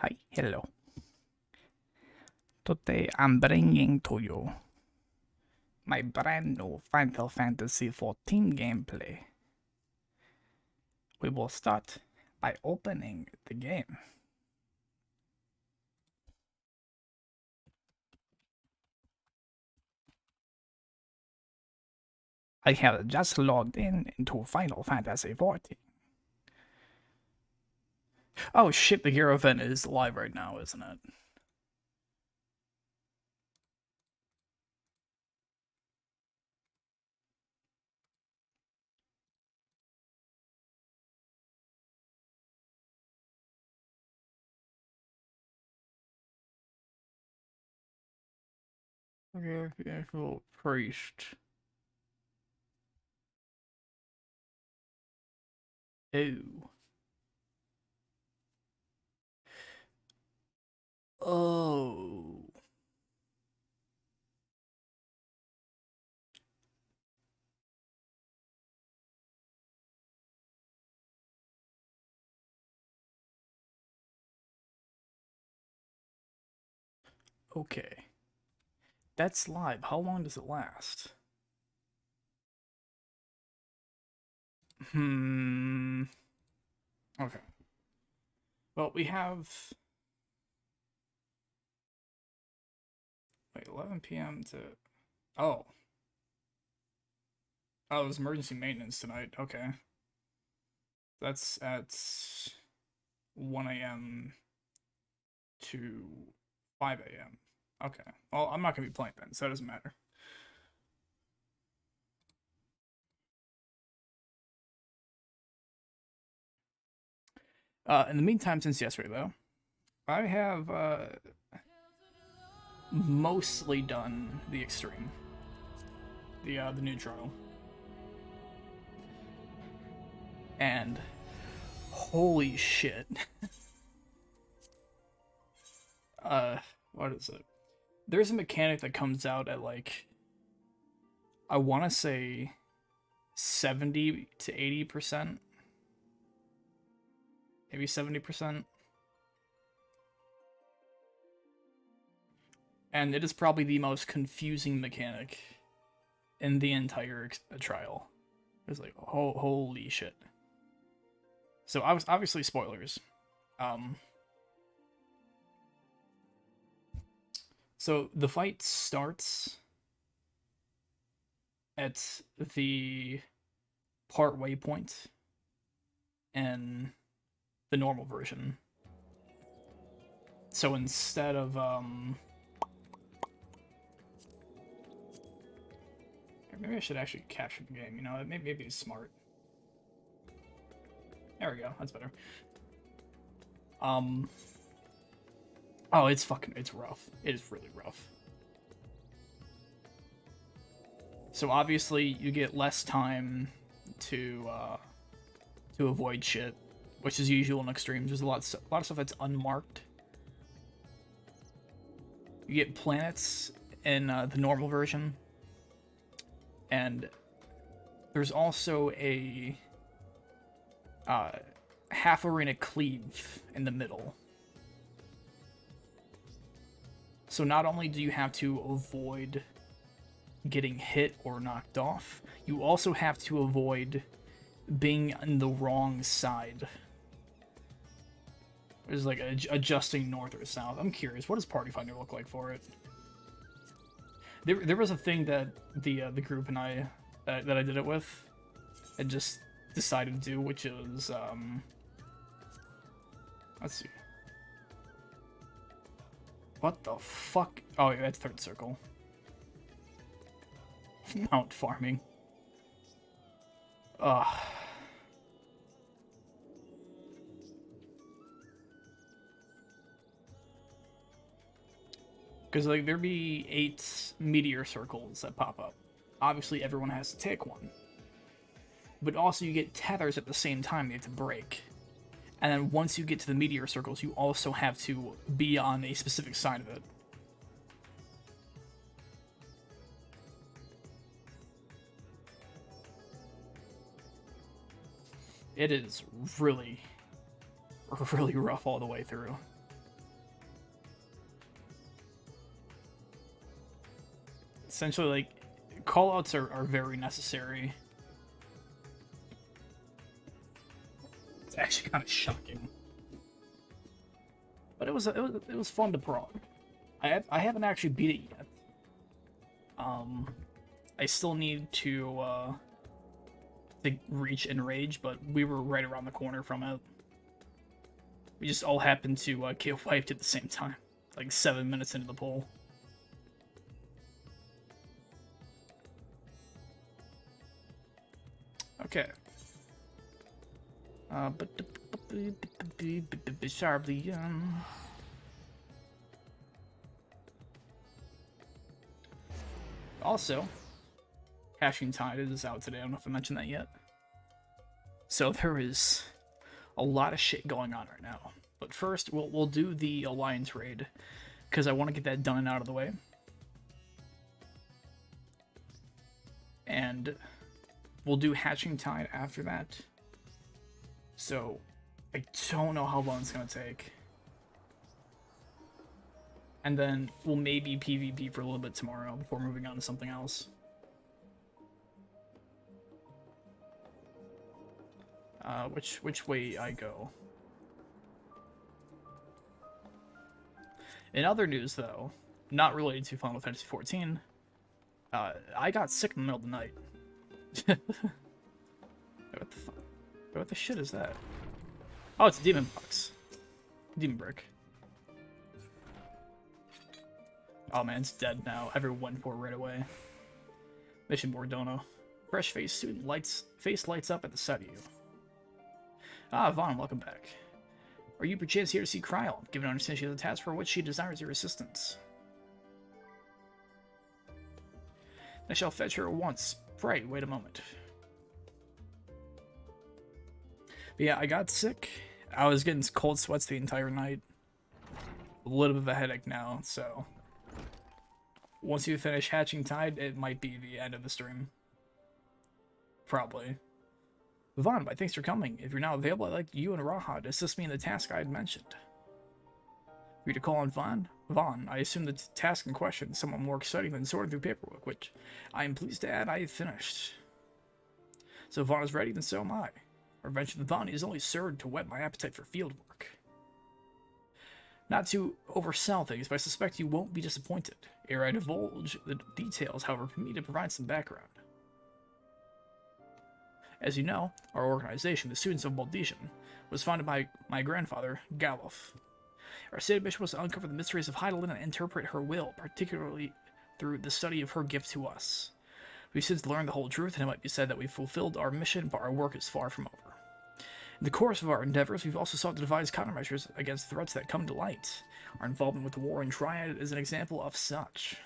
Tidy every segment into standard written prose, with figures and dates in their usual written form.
Hi, hello. Today I'm bringing to you my brand new Final Fantasy XIV gameplay. We will start by opening the game. I have just logged into Final Fantasy XIV. Oh shit, the hero event is live right now, isn't it? Okay, the actual priest. Ew. Oh. Okay. That's live. How long does it last? Hmm. Okay. Well, we have wait, 11 p.m. to oh. Oh, it was emergency maintenance tonight. Okay. That's at 1 a.m. to 5 a.m. Okay. Well, I'm not going to be playing then, so it doesn't matter. In the meantime, since yesterday, though, I have mostly done the extreme, the new trial, and holy shit, uh, what is it? There's a mechanic that comes out at like I want to say 70 to 80%, maybe 70%. And it is probably the most confusing mechanic in the entire trial. It's like, holy shit. So I was obviously spoilers. Um, so the fight starts at the part waypoint in the normal version. So instead of maybe I should actually capture the game. You know, maybe it's smart. There we go. That's better. Um. Oh, it's rough. It is really rough. So obviously you get less time to avoid shit, which is usual in extremes. There's a lot of stuff that's unmarked. You get planets in the normal version, and there's also a half arena cleave in the middle. So not only do you have to avoid getting hit or knocked off, you also have to avoid being on the wrong side. There's like adjusting north or south. I'm curious, what does Party Finder look like for it? There was a thing that the group and I that I did it with had just decided to do, which is let's see. What the fuck? Oh, yeah, that's third circle. Mount farming. Ugh. Because like there'd be 8 meteor circles that pop up. Obviously, everyone has to take one. But also, you get tethers at the same time you have to break. And then once you get to the meteor circles, you also have to be on a specific side of it. It is really, really rough all the way through. essentially, like, callouts are very necessary. It's actually kind of shocking, but it was fun to prog. I haven't actually beat it yet. I still need to reach Enrage, but we were right around the corner from it. We just all happened to get wiped at the same time, like 7 minutes into the poll. Okay. Sharply. Also, Hashing Tide is out today. I don't know if I mentioned that yet. So there is a lot of shit going on right now. But first, we'll do the Alliance raid, because I want to get that done and out of the way. And we'll do Hatching Tide after that. So, I don't know how long it's going to take. And then we'll maybe PvP for a little bit tomorrow before moving on to something else. Which way I go? In other news, though, not related to Final Fantasy XIV, I got sick in the middle of the night. What the fuck? What the shit is that? Oh, it's a demon box. Demon brick. Oh man, it's dead now. Everyone went for it right away. Mission Bordono. Fresh face student face lights up at the sight of you. Ah, Vaughn, welcome back. Are you perchance here to see Kryl? Given an understanding she has a task for which she desires your assistance. I shall fetch her at once. Pray, wait a moment. But yeah, I got sick. I was getting cold sweats the entire night. A little bit of a headache now, so... Once you finish Hatching Tide, it might be the end of the stream. Probably. Vaughn, thanks for coming. If you're not available, I'd like you and Raha to assist me in the task I had mentioned. For you to call on Vaughn, I assume the task in question is somewhat more exciting than sorting through paperwork, which I am pleased to add I have finished. So Vaughn is ready, then so am I. Our venture with Vaughn is only served to whet my appetite for field work. Not to oversell things, but I suspect you won't be disappointed. Ere I divulge the details, however, permit me to provide some background. As you know, our organization, the Students of Baldesian, was founded by my grandfather, Galof. Our stated mission was to uncover the mysteries of Heidelin and interpret her will, particularly through the study of her gift to us. We've since learned the whole truth, and it might be said that we've fulfilled our mission, but our work is far from over. In the course of our endeavors, we've also sought to devise countermeasures against threats that come to light. Our involvement with the war in Triad is an example of such.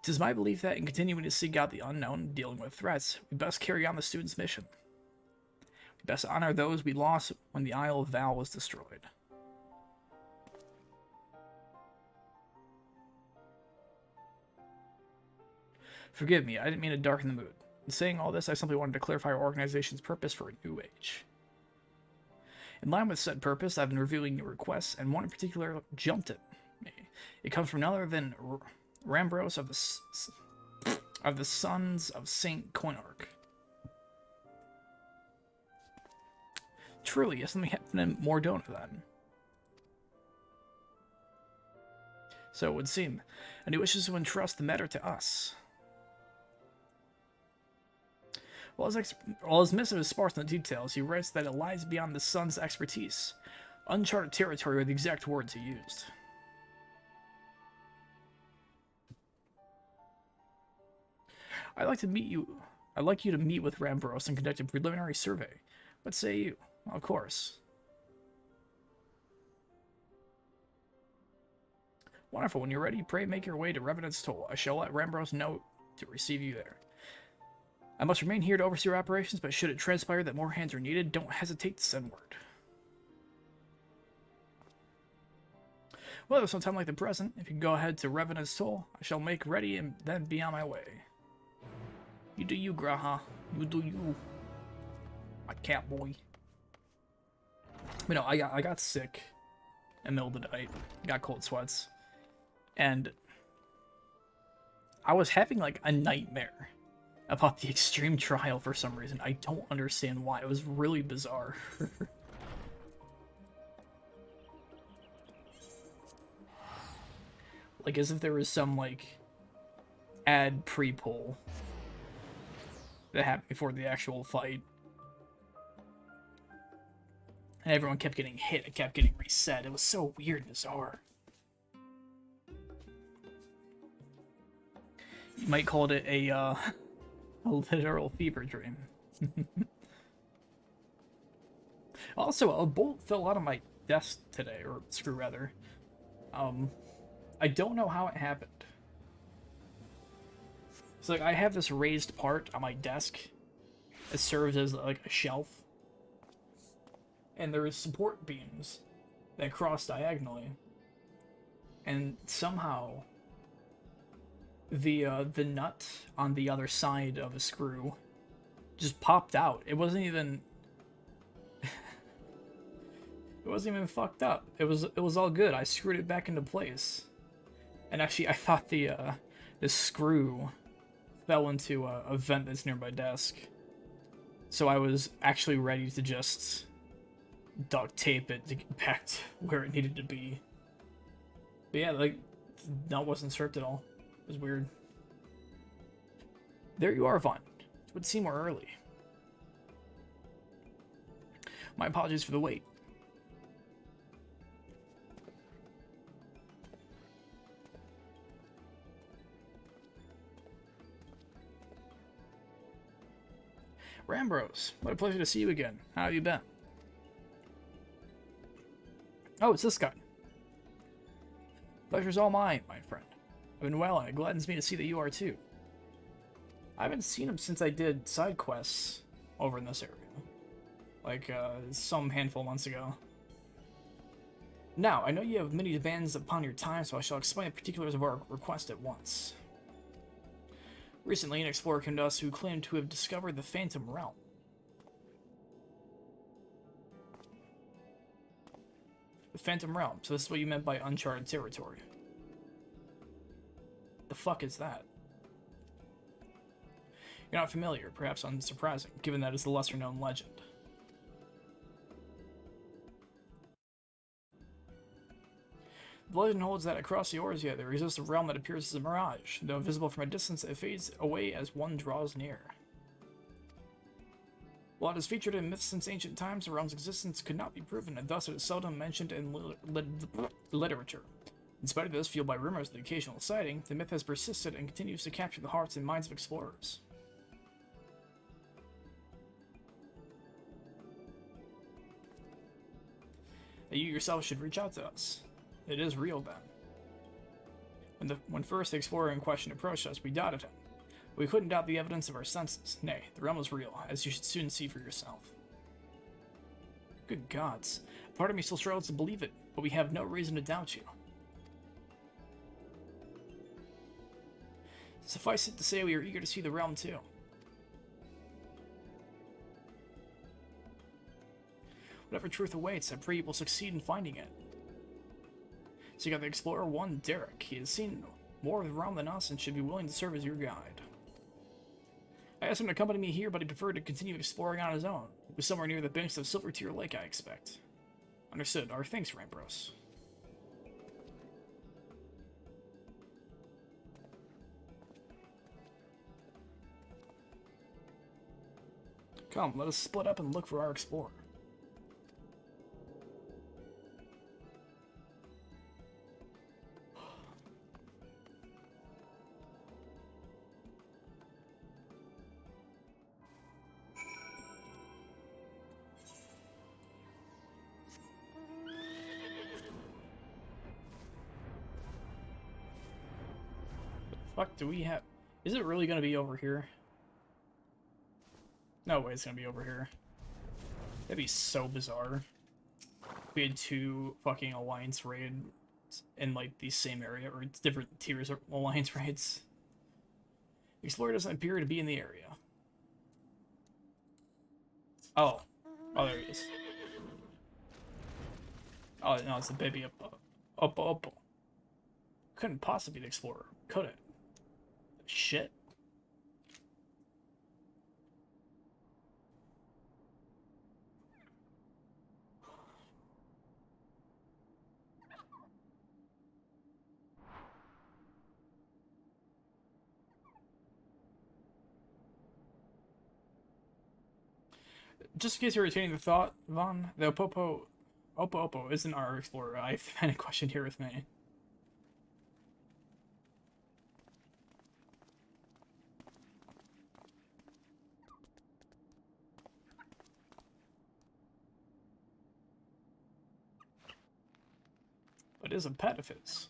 It is my belief that in continuing to seek out the unknown and dealing with threats, we best carry on the student's mission. We best honor those we lost when the Isle of Val was destroyed. Forgive me, I didn't mean to darken the mood. In saying all this, I simply wanted to clarify our organization's purpose for a new age. In line with said purpose, I've been reviewing your requests, and one in particular jumped at me. It comes from none other than Rambros of the Sons of Saint Coinarch. Truly, something happened in Mordona then. So it would seem, and he wishes to entrust the matter to us. While his missive is sparse in the details, he writes that it lies beyond the Sun's expertise. Uncharted territory were the exact words he used. I'd like you to meet with Rambros and conduct a preliminary survey. What say you? Of course. Wonderful. When you're ready, pray make your way to Revenant's Toll. I shall let Rambros know to receive you there. I must remain here to oversee your operations, but should it transpire that more hands are needed, don't hesitate to send word. Well, there's no time like the present. If you can go ahead to Revenant's Toll, I shall make ready and then be on my way. You do you, Graha. You do you. My cat boy. But no, I got sick in the middle of the night. Got cold sweats. And I was having like a nightmare about the extreme trial for some reason. I don't understand why. It was really bizarre. Like as if there was some like ad pre-pull that happened before the actual fight. And everyone kept getting hit. It kept getting reset. It was so weird and bizarre. You might call it a literal fever dream. Also, a bolt fell out of my desk today, or screw rather. I don't know how it happened. So like I have this raised part on my desk. It serves as like a shelf. And there is support beams that cross diagonally. And somehow the nut on the other side of a screw just popped out. It wasn't even it wasn't even fucked up. It was all good. I screwed it back into place. And actually I thought the screw fell into a vent that's near my desk. So I was actually ready to just duct tape it to get back to where it needed to be. But yeah, like, that wasn't stripped at all. It was weird. There you are, Vaughn. It would seem more early. My apologies for the wait. Rambros, what a pleasure to see you again. How have you been? Oh, it's this guy. Pleasure's all mine, my friend. I've been well, and it gladdens me to see that you are too. I haven't seen him since I did side quests over in this area. Like, some handful of months ago. Now, I know you have many demands upon your time, so I shall explain the particulars of our request at once. Recently, an explorer came to us who claimed to have discovered the Phantom Realm. The Phantom Realm, so this is what you meant by uncharted territory. The fuck is that? You're not familiar, perhaps unsurprising, given that it's the lesser-known legend. The legend holds that across the Orzia there exists a realm that appears as a mirage. Though visible from a distance, it fades away as one draws near. While it is featured in myths since ancient times, the realm's existence could not be proven, and thus it is seldom mentioned in literature. In spite of this, fueled by rumors of the occasional sighting, the myth has persisted and continues to capture the hearts and minds of explorers. You yourself should reach out to us. It is real, then. When first the explorer in question approached us, we doubted him. We couldn't doubt the evidence of our senses. Nay, the realm is real, as you should soon see for yourself. Good gods. Part of me still struggles to believe it, but we have no reason to doubt you. Suffice it to say, we are eager to see the realm too. Whatever truth awaits, I pray you will succeed in finding it. So you got the Explorer 1, Derek. He has seen more of the realm than us and should be willing to serve as your guide. I asked him to accompany me here, but he preferred to continue exploring on his own. It was somewhere near the banks of Silver Tear Lake, I expect. Understood. Our thanks, Rambros. Come, let us split up and look for our explorer. Fuck, do we have... Is it really gonna be over here? No way it's gonna be over here. That'd be so bizarre. We had two fucking Alliance raids in, like, the same area, or different tiers of Alliance raids. The Explorer doesn't appear to be in the area. Oh. Oh, there he is. Oh, no, it's the baby up. Couldn't possibly be the Explorer, could it? Shit. Just in case you're retaining the thought, Vaughn, the Oppo isn't our Explorer. I find a question here with me. But it is a pet of his.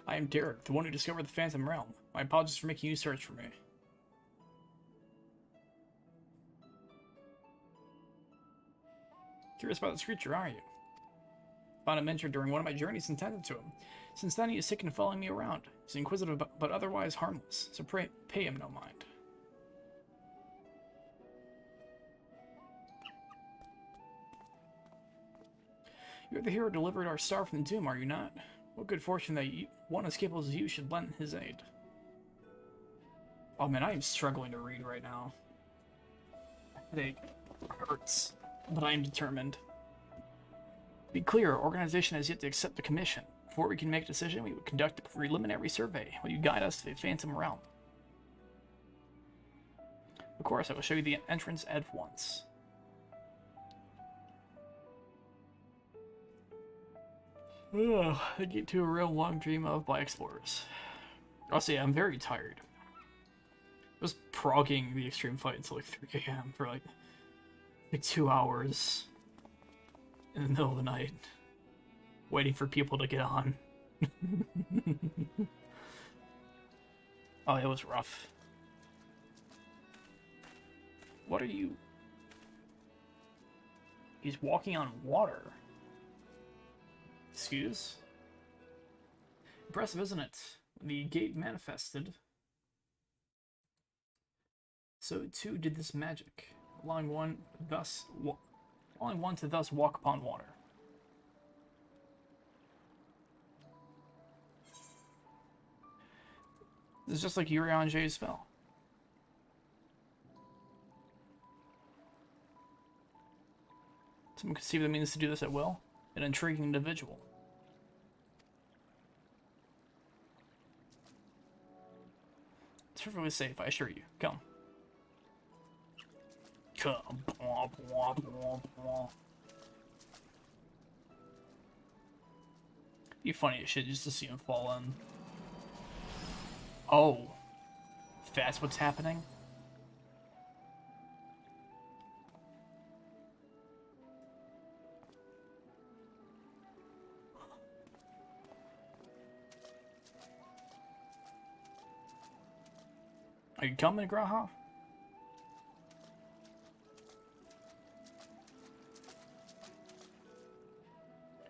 I am Derek, the one who discovered the Phantom Realm. My apologies for making you search for me. Curious about this creature, are you? Found him injured during one of my journeys and tended to him. Since then, he is sick and following me around. He's inquisitive but otherwise harmless, so pay him no mind. You're the hero who delivered our star from the doom, are you not? What good fortune that one as capable as you should lend his aid. Oh man, I am struggling to read right now. It hurts, but I am determined. Be clear, our organization has yet to accept the commission. Before we can make a decision, we would conduct a preliminary survey. Will you guide us to the Phantom Realm? Of course, I will show you the entrance at once. Ugh, I get to a real long dream of by explorers. Also, yeah, I'm very tired. I was progging the extreme fight until like 3 a.m. for like 2 hours in the middle of the night, waiting for people to get on. Oh, it was rough. What are you? He's walking on water. Excuse? Impressive, isn't it? The gate manifested. So too did this magic, allowing one to thus walk upon water. This is just like Urianger's spell. Someone could see what it means to do this at will. An intriguing individual. It's perfectly safe, I assure you. Come. Come. Blah, blah, blah, blah. Be funny as shit just to see him fall in. Oh. That's what's happening? Are you coming, Graha?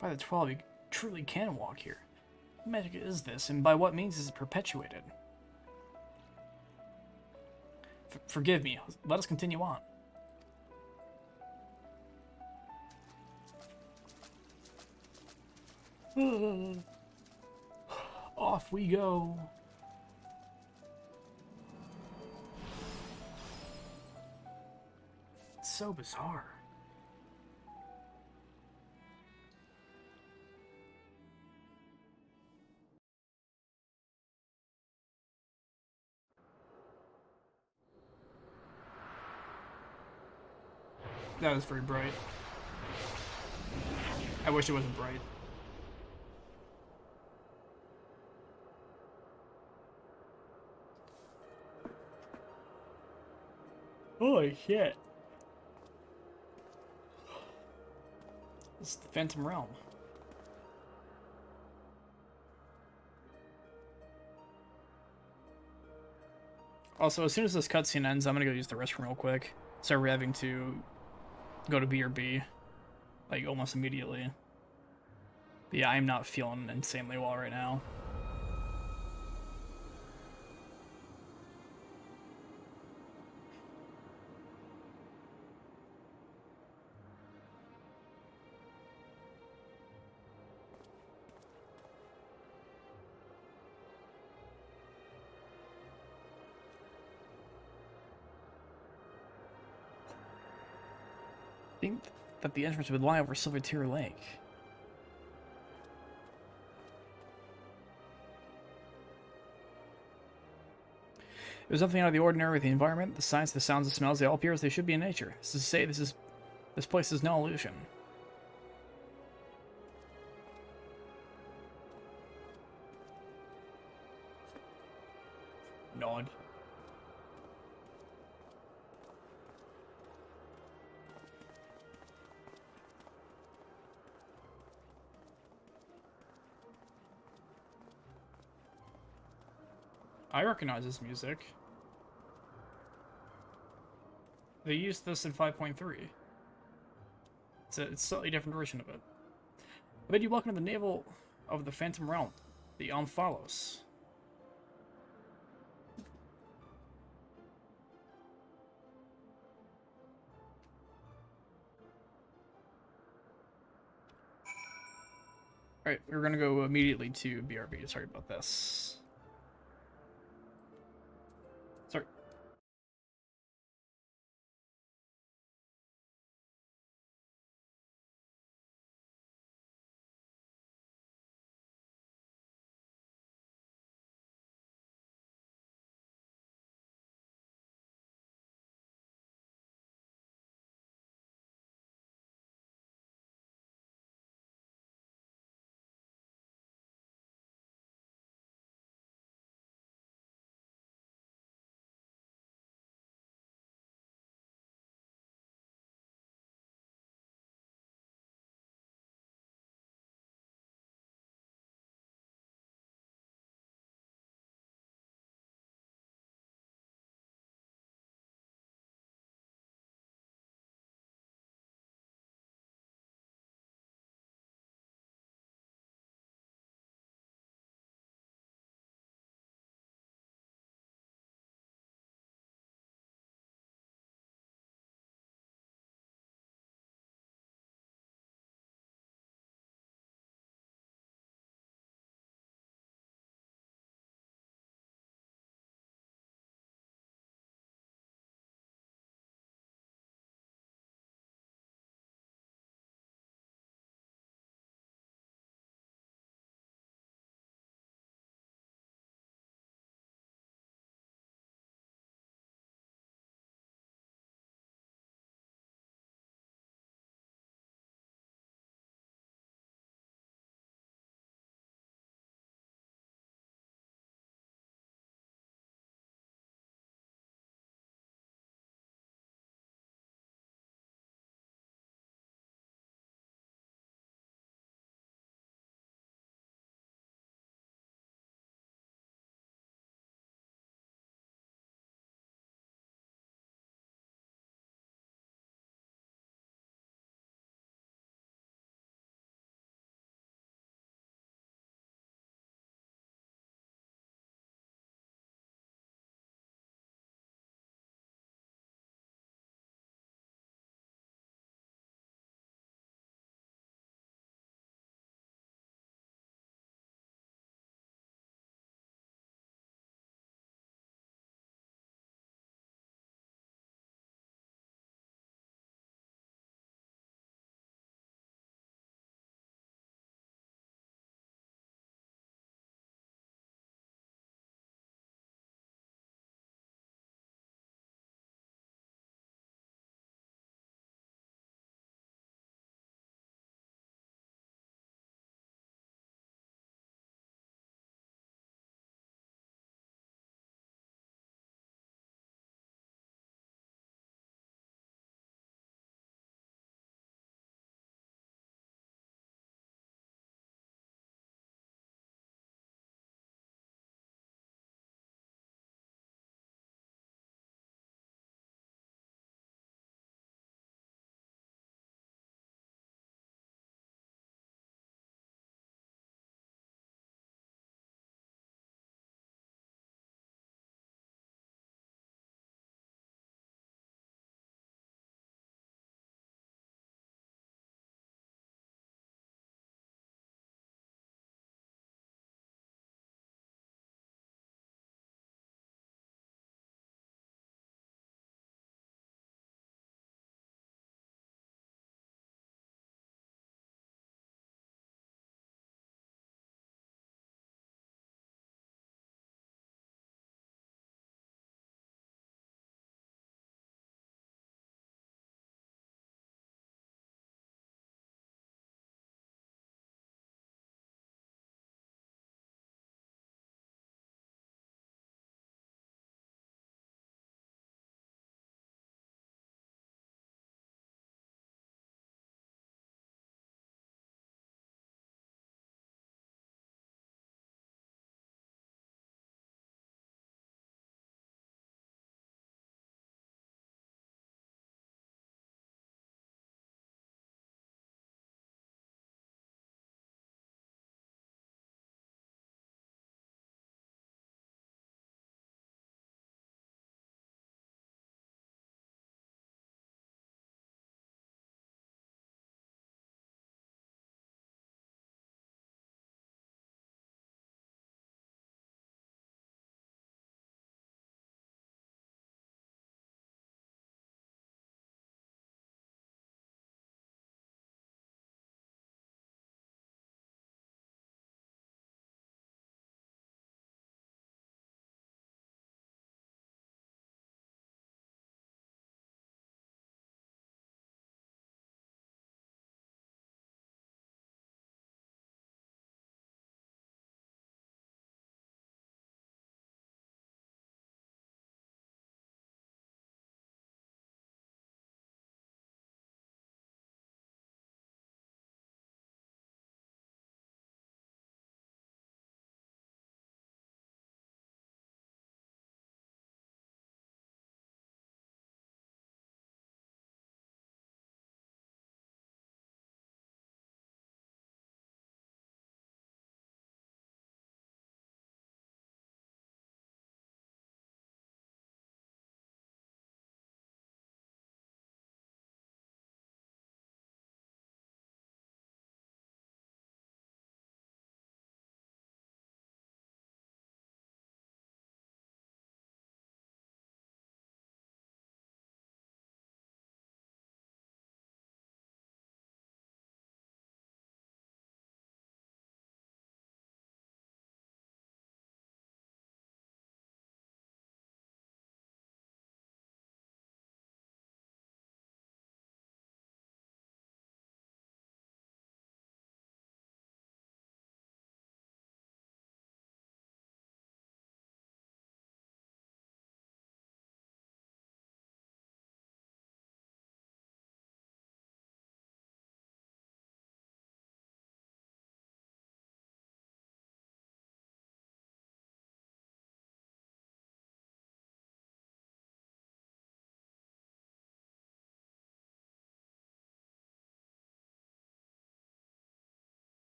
By the 12, you truly can walk here. What magic is this, and by what means is it perpetuated? Forgive me. Let us continue on. Off we go. It's so bizarre. That was very bright. I wish it wasn't bright. Holy shit. This is the Phantom Realm. Also, as soon as this cutscene ends, I'm gonna go use the restroom real quick. So we're having to go to B or B, like, almost immediately. But yeah, I'm not feeling insanely well right now. think that the entrance would lie over Silvertear Lake. There's nothing out of the ordinary with the environment, the sights, the sounds, the smells. They all appear as they should be in nature. This is to say, this place is no illusion. Nod. I recognize this music. They used this in 5.3. It's a slightly different version of it. I bid you welcome to the navel of the Phantom Realm, the Omphalos. Alright, we're gonna go immediately to BRB. Sorry about this. Sorry.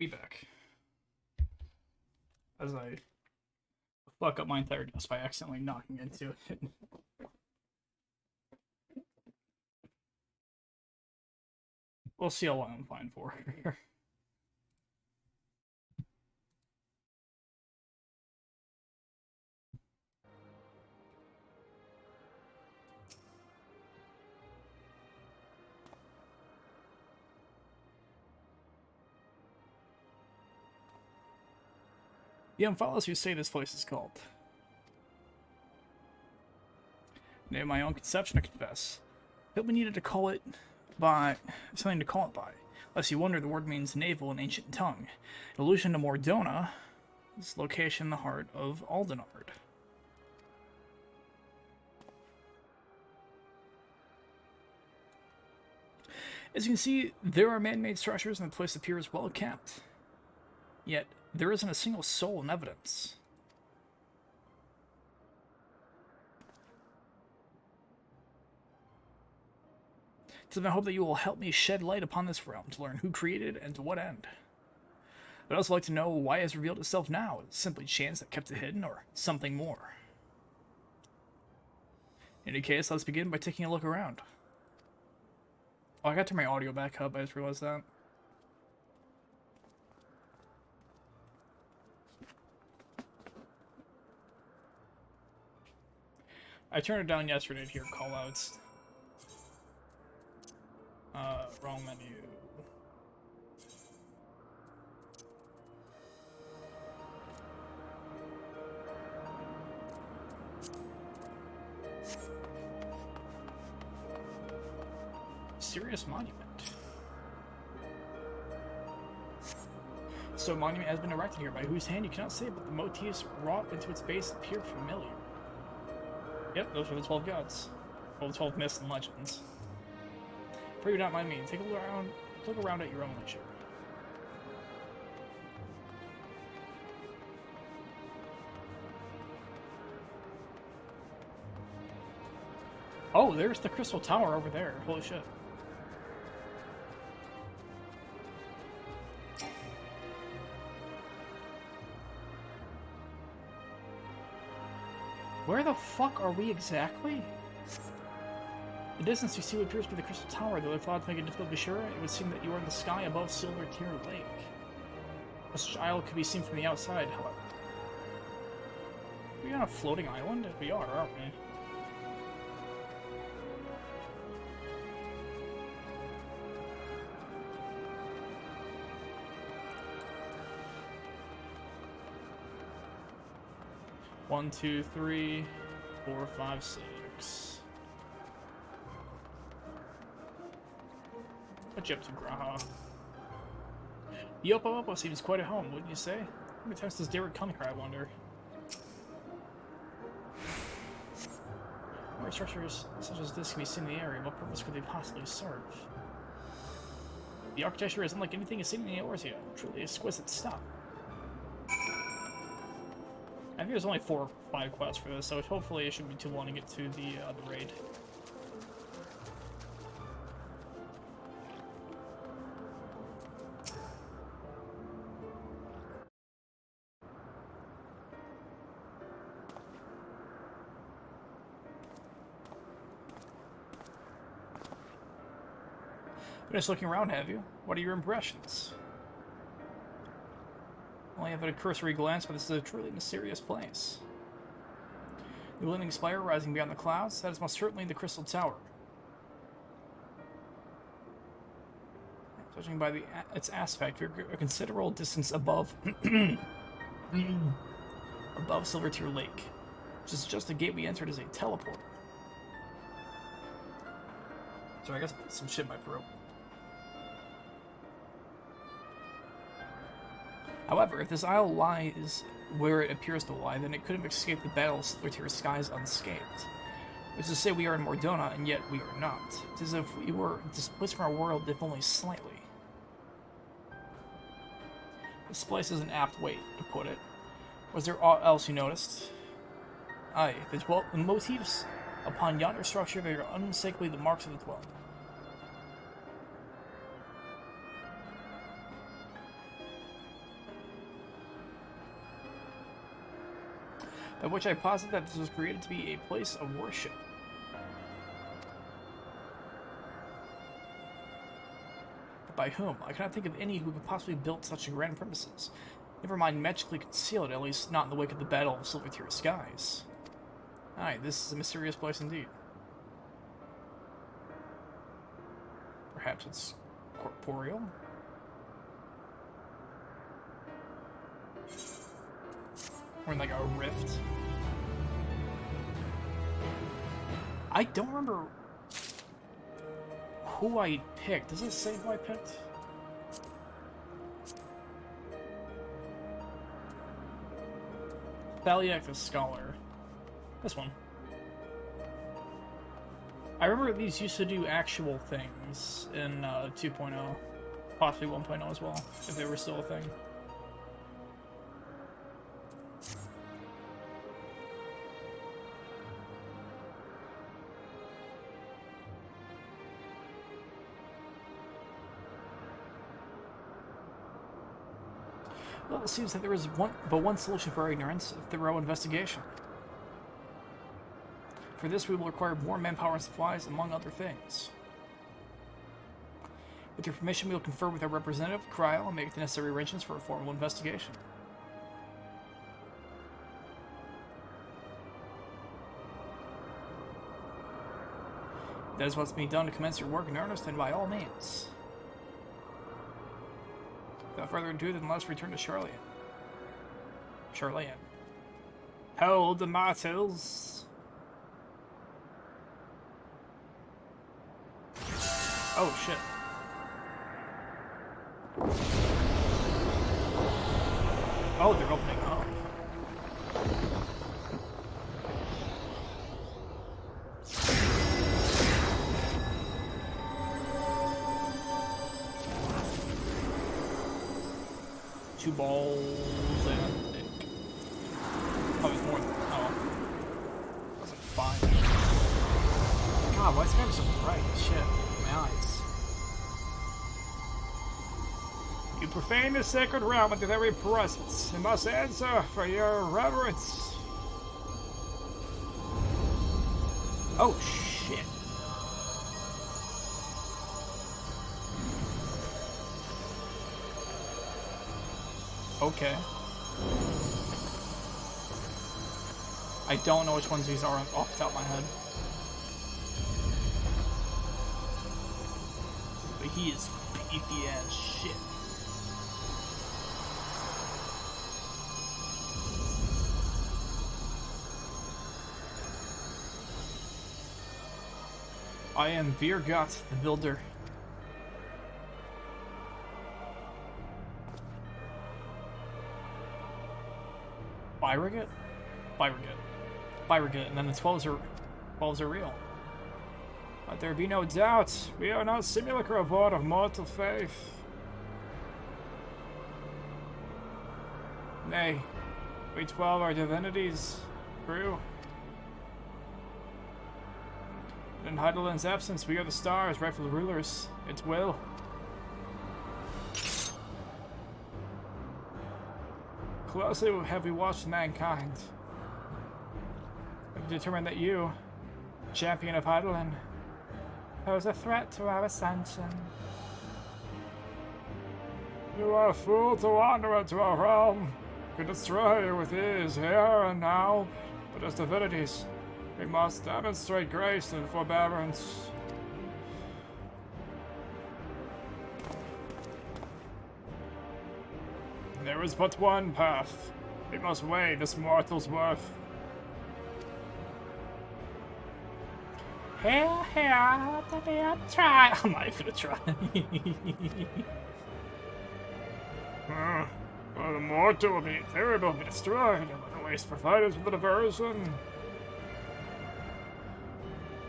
Be back. As I fuck up my entire desk by accidentally knocking into it. We'll see how long I'm fine for. The Umphalas who say this place is called. Name my own conception, I confess. But we needed to call it by something to call it by. Lest you wonder, the word means navel in ancient tongue. In allusion to Mordona, this location in the heart of Aldenard. As you can see, there are man-made structures and the place appears well kept. Yet, there isn't a single soul in evidence. So I hope that you will help me shed light upon this realm to learn who created and to what end. I'd also like to know why it has revealed itself now. Is it simply chance that kept it hidden, or something more? In any case, let's begin by taking a look around. Oh, I got to turn my audio back up, I just realized that. I turned it down yesterday to hear callouts. Wrong menu. Mysterious monument. So a monument has been erected here, by whose hand you cannot say, but the motifs wrought into its base appear familiar. Yep, those are the 12 gods. Well, the 12 myths and legends. Pray you not mind me. Take a look around at your own leisure. Oh, there's the crystal tower over there. Holy shit. Where the fuck are we exactly? The distance you see what appears to be the crystal tower, though I thought to make it difficult to be sure, it would seem that you are in the sky above Silver Tear Lake. This isle could be seen from the outside, however. Are we on a floating island? We are, aren't we? One, two, three, 4, 5, 6. What's up to Graha? Yopo seems quite at home, wouldn't you say? How many times does Derek come here, I wonder? Where structures such as this can be seen in the area, what purpose could they possibly serve? The architecture isn't like anything you've seen in the Eorzea. Truly exquisite stuff. I think there's only 4 or 5 quests for this, so hopefully it shouldn't be too long to get to the raid. Finished looking around, have you? What are your impressions? Only have a cursory glance, but this is a truly mysterious place. The gleaming spire rising beyond the clouds, that is most certainly the Crystal Tower. Judging by its aspect, you're a considerable distance above above Silver Tear Lake, which is just the gate we entered as a teleporter. So I guess I put some shit in my throat. However, if this isle lies where it appears to lie, then it could have escaped the battle of Silver Tear skies unscathed. Which is to say we are in Mordona, and yet we are not. It is as if we were displaced from our world, if only slightly. This place is an apt way to put it. Was there aught else you noticed? Aye, the motifs upon yonder structure, they are unmistakably the marks of the 12. By which I posit that this was created to be a place of worship. But by whom? I cannot think of any who could possibly have built such grand premises. Never mind magically concealed, at least not in the wake of the Battle of Silver-Tier Skies. Aye, this is a mysterious place indeed. Perhaps it's corporeal? Or in like a rift? I don't remember who I picked. Does it say who I picked? Thaliak the Scholar. This one. I remember these used to do actual things in 2.0. Possibly 1.0 as well, if they were still a thing. Well, it seems that there is but one solution for our ignorance: a thorough investigation. For this, we will require more manpower and supplies, among other things. With your permission, we will confer with our representative, Cryle, and make the necessary arrangements for a formal investigation. If that is what's being done to commence your work in earnest, then by all means. Without further ado, then let's return to Charlian. Charlian. Hold the martyrs. Oh shit. Oh, they're opening up. Two balls and a dick. Oh, it's more than... Oh. That's like 5. God, why is it so bright? Shit. My eyes. You profane the sacred realm with your very presence. You must answer for your reverence. Oh, shit. Okay. I don't know which ones these are off the top of my head. But he is beefy as shit. I am Virgot, the Builder. Byrigot? Byrigot, and then the 12s are real. Let there be no doubt, we are not simulacra aboard of mortal faith. Nay, we 12 are divinities, true. In Heidelin's absence, we are the stars, rightful rulers. Its will. Closely have we watched mankind. We have determined that you, champion of Heidelin, pose a threat to our ascension. You are a fool to wander into our realm. We can destroy you with ease here and now, but as divinities, we must demonstrate grace and forbearance. There is but one path. We must weigh this mortal's worth. Here, let me try. I'm not even gonna try. Well, the mortal will be terrible, be destroyed, and will at least provide us with a diversion.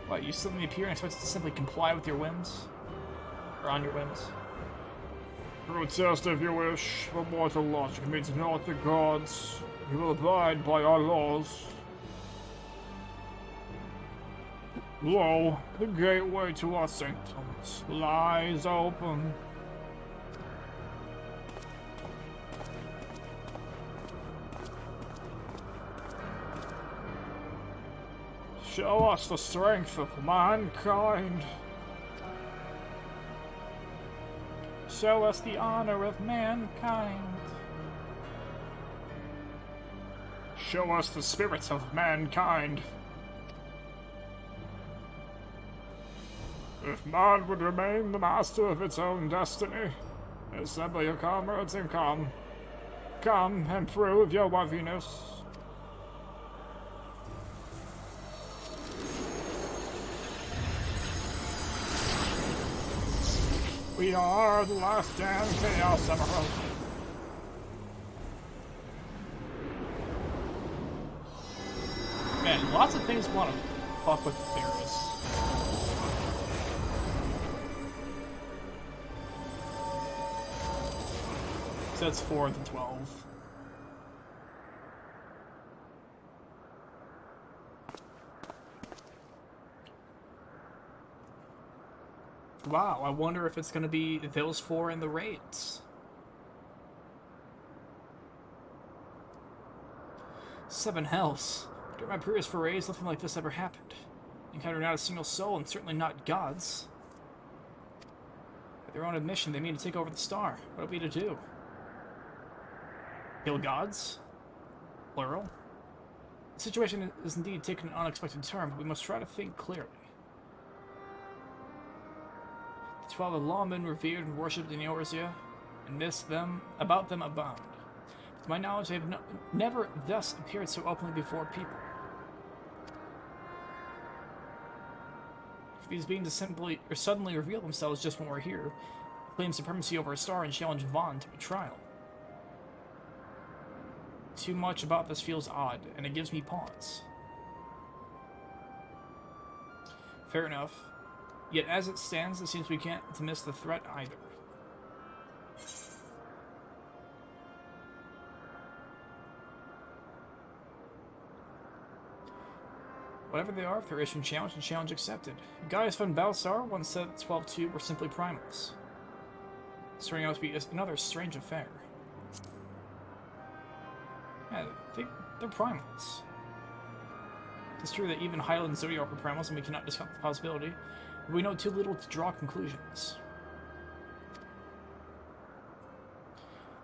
What, you suddenly appear and expect us to simply comply with your whims? Or on your whims? Protest if you wish, but mortal logic means not the gods. We will abide by our laws. Lo, the gateway to our sanctums lies open. Show us the strength of mankind. Show us the honor of mankind. Show us the spirits of mankind. If man would remain the master of its own destiny, assemble your comrades and come. Come and prove your worthiness. We are the last damn Chaos Emerald. Man, lots of things want to fuck with the theorists. So that's 4 of the 12. Wow, I wonder if it's going to be those 4 in the raids. 7 hells. During my previous forays, nothing like this ever happened. Encountered not a single soul, and certainly not gods. By their own admission, they mean to take over the star. What are we to do? Kill gods? Plural? The situation is indeed taking an unexpected turn, but we must try to think clearly. The 12 of lawmen revered and worshipped in Eorzea, and about them abound. To my knowledge, they have never thus appeared so openly before people. If these beings suddenly reveal themselves just when we're here, claim supremacy over a star and challenge Vaughn to a trial. Too much about this feels odd, and it gives me pause. Fair enough. Yet as it stands, it seems we can't miss the threat either. Whatever they are, if they're issuing challenge, and challenge accepted. Gaius von Balsar once said that 12-2 were simply primals. This turning out to be another strange affair. Yeah, they're primals. It's true that even Highland Zodiac are primals, and we cannot discount the possibility. But we know too little to draw conclusions.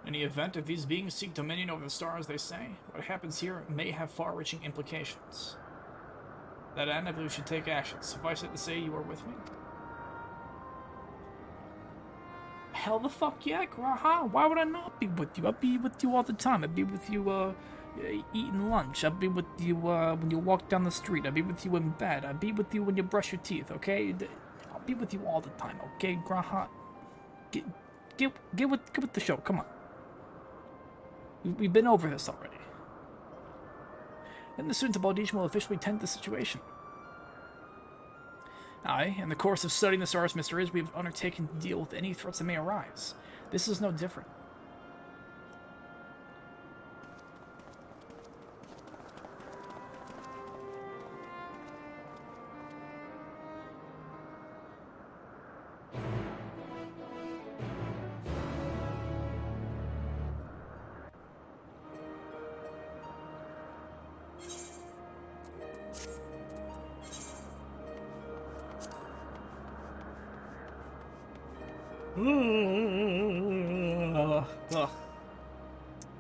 In the event, if these beings seek dominion over the stars, they say, what happens here may have far-reaching implications. To that end, I believe we should take action. Suffice it to say you are with me. Hell the fuck yeah, Graha. Why would I not be with you? I'd be with you all the time. I'd be with you, eating lunch. I'd be with you, when you walk down the street. I'd be with you in bed. I'd be with you when you brush your teeth, okay? I'll be with you all the time, okay, Graha? Get with the show, come on. We've been over this already. And the students of Baldician will officially tend the situation. Aye, in the course of studying the stars' mysteries, we have undertaken to deal with any threats that may arise. This is no different.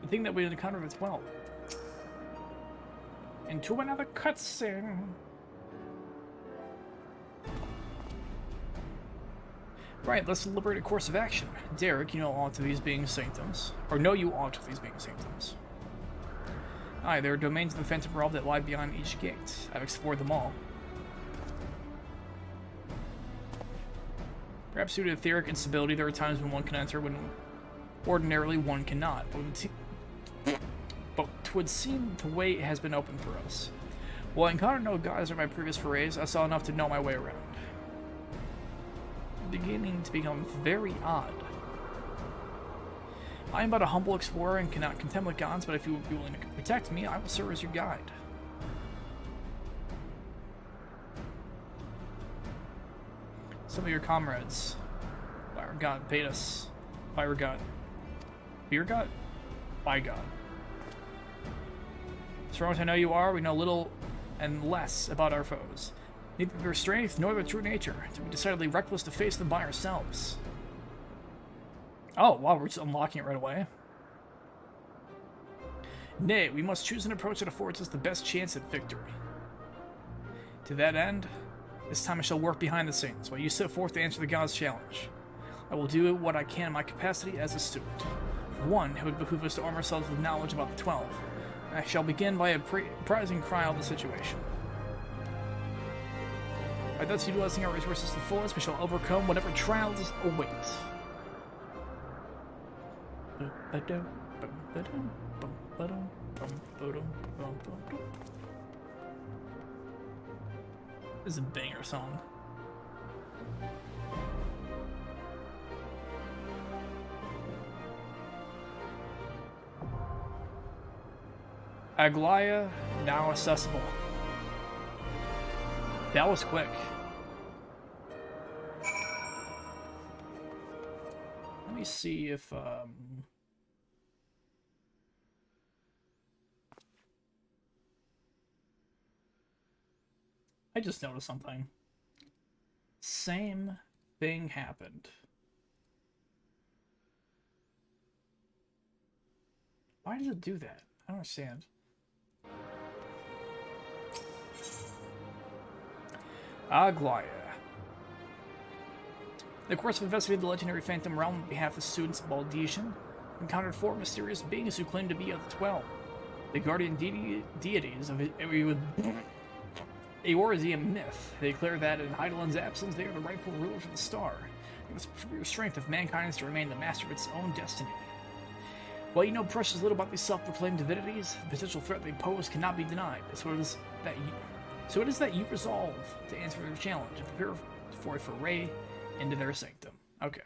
The thing that we encountered as well. Into another cutscene. Right, let's deliberate a course of action. Derek, you know all of these being sanctums. Or know you all of these being sanctums. Aye, there are domains of the Phantom Realm that lie beyond each gate. I've explored them all. Perhaps due to etheric instability, there are times when one can enter when ordinarily one cannot. But it would seem the way has been open for us. While I encountered no gods in my previous forays, I saw enough to know my way around. Beginning to become very odd. I am but a humble explorer and cannot contend with gods, but if you would be willing to protect me, I will serve as your guide. Some of your comrades. Fire God, Betas. Fire God. Beer God? By God. As far as I know you are, we know little and less about our foes. Neither their strength nor their true nature, to be decidedly reckless to face them by ourselves. Oh, wow, we're just unlocking it right away. Nay, we must choose an approach that affords us the best chance at victory. To that end, this time I shall work behind the scenes, while you set forth to answer the gods' challenge. I will do what I can in my capacity as a student. For one, it would behoove us to arm ourselves with knowledge about the 12. I shall begin by apprising Cryle of the situation. By thus utilizing our resources to the fullest, we shall overcome whatever trials await. This is a banger song. Aglaya, now accessible. That was quick. Let me see if, I just noticed something. Same thing happened. Why does it do that? I don't understand. Aglaya. In the course of investigating the legendary Phantom Realm on behalf of students of Baldesian, encountered 4 mysterious beings who claimed to be of the 12. The guardian deities of Eorzeum myth. They declare that in Heidelin's absence, they are the rightful rulers of the star. It must prove the strength of mankind is to remain the master of its own destiny. While you know precious little about these self-proclaimed divinities, the potential threat they pose cannot be denied. So it is that you resolve to answer their challenge and prepare for a foray into their sanctum. Okay.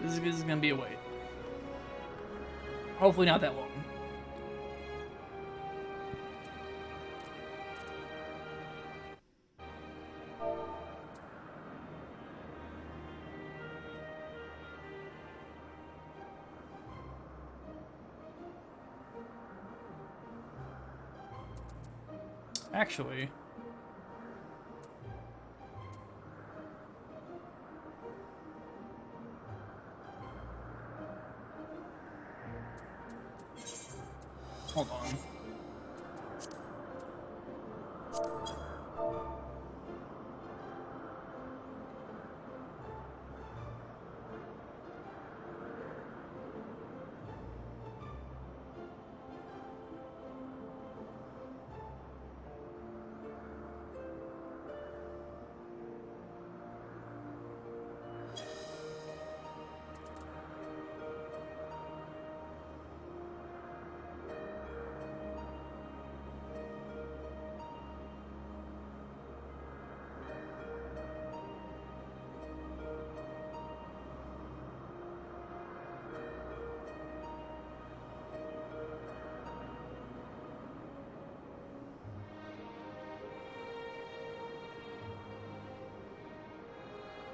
This is gonna be a wait. Hopefully not that long. Actually, hold on.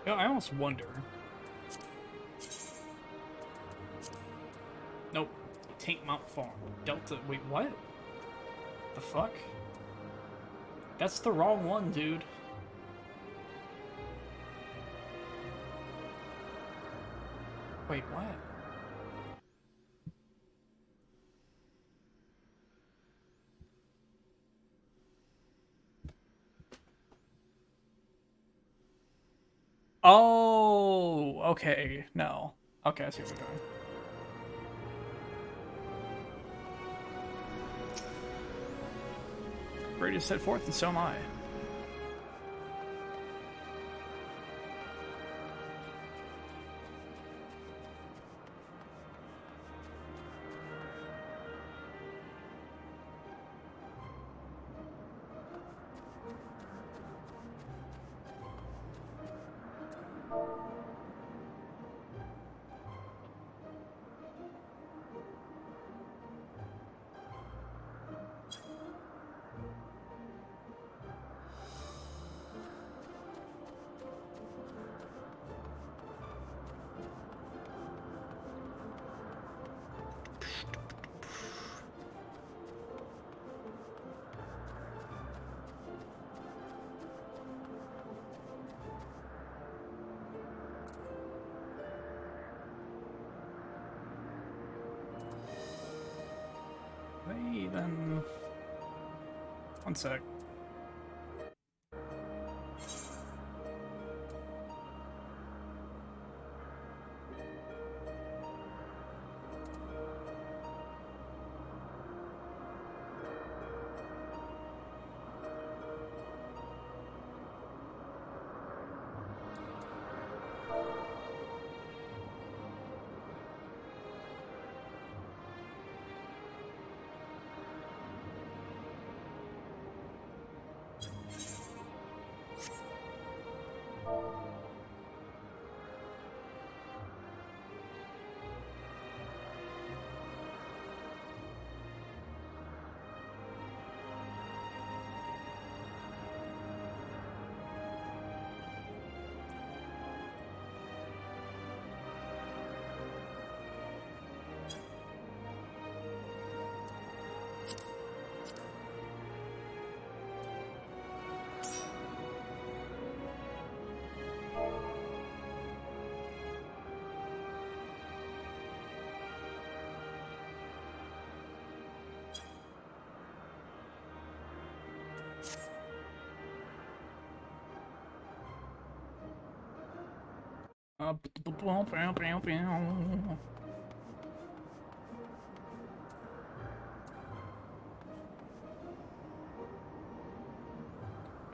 You know, I almost wonder. Nope. Tank Mount Farm. Delta. Wait, what? The fuck? That's the wrong one, dude. Wait, what? Oh, okay. No. Okay, I see what we're doing. Ready to set forth, and so am I. They even... One sec.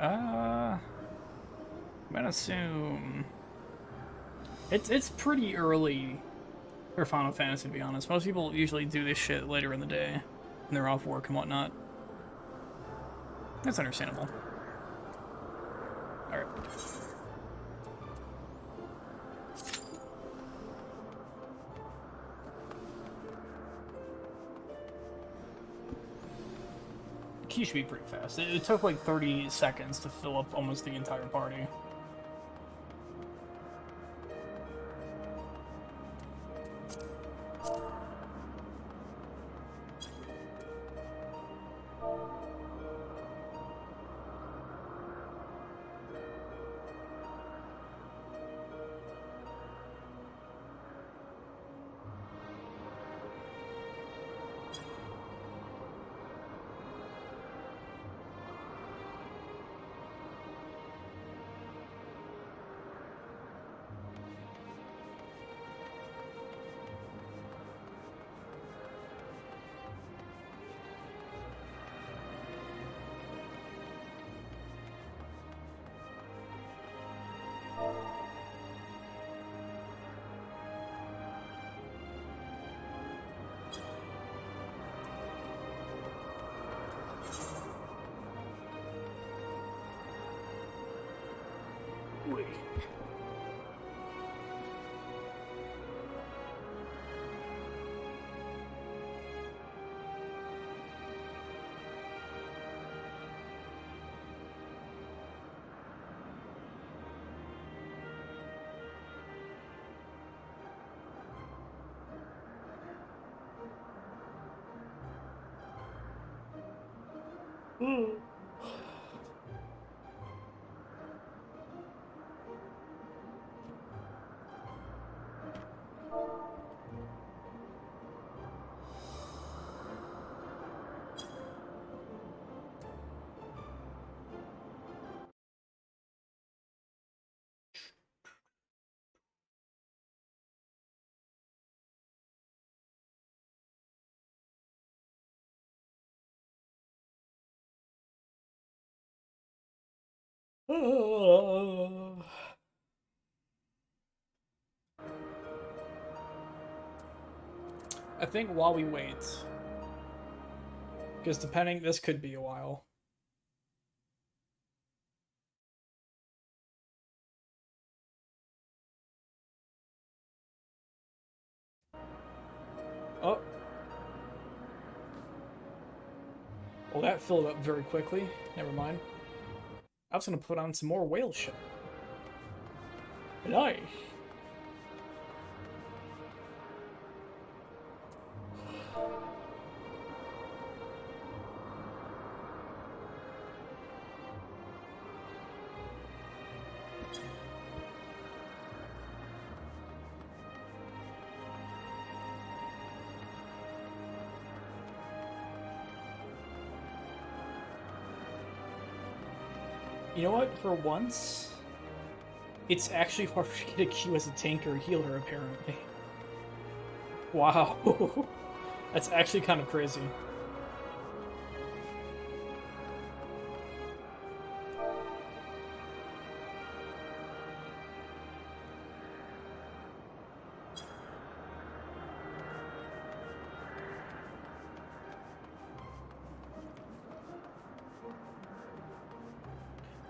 Uh, I'm gonna assume it's pretty early for Final Fantasy, to be honest. Most people usually do this shit later in the day when they're off work and whatnot. That's understandable. Alright. Key should be pretty fast. It took like 30 seconds to fill up almost the entire party. Wait. I think while we wait, because depending, this could be a while. Oh. Well, that filled up very quickly. Never mind. I was gonna put on some more whale shit. But I. You know what? For once, it's actually harder to get a Q as a tank or healer, apparently. Wow. That's actually kind of crazy.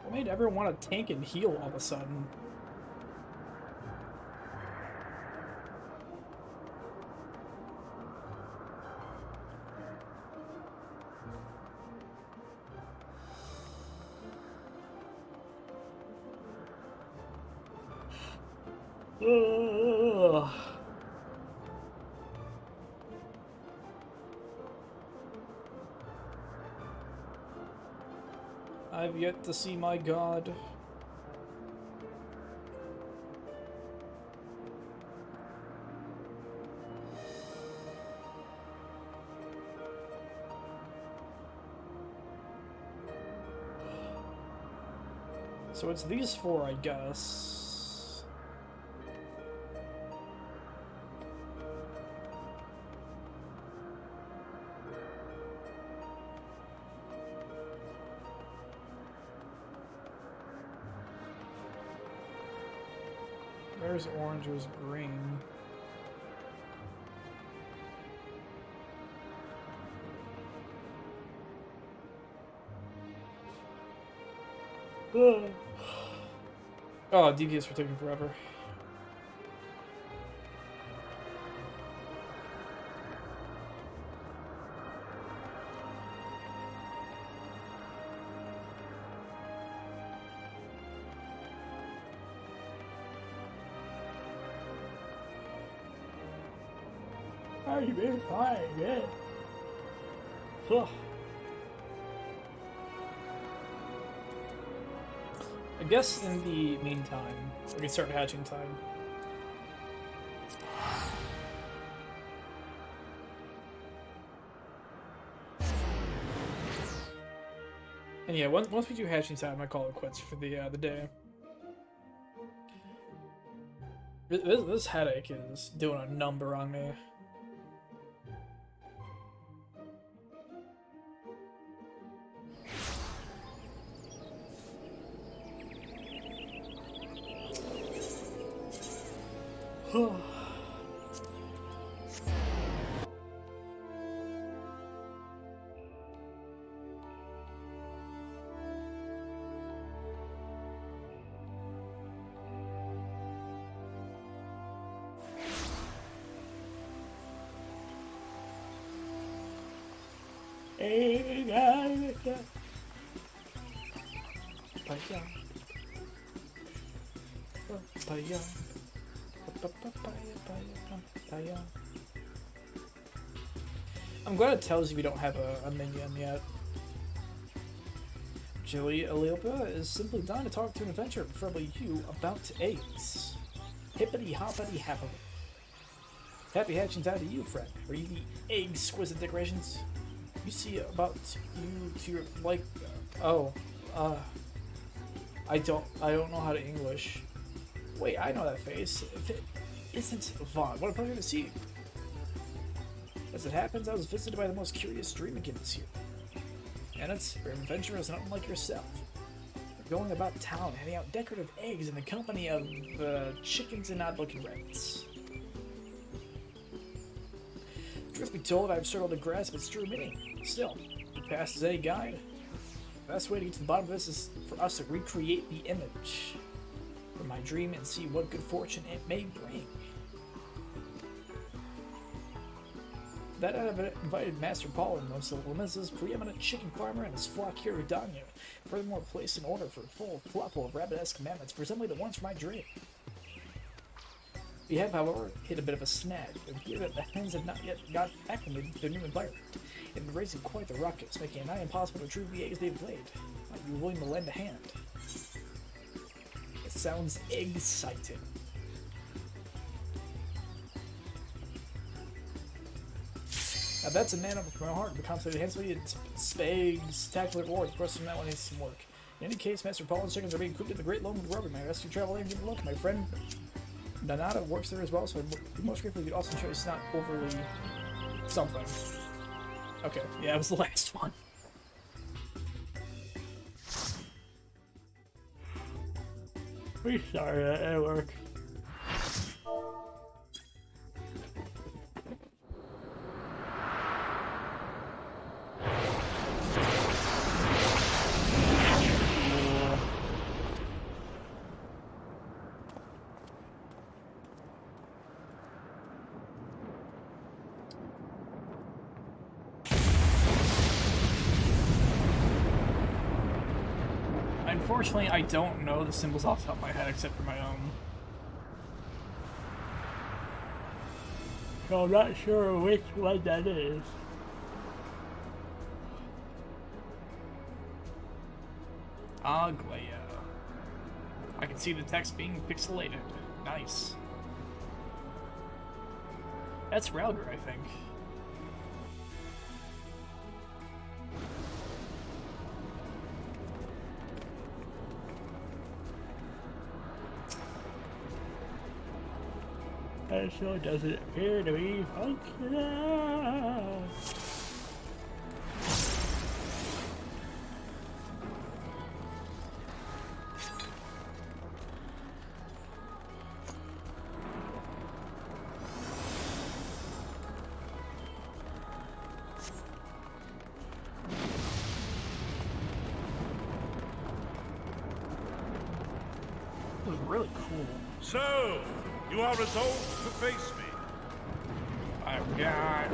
What made everyone want to tank and heal all of a sudden? Ugh. I've yet to see my god. So it's these four, I guess. Where's orange? Where's green? Ugh. Oh, DPS were taking forever. I've been fine, yeah. Huh. I guess in the meantime, we can start hatching time. And yeah, once we do hatching time, I call it quits for the day. This headache is doing a number on me. I'm glad it tells you we don't have a minion yet. Jilly Aleopa is simply dying to talk to an adventurer, preferably you, about eggs. Hippity hoppity happily. Happy hatching time to you, friend. Are you the exquisite decorations? You see about you to your I don't know how to English. Wait, I know that face. If it isn't Vaughn, what a pleasure to see you. As it happens, I was visited by the most curious dream again this year. And its rare adventure is not unlike yourself. You're going about town, handing out decorative eggs in the company of chickens and odd-looking rabbits. Truth be told, I've struggled to grasp its true meaning. Still, the past is any guide. The best way to get to the bottom of this is for us to recreate the image from my dream and see what good fortune it may bring. That I've invited Master Paul and most of the Lemis's preeminent chicken farmer and his flock here to Danya. Furthermore, placed an order for a full flopful of rabbit-esque commandments, presumably the ones from my dream. We have, however, hit a bit of a snag. It appears that the hens have not yet got acclimated to their new environment. They've been raising quite the ruckus, making it nigh impossible to retrieve the eggs they've laid. Might you be willing to lend a hand? It sounds exciting. Now that's a man up with my heart, but constantly handsomely and spags, spectacular rewards. Of course, from that one needs some work. In any case, Master Paul's chickens are being cooped at the Great Lone Grove. My rescue travel agent give a look. My friend Nanada works there as well, so I'd be most grateful if you'd also show it's not overly something. Okay, yeah, it was the last one. We started at work. Unfortunately, I don't know the symbols off the top of my head except for my own. So I'm not sure which one that is. Aglaia. I can see the text being pixelated. Nice. That's Ralger, I think. That sure doesn't appear to be functional. It was really cool. So, you are resolved to face me. I've got...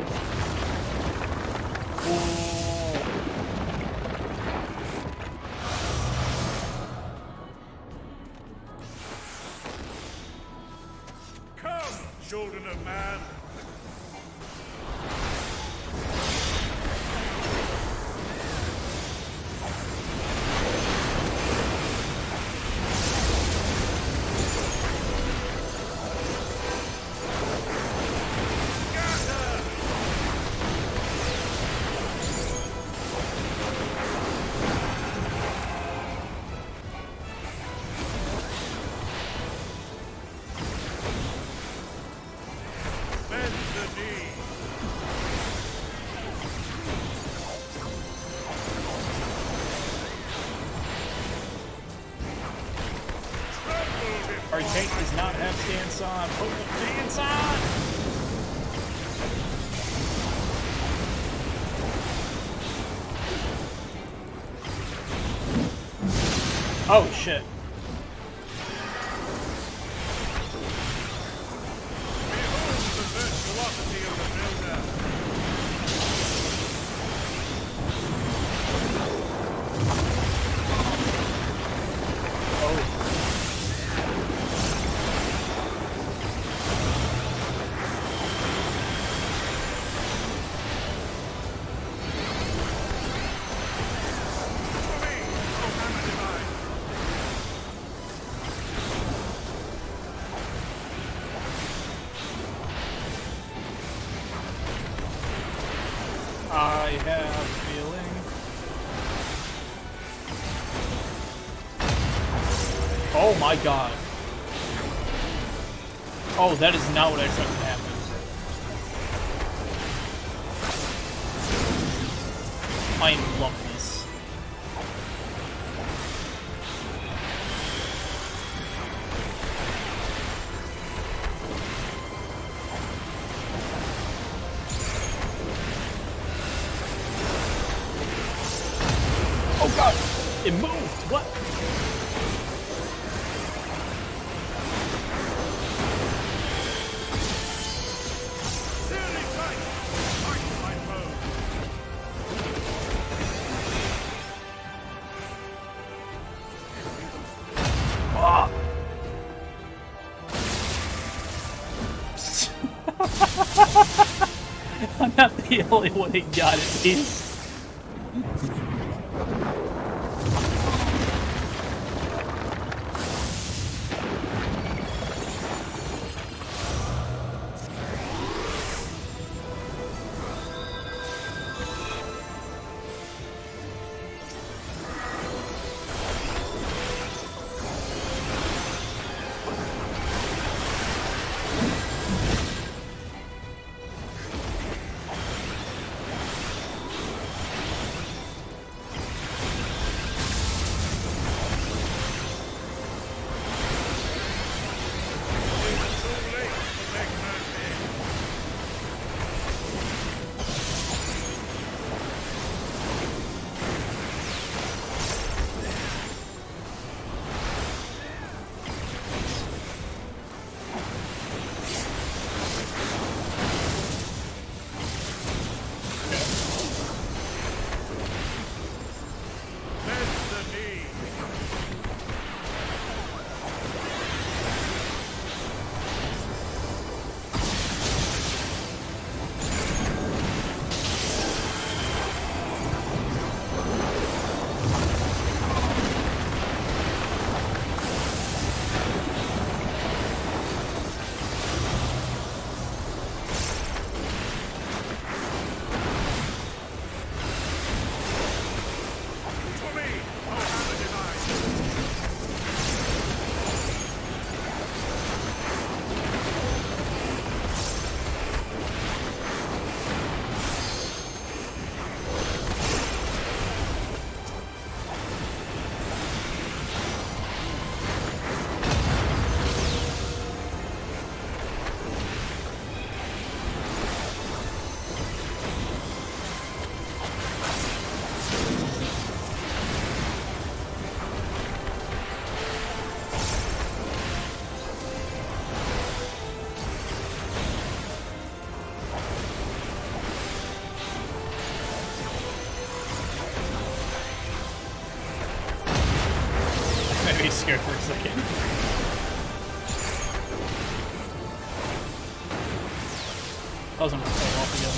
Come, children of man. Our tank does not have stance on. Put the stance on! Oh shit. Behold the virtuosity of the builder. I have a feeling. Oh my god. Oh, that is not what I expected to happen. I love this. Oh god! It moved! What? Ah! I'm not the only one who got it, dude. face scared for a second. I was gonna fall off again.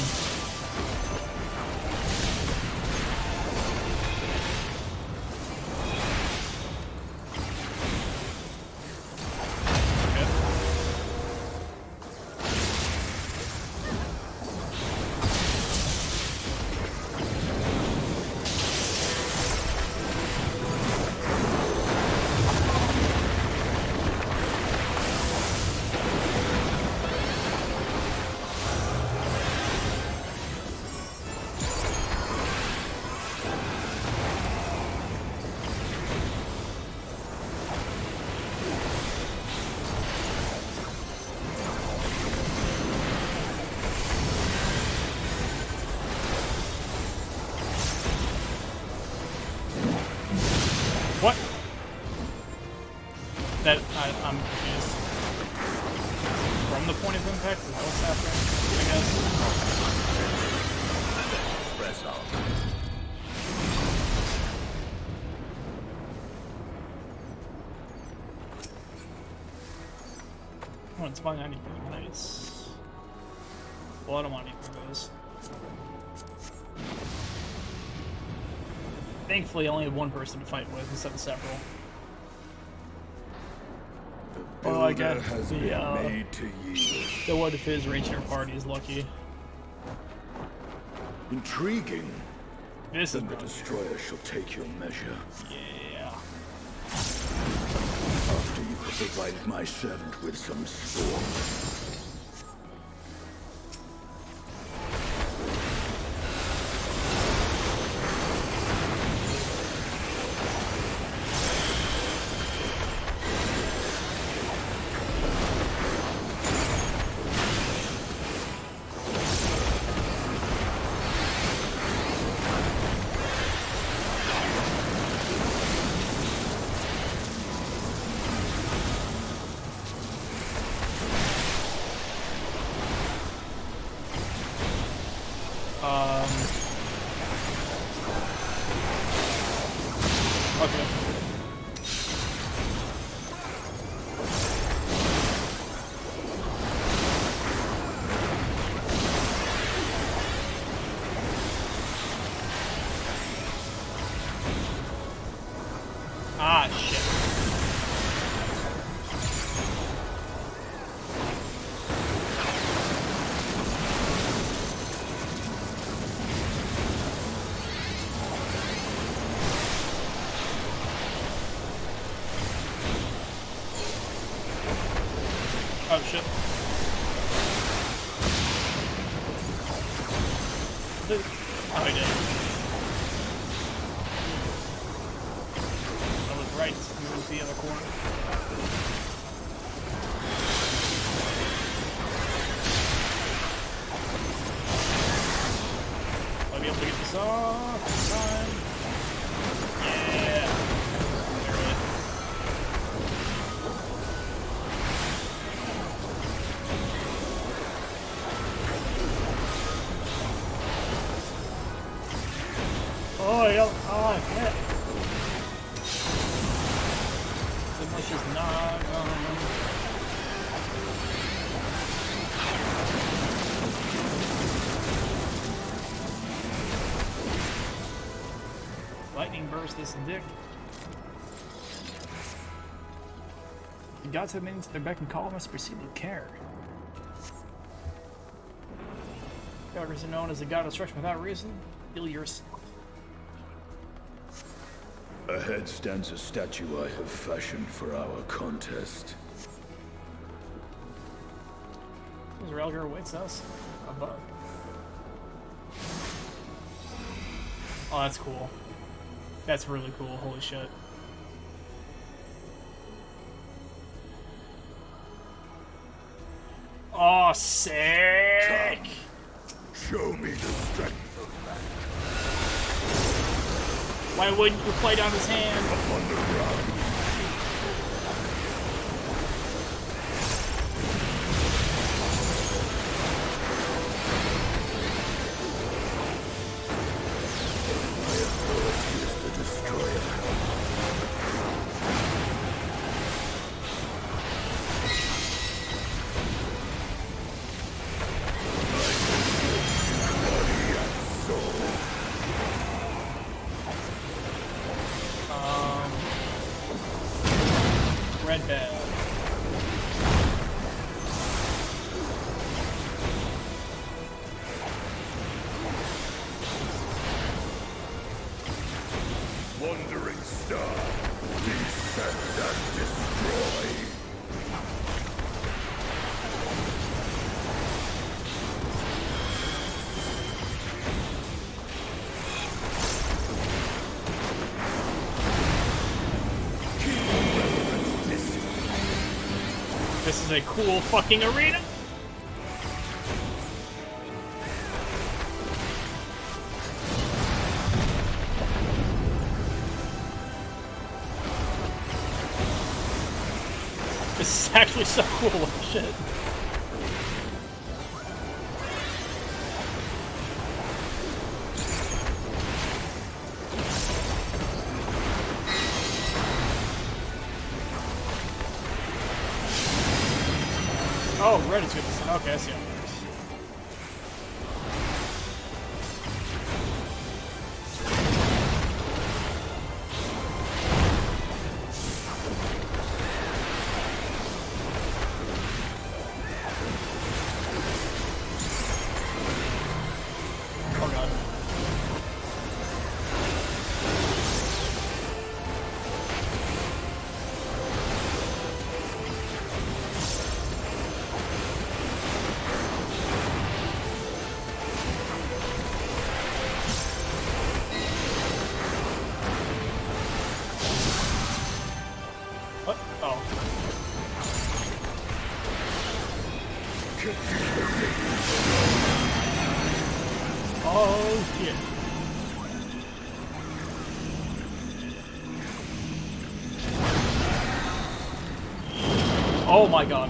What? I'm confused. From the point of impact, is that what's happening? I guess. Press on. Oh, it's buying anything. Nice. Well, I don't want anything of those. Thankfully, I only had one person to fight with instead of several. Oh, I got the one of his Ranger party is lucky. Intriguing. This is Then the destroyer shall take your measure. yeah. After you have provided my servant with some sport. Okay. Ah, shit. Oh, shit. Oh, he did. I was right. Move the other corner. I'll be able to get this off in time. Yeah. There it is. Oh, yeah. Oh, yeah. So much is not. Lightning burst this dick. The gods have made to their beck and call must proceed with care. Goddess are known as the god of destruction without reason. Heal yourself. Ahead stands a statue I have fashioned for our contest. Railgar awaits us above. Oh, that's cool. That's really cool. Holy shit. Oh, sick! Show me the strength of man. Why wouldn't you play down his hand? Upon the ground. My authority is the destroyer. red bag. Wandering star, descend and destroy. This is a cool fucking arena. This is actually so cool. Holy shit. Oh, red is good. Okay, I see how it works. Oh god. What? Oh. Oh shit. Oh my god.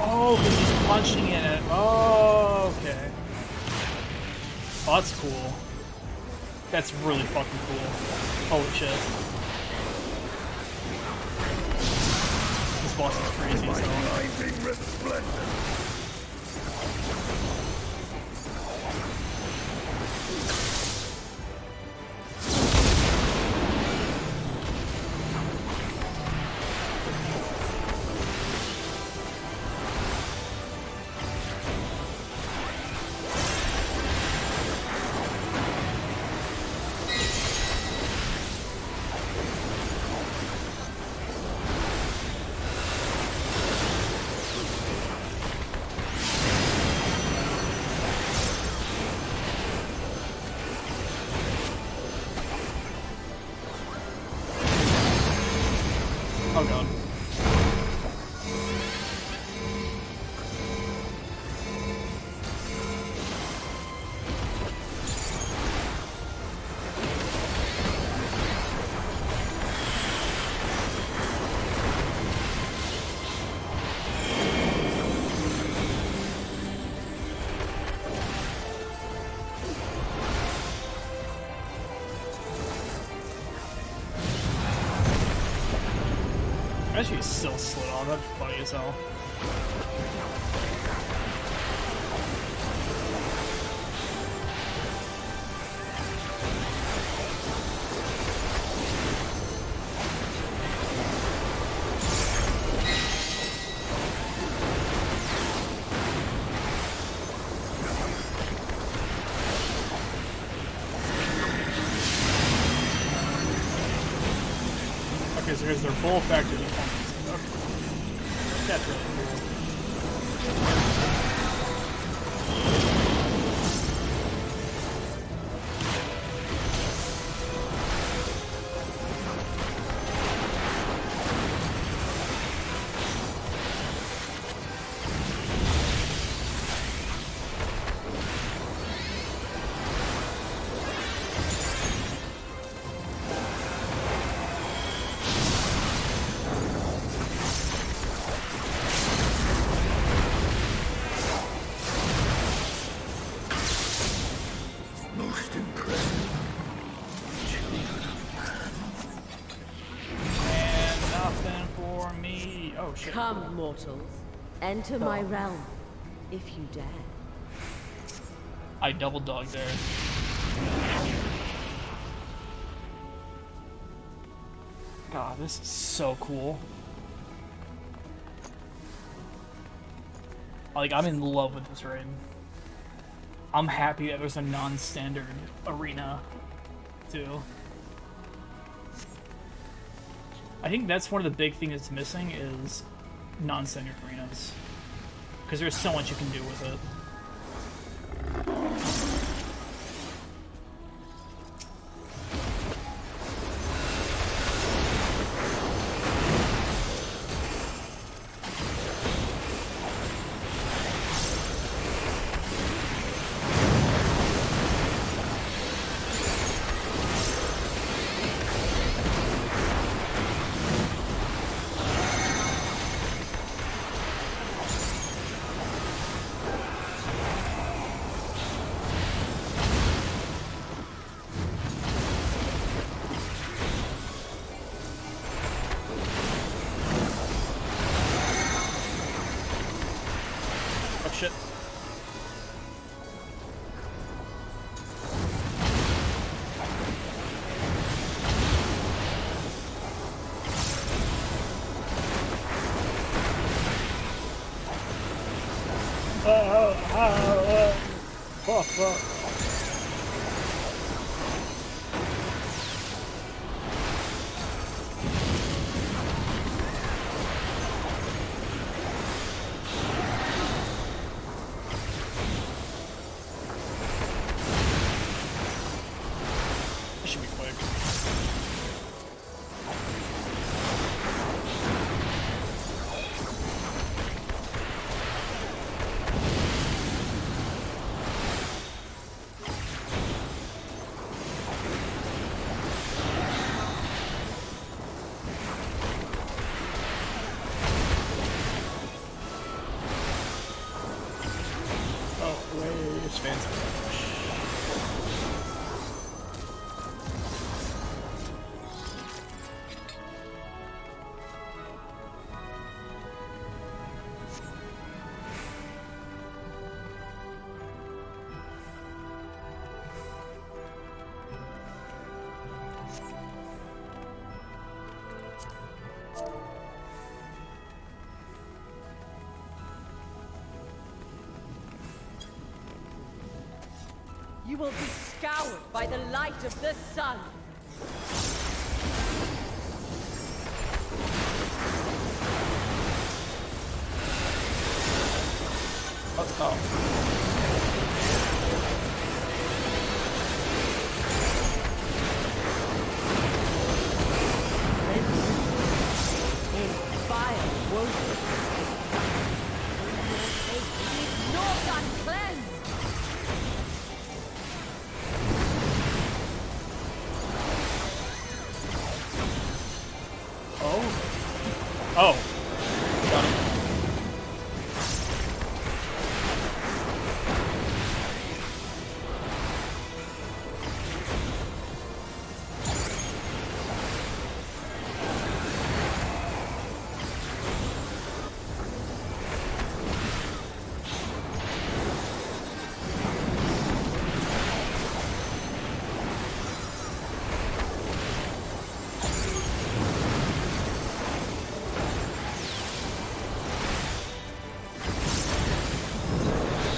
Oh, because he's punching in it. Oh, okay. Oh, that's cool. That's really fucking cool. Holy shit. This boss is crazy as hell. Blinding resplendence. Oh god. Actually, it's still slid on. That's funny as hell. Okay, so here's their full factor defense. Okay. That's really cool. for me. Oh shit. Come, mortals. Enter my realm, if you dare. I double dog there. God, this is so cool. Like, I'm in love with this raid. I'm happy that there's a non-standard arena, too. I think that's one of the big things that's missing is non-standard arenas. Because there's so much you can do with it. Oh shit. Fuck. This should be quick. Oh, wait, it's fancy. You will be scoured by the light of the sun. Fire woven. Ignored and cleansed. Oh. Got him.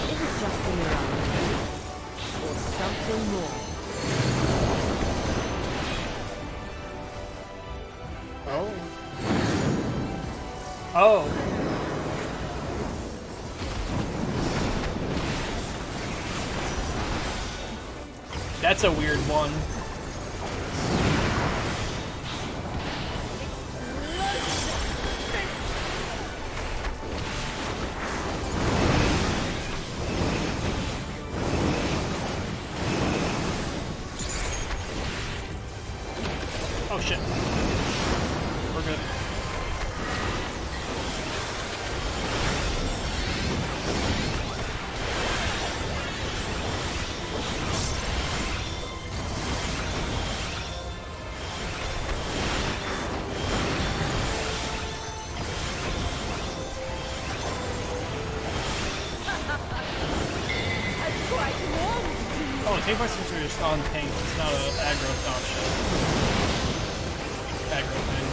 Is it just a mirage? Or something more? Oh. That's a weird one. Oh shit. We're good. Tank monsters are just on tanks. It's not a aggro option. Aggro thing.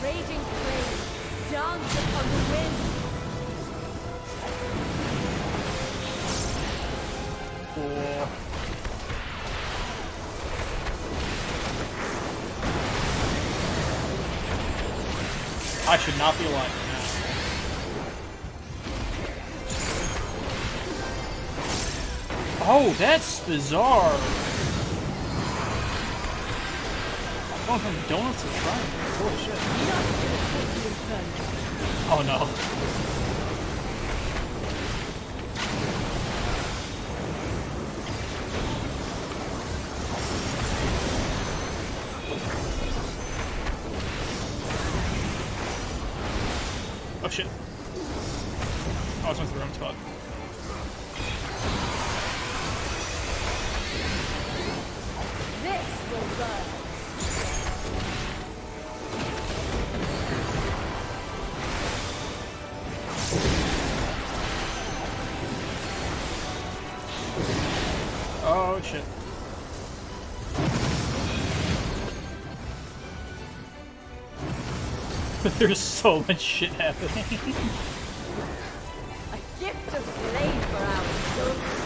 Raging flames dance upon the wind. Cool. I should not be alive now. Oh, that's bizarre. Going from donuts to frying. Holy shit. Oh no. Oh shit. Oh, I was went to the wrong spot. This will burn. Oh shit. There's so much shit happening. A gift of flame for our souls.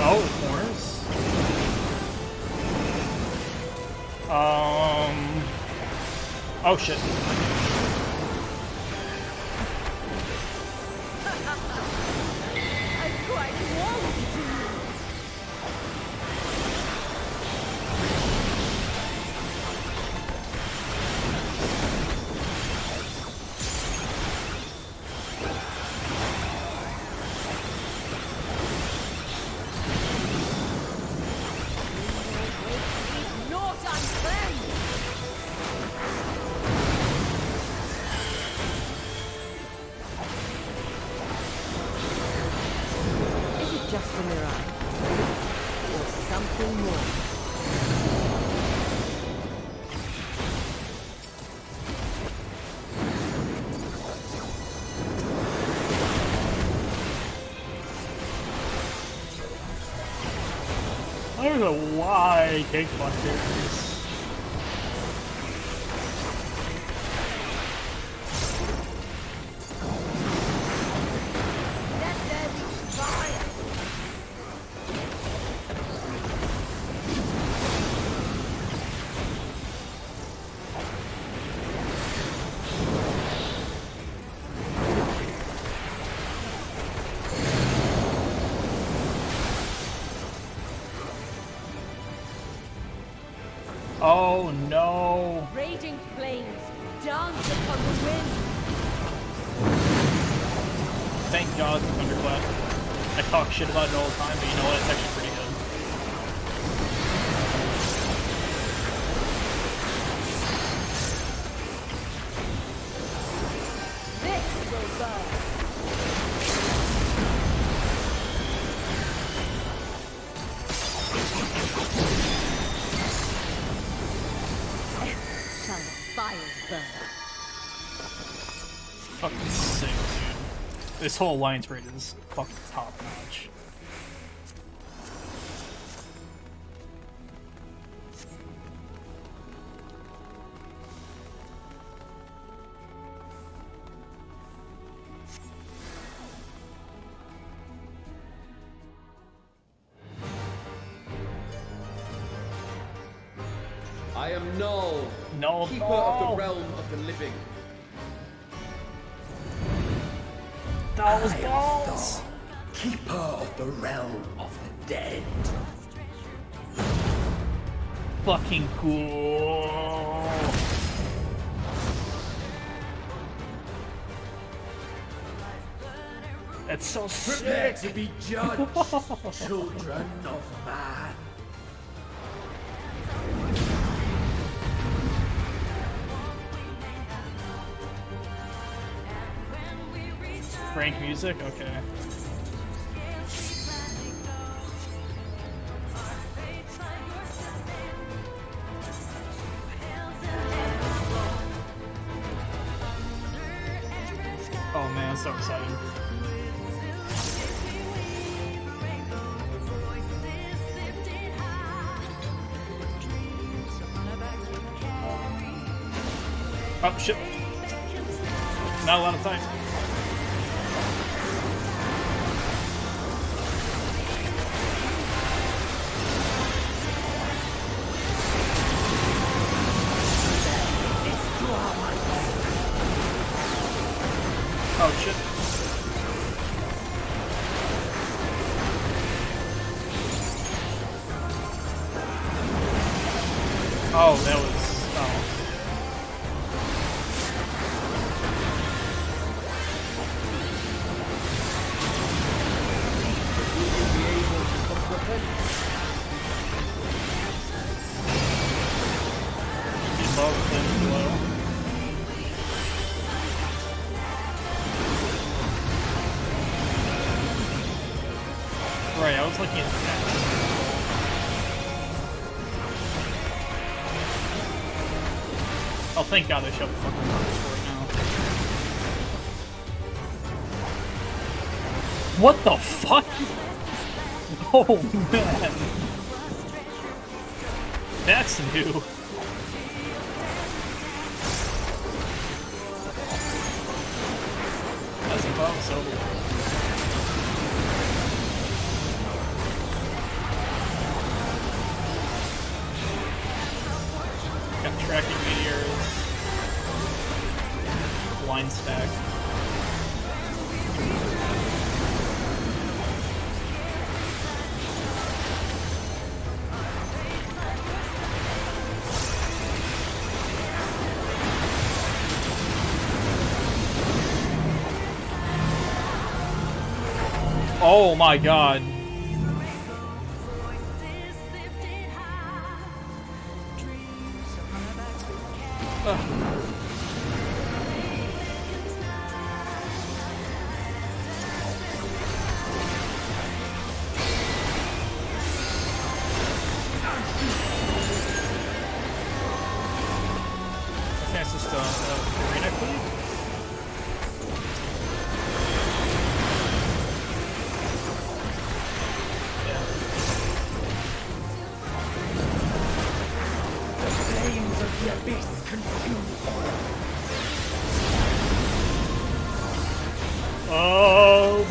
Oh, corners. Oh shit. I quite want to. Not uncleansed. Is it just a mirage? Or something more? I don't know why tank monsters. Let there be fire. Oh no. Raging flames dance upon the wind. Thank God for Thunderclap. I talk shit about it all the time, but you know what? It's actually pretty good. This will burn. Shall the fires burn? Fucking sick, dude. This whole alliance raid is fucking top notch. I am Null, No, keeper of the realm of the living. Those balls! Keeper of the realm of the dead. Fucking cool. That's so Prepare sick. to be judged, children of man. Frank music? Okay. Oh man, so excited. Oh shit. Not a lot of time. Oh shit. Oh, that was... oh. Above and below. Right, I was looking at that. Oh, thank God they showed the fucking numbers for it now. What the fuck? Oh, man. That's new. That's above, so... got tracking meteors. Blind stack. Oh my god. Okay, it's just arena cleave? Yeah. The flames of the abyss consume Oh.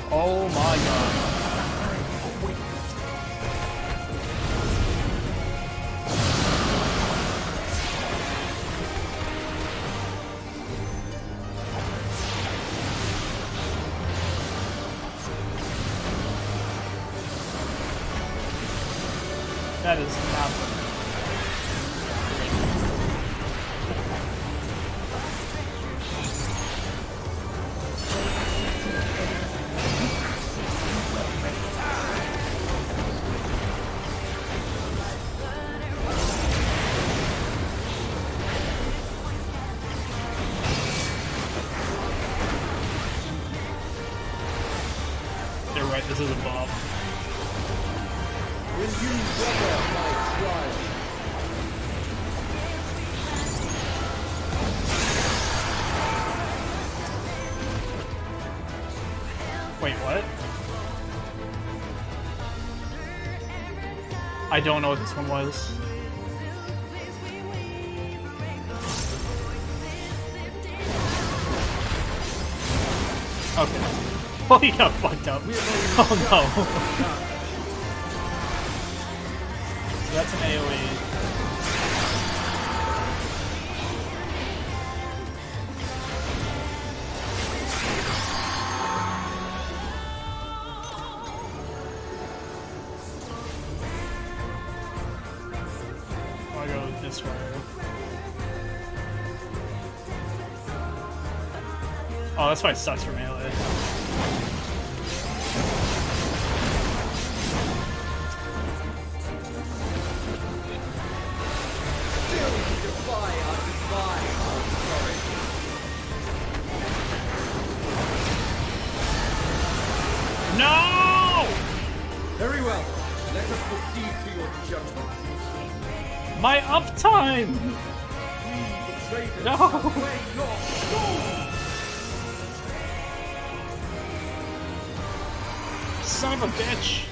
Oh my god. That is not... They're right, this is above. Will you weather my trial? Wait, what? I don't know what this one was. Okay. Oh, he got fucked up. Oh no. So that's an AoE. I'll go this way. Oh, that's why it sucks for melee. No! Very well. Let us proceed to your judgment. My uptime! Traitors, No! away your soul! Son of a bitch!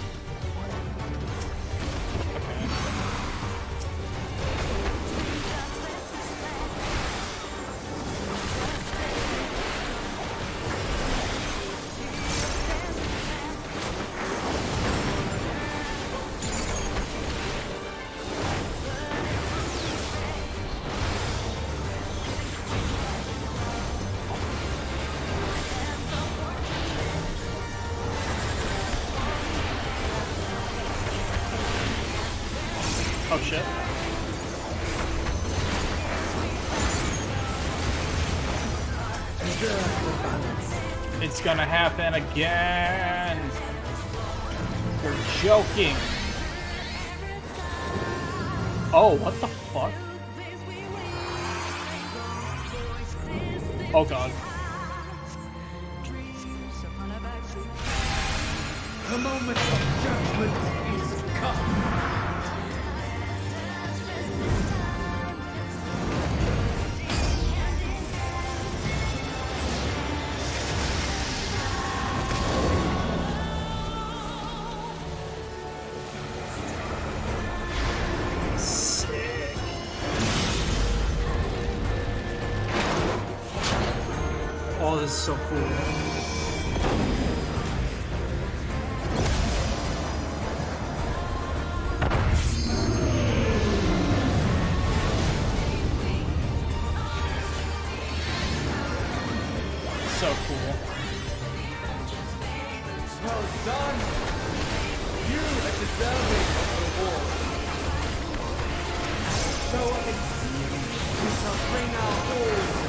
Oh shit. It's gonna happen again. You're joking. Oh, what the fuck? Oh god. The moment of judgment is come. Sick. Oh, this is so cool. So cool. Well done. You are deserving of the reward. Show up in we shall bring our all.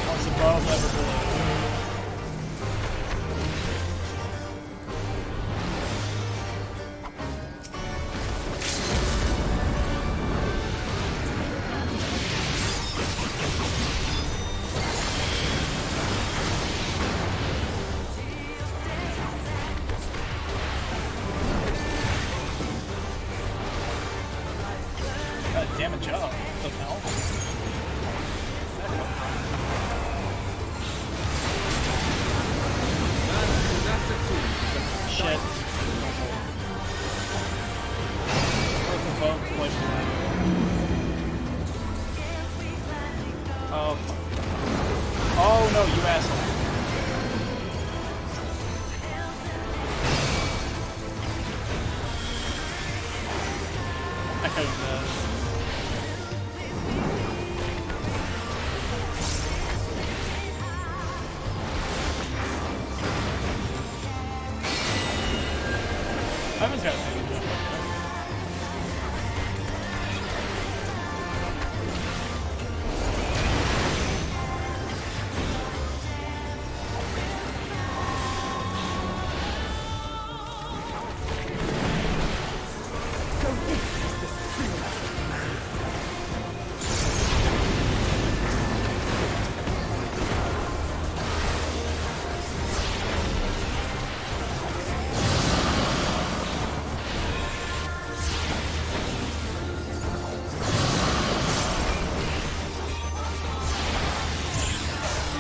Once above, never below. God damn it, job. What the hell? Shit. Oh, fuck. Oh no, you asshole. I could have I haven't got a jump.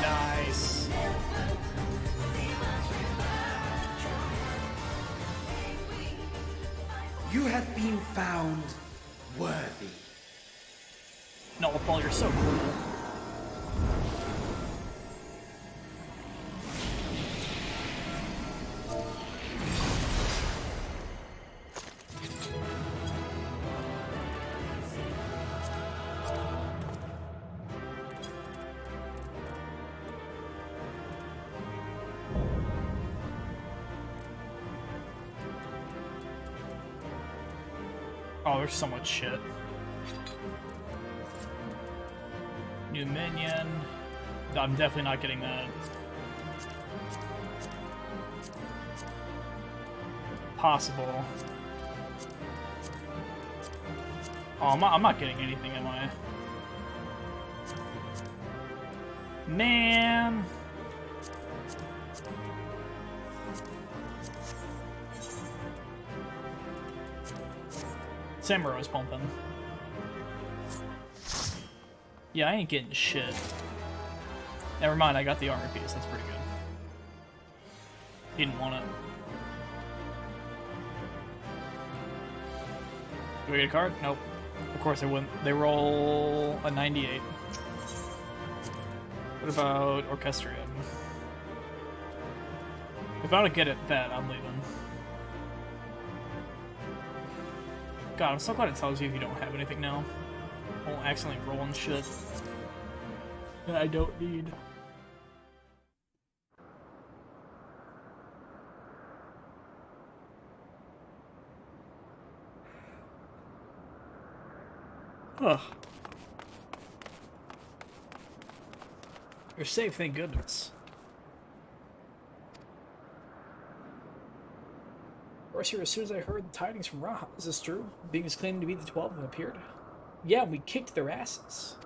Nice. You have been found worthy. No, Paul, you're so cool. Oh, there's so much shit. New minion. I'm definitely not getting that. Possible. Oh, I'm not getting anything, am I? Man! Samurai's pumping. Yeah, I ain't getting shit. Never mind, I got the armor piece. That's pretty good. Didn't want it. Do I get a card? Nope. Of course I wouldn't. They roll a 98. What about Orchestrion? If I don't get it, that, I'm leaving. God, I'm so glad it tells you if you don't have anything now. I won't accidentally roll and shit that I don't need. Ugh. You're safe, thank goodness. I was here as soon as I heard the tidings from Raha. Is this true? Beings claiming to be the 12 have appeared? Yeah, we kicked their asses.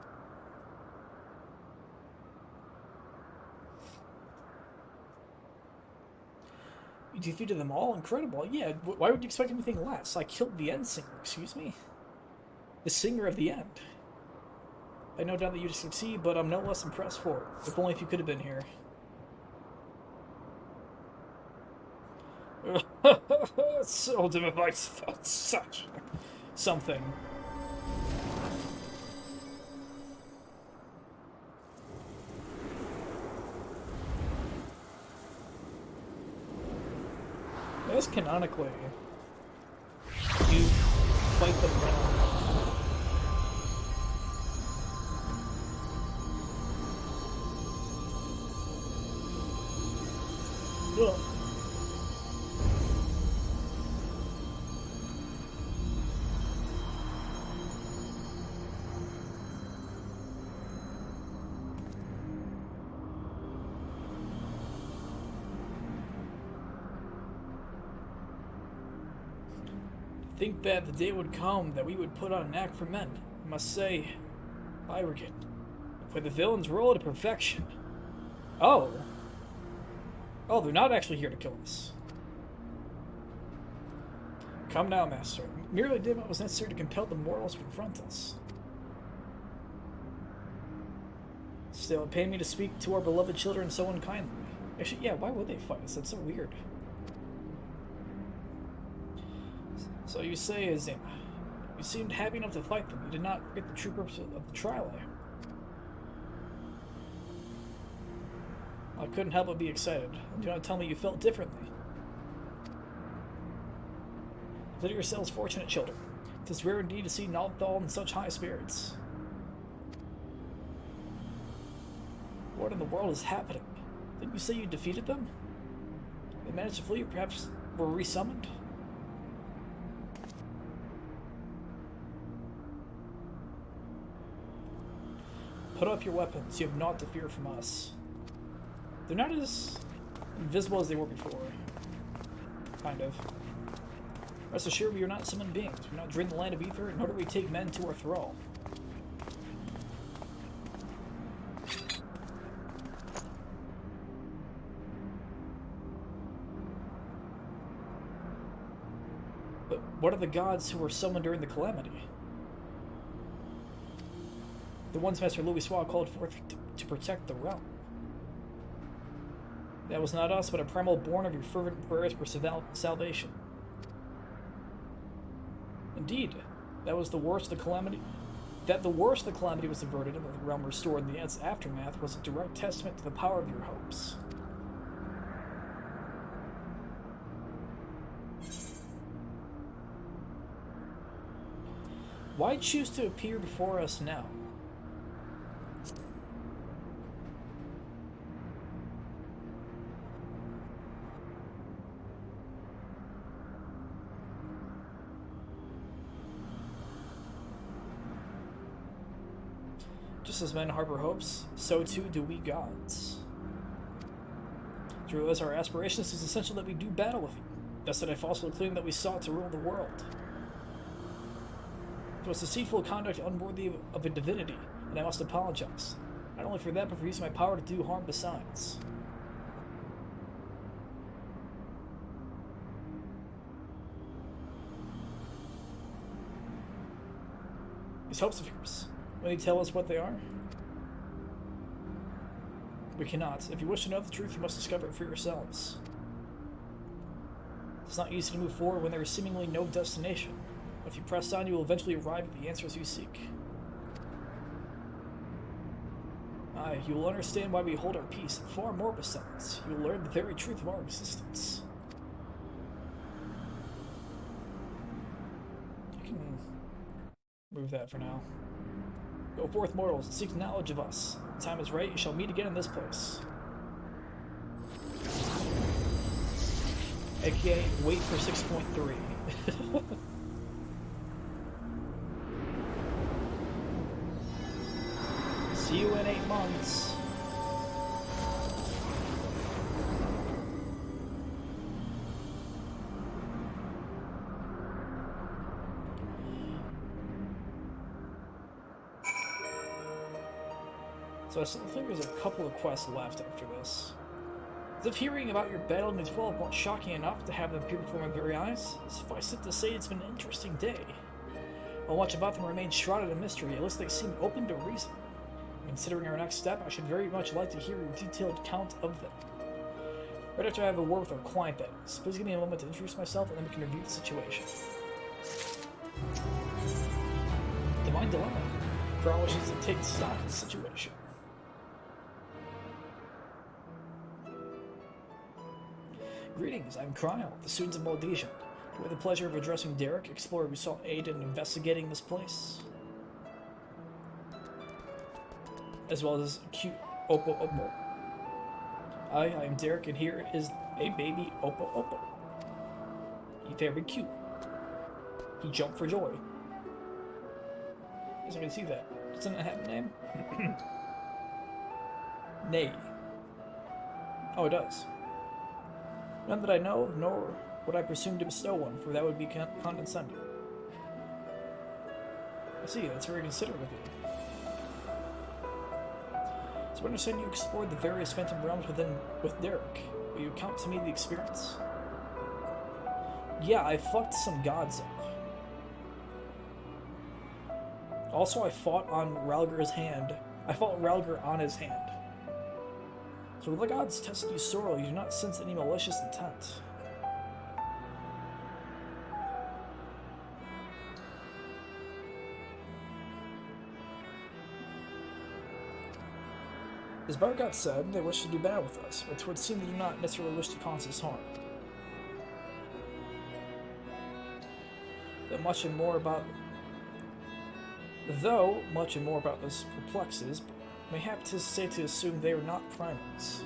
You defeated them all? Incredible. Yeah, why would you expect anything less? I killed the End Singer, excuse me? The Singer of the End. I no doubt that you succeed, but I'm no less impressed for it. If only if you could have been here. Seldom have I felt such something. As canonically, you fight them down. Ugh. Think that the day would come that we would put on an act for men. I must say, Byrigan, for the villain's role to perfection. Oh. Oh, they're not actually here to kill us. Come now, Master. Merely did what was necessary to compel the mortals to confront us. Still, it pained me to speak to our beloved children so unkindly. Actually, yeah, why would they fight us? That's so weird. So you say, Azina, you seemed happy enough to fight them. You did not forget the true purpose of the trial, eh? I couldn't help but be excited. Do not tell me you felt differently. Consider yourselves fortunate, children. It is rare indeed to see Nalthal in such high spirits. What in the world is happening? Didn't you say you defeated them? They managed to flee, or perhaps were resummoned? Put up your weapons. You have naught to fear from us. They're not as invisible as they were before. Kind of. Rest assured, we are not summoned beings. We do not drain the land of ether, nor do we take men to our thrall. But what are the gods who were summoned during the calamity? The ones Master Louis called forth to protect the realm. That was not us, but a primal born of your fervent prayers for salvation. Indeed, that was the worst of the calamity. That the worst of the calamity was averted and the realm restored in its aftermath was a direct testament to the power of your hopes. Why choose to appear before us now? Just as men harbor hopes, so too do we gods. To realize our aspirations, it is essential that we do battle with you. Thus did I falsely claim that we sought to rule the world. It was deceitful conduct unworthy of a divinity, and I must apologize. Not only for that, but for using my power to do harm besides. These hopes of yours, will you tell us what they are? We cannot. If you wish to know the truth, you must discover it for yourselves. It's not easy to move forward when there is seemingly no destination. If you press on, you will eventually arrive at the answers you seek. Aye, you will understand why we hold our peace, and far more besides. You will learn the very truth of our existence. You can move that for now. Go forth, mortals, and seek knowledge of us. When the time is right, you shall meet again in this place. AKA, wait for 6.3. See you in 8 months. So I still think there's a couple of quests left after this. As if hearing about your battle in the 12 weren't shocking enough to have them appear before my very eyes, suffice it to say it's been an interesting day. While much about them remains shrouded in mystery, at least they seem open to reason. Considering our next step, I should very much like to hear a detailed account of them. Right after I have a word with our client, that is. Please give me a moment to introduce myself, and then we can review the situation. Divine Dilemma. Crown wishes to take stock of the situation. Greetings, I'm Cryle, the student of Maldesian. We have the pleasure of addressing Derek, explorer who sought aid in investigating this place. As well as cute Oppo Oppo. I am Derek, and here is a baby Oppo Oppo. He's very cute. He jumped for joy. As you can see that. Doesn't it have a name? Nay. Oh, it does. None that I know, nor would I presume to bestow one, for that would be condescending. I see, that's very considerate of you. So I understand you explored the various phantom realms with Derek. Will you account to me the experience? Yeah, I fucked some gods up. Also, I fought on Ralger's hand. I fought Ralger on his hand. So when the gods tested you sorely, you do not sense any malicious intent. As Bargot said, they wish to do battle with us, but it would seem they do not necessarily wish to cause us harm. Though much and more about this perplexes, mayhap 'tis safe to assume they are not primals.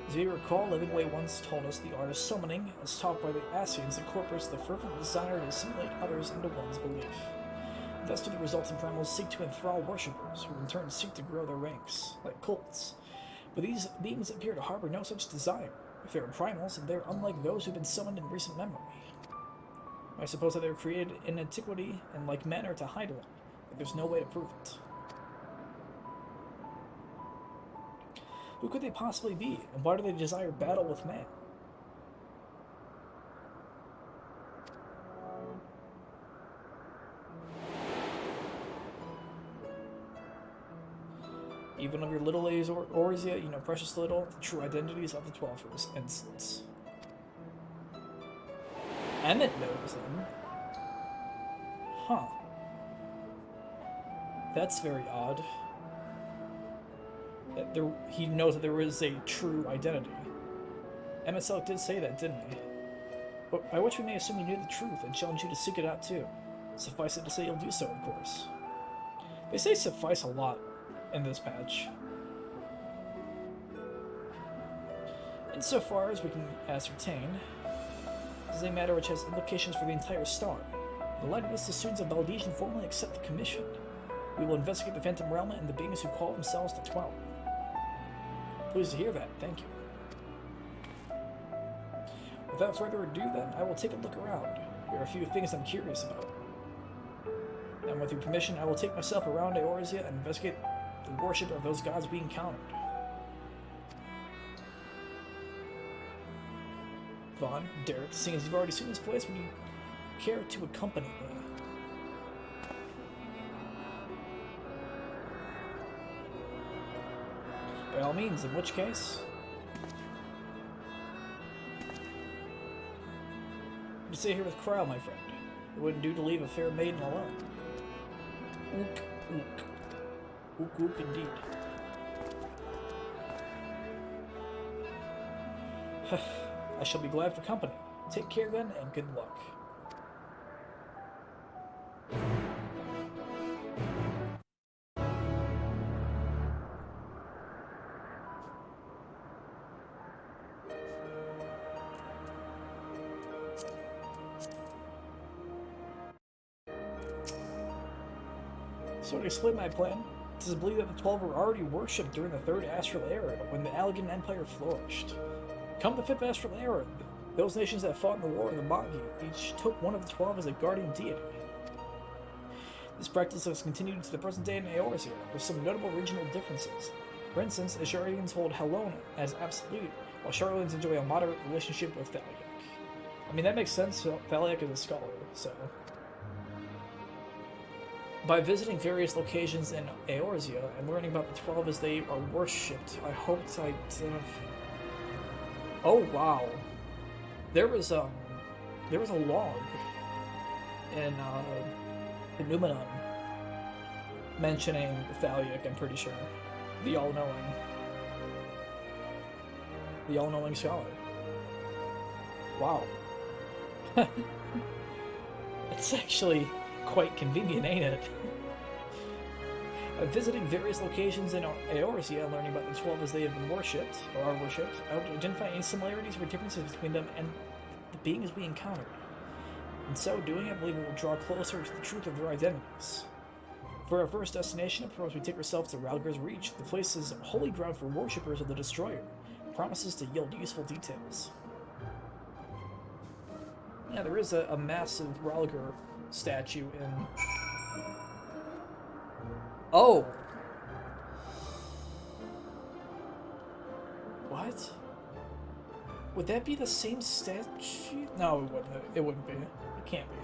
As we recall, Livingway once told us the art of summoning, as taught by the Asians, incorporates the fervent desire to assimilate others into one's belief. Thus do the resulting primals seek to enthrall worshippers, who in turn seek to grow their ranks, like cults. But these beings appear to harbor no such desire. If they are primals, they are unlike those who have been summoned in recent memory. I suppose that they were created in antiquity in like manner to hide one, but there's no way to prove it. Who could they possibly be, and why do they desire battle with man? Even of your little A's or Orzia, you know precious little, the true identities of the 12 for this instance. Emmett knows them. Huh. That's very odd. That he knows that there is a true identity. MSL did say that, didn't he? But by which we may assume he knew the truth and challenge you to seek it out too. Suffice it to say you'll do so, of course. They say suffice a lot in this patch. Insofar as we can ascertain, this is a matter which has implications for the entire star. In light of this, the students of Valdesian formally accept the commission. We will investigate the Phantom Realm and the beings who call themselves the 12. Pleased to hear that, thank you. Without further ado then, I will take a look around. There are a few things I'm curious about. And with your permission, I will take myself around Eorzea and investigate the worship of those gods we encountered. Vaughn, Derek, seeing as you've already seen this place, would you care to accompany me? By all means, in which case... You stay here with Kryle, my friend. It wouldn't do to leave a fair maiden alone. Ook, ook. Ook, ook, indeed. I shall be glad for company. Take care then, and good luck. So to explain my plan, it is believed that the 12 were already worshipped during the Third Astral Era, when the Allegan Empire flourished. Come the Fifth Astral Era, those nations that fought in the War of the Magi each took one of the 12 as a guardian deity. This practice has continued to the present day in Eorzea, with some notable regional differences. For instance, Asharians hold Helon as absolute, while Charlotans enjoy a moderate relationship with Thaliak. I mean, that makes sense, Thaliak is a scholar, so... By visiting various locations in Eorzea and learning about the 12 as they are worshipped, I hoped I'd... Oh, wow. There was a log in Numenor mentioning Thaliak, I'm pretty sure. The all-knowing scholar. Wow. It's actually quite convenient, ain't it? Visiting various locations in Eorzea and learning about the 12 as they have been worshipped, or are worshipped, I would identify any similarities or differences between them and the beings we encountered. In so doing, I believe it will draw closer to the truth of their identities. For our first destination, I propose we take ourselves to Ralgar's Reach. The place is holy ground for worshippers of the Destroyer. It promises to yield useful details. Yeah, there is a massive Ralgar statue in... Oh! What? Would that be the same statue? No, it wouldn't. It wouldn't be. It can't be.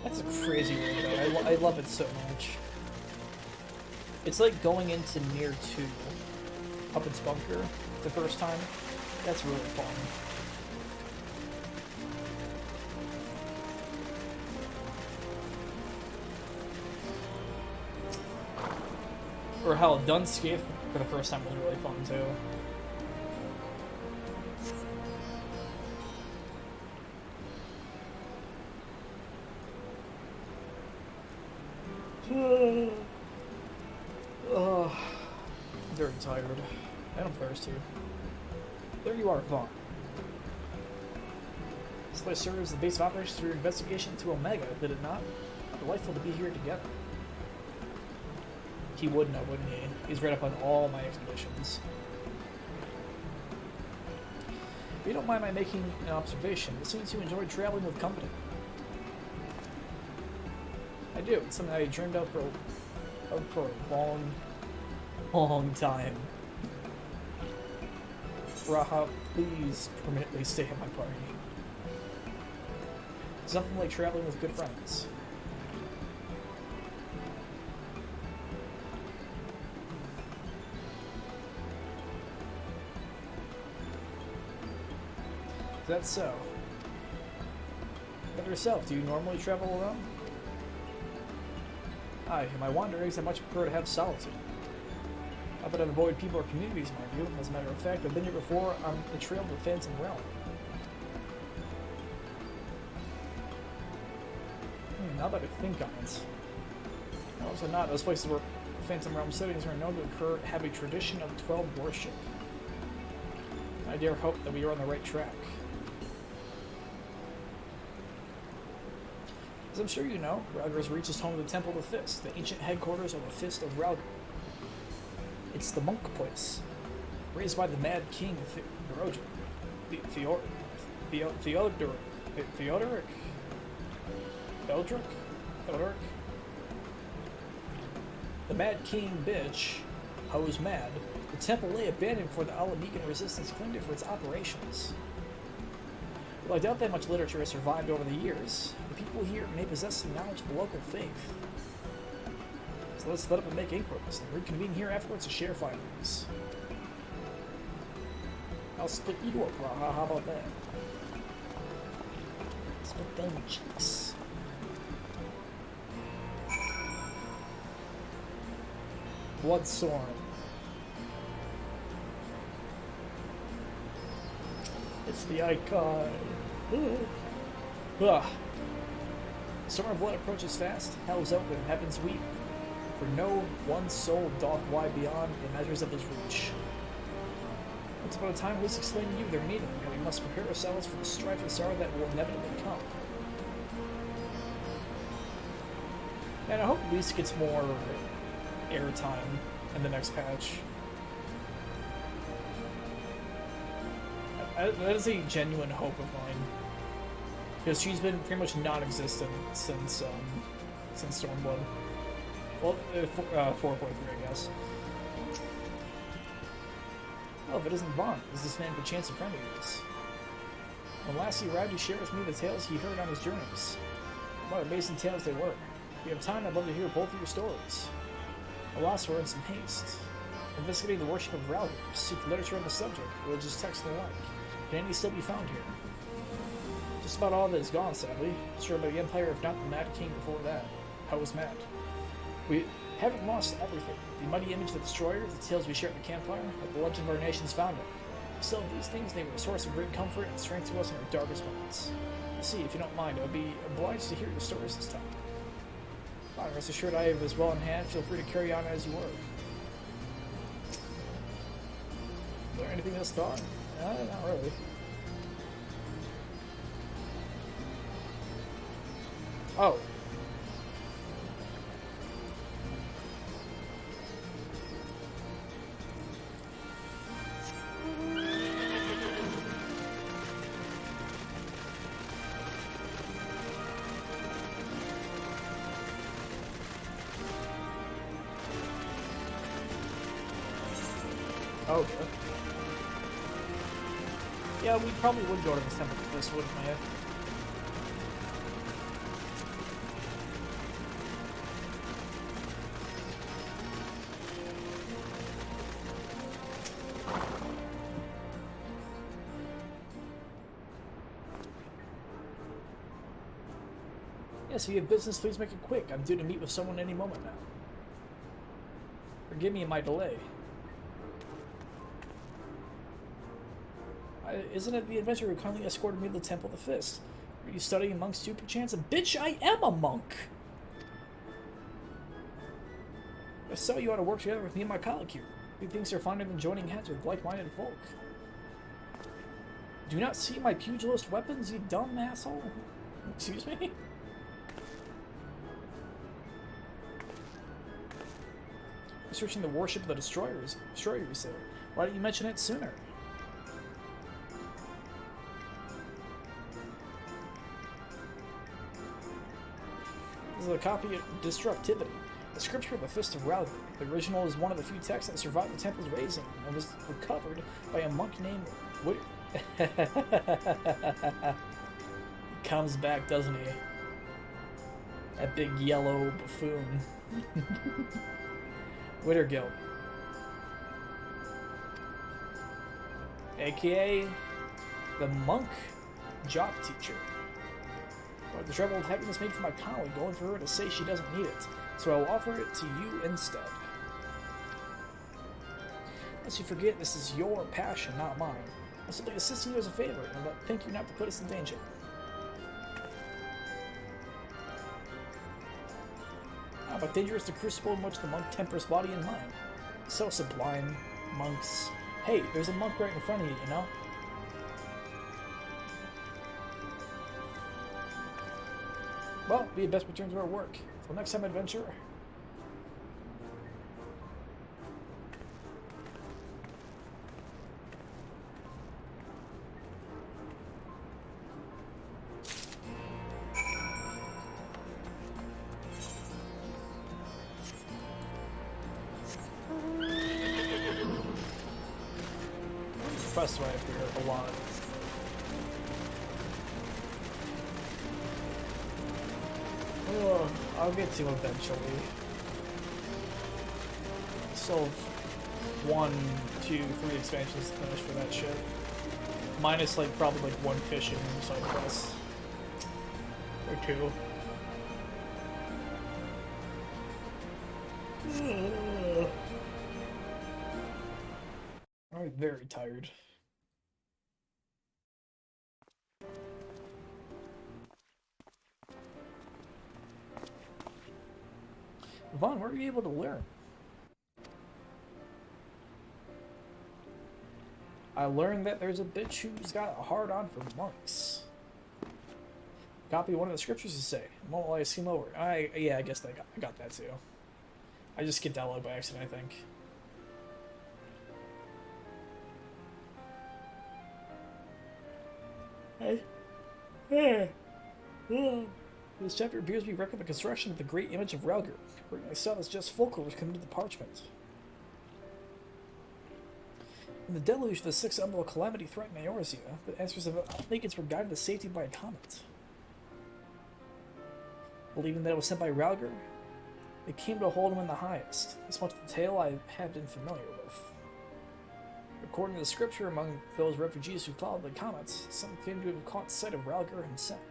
That's a crazy room, though. I love it so much. It's like going into Nier 2, Puppet's Bunker, the first time. That's really fun. Or hell, Dunscape for the first time was really fun, too. I'm very tired. And I'm thirsty. There you are, Vaughn. This place serves as the base of operations for your investigation into Omega, did it not? Delightful to be here together. He would know, wouldn't he? He's read up on all my expeditions. If you don't mind my making an observation, it seems you enjoy traveling with company. I do. It's something I dreamed of for a long time. Raha, please permanently stay in my party. It's nothing like traveling with good friends. Is that so? But yourself, do you normally travel alone? Aye, in my wanderings I much prefer to have solitude. Not that I'd avoid people or communities, mind you. As a matter of fact, I've been here before on the trail to the Phantom Realm. Now that I think on it. Also not, those places where Phantom Realm sittings are known to occur have a tradition of 12 worship. I dare hope that we are on the right track. As I'm sure you know, Ralgar's Reach is home to the Temple of the Fist, the ancient headquarters of the Fist of Ralgar. It's the monk place, raised by the Mad King Theodoric. The Mad King bitch, Ho's mad. The temple lay abandoned before the Alamegan resistance claimed it for its operations. Well, I doubt that much literature has survived over the years. The people here may possess some knowledge of the local faith. So let's split up and make inquiries, and reconvene here afterwards to share findings. I'll split you up, Raha. How about that? Split them cheeks. Bloodsorn. It's the icon. Ugh. Storm of Blood approaches fast. Hell is open. Heavens weep. For no one soul doth wide beyond the measures of his reach. Once upon a time, Liz explained to you their meaning, and we must prepare ourselves for the strife and sorrow that will inevitably come. And I hope Liz gets more airtime in the next patch. That is a genuine hope of mine, because she's been pretty much non-existent since Stormblood. Well, 4.3, I guess. Oh, if it isn't Vaughn, is this man perchance a friend of yours? When last he arrived, he shared with me the tales he heard on his journeys. What amazing tales they were. If you have time, I'd love to hear both of your stories. Alas, we're in some haste. Investigating the worship of Ralgar, seek literature on the subject, religious texts and the like. Can any still be found here? Just about all of it is gone, sadly. Destroyed by the Empire, if not the Mad King before that. How was mad? We haven't lost everything. The mighty image of the Destroyer, the tales we share at the campfire, like the legend of our nation's founder. Still, these things, they were a source of great comfort and strength to us in our darkest moments. See, if you don't mind, I would be obliged to hear your stories this time. Fine, rest assured I have as well in hand. Feel free to carry on as you were. Is there anything else thought? Not really. Oh. Okay. Yeah, we probably would go to this temple for this, wouldn't we? Yes, if you have business, please make it quick. I'm due to meet with someone any moment now. Forgive me my delay. Isn't it the adventurer who kindly escorted me to the Temple of the Fist? Are you studying amongst you, perchance? And bitch, I am a monk! If so, you ought to work together with me and my colleague here. Who thinks they're fonder than joining hands with like-minded folk? Do you not see my pugilist weapons, you dumb asshole? Excuse me? Researching the worship of the Destroyer, you say. Why didn't you mention it sooner? This is a copy of Destructivity. The scripture of the Fist of Ralgr. The original is one of the few texts that survived the temple's razing and was recovered by a monk named Whit. He comes back, doesn't he? That big yellow buffoon. Wittergill. AKA the monk job teacher. But the trouble with having this made for my colleague, going for her to say she doesn't need it, so I will offer it to you instead. Lest you forget, this is your passion, not mine. I'm simply assisting you as a favor, and I thank you not to put us in danger. But danger is the crucible in which the monk tempers body and mind. So sublime, monks. Hey, there's a monk right in front of you, you know? Well, we had best return to our work. Till next time, adventurer. Quest right up here a lot. Oh, I'll get to eventually. Still 1, 2, 3 expansions to finish for that shit. Minus like probably like 1 fishing side quest. Or 2. I'm very tired. Vaughn, what were you able to learn? I learned that there's a bitch who's got a hard-on for monks. Copy one of the scriptures to say. Won't I skim over? Yeah, I guess I got that too. I just skipped dialogue by accident, I think. This chapter appears to be recording the construction of the great image of Ralgr. I saw this just folklore was coming to the parchment. In the deluge, the sixth umbral calamity threatened Eorzea. The answers of Nakeds were guided to safety by a comet. Believing that it was sent by Ralgr, they came to hold him in the highest. This much detail I had been familiar with. According to the scripture, among those refugees who followed the comets, some claimed to have caught sight of Ralgr himself.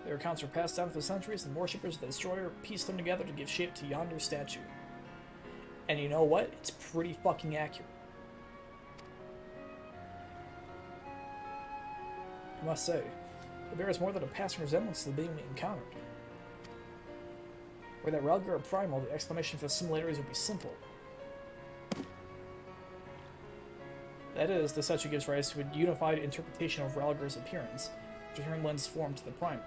Their accounts were passed down for centuries, and worshippers of the Destroyer pieced them together to give shape to yonder statue. And you know what? It's pretty fucking accurate. I must say, it bears more than a passing resemblance to the being we encountered. Were that Ralgr or Primal, the explanation for the similarities would be simple. That is, the statue gives rise to a unified interpretation of Ralgr's appearance, which in turn lends form to the Primal.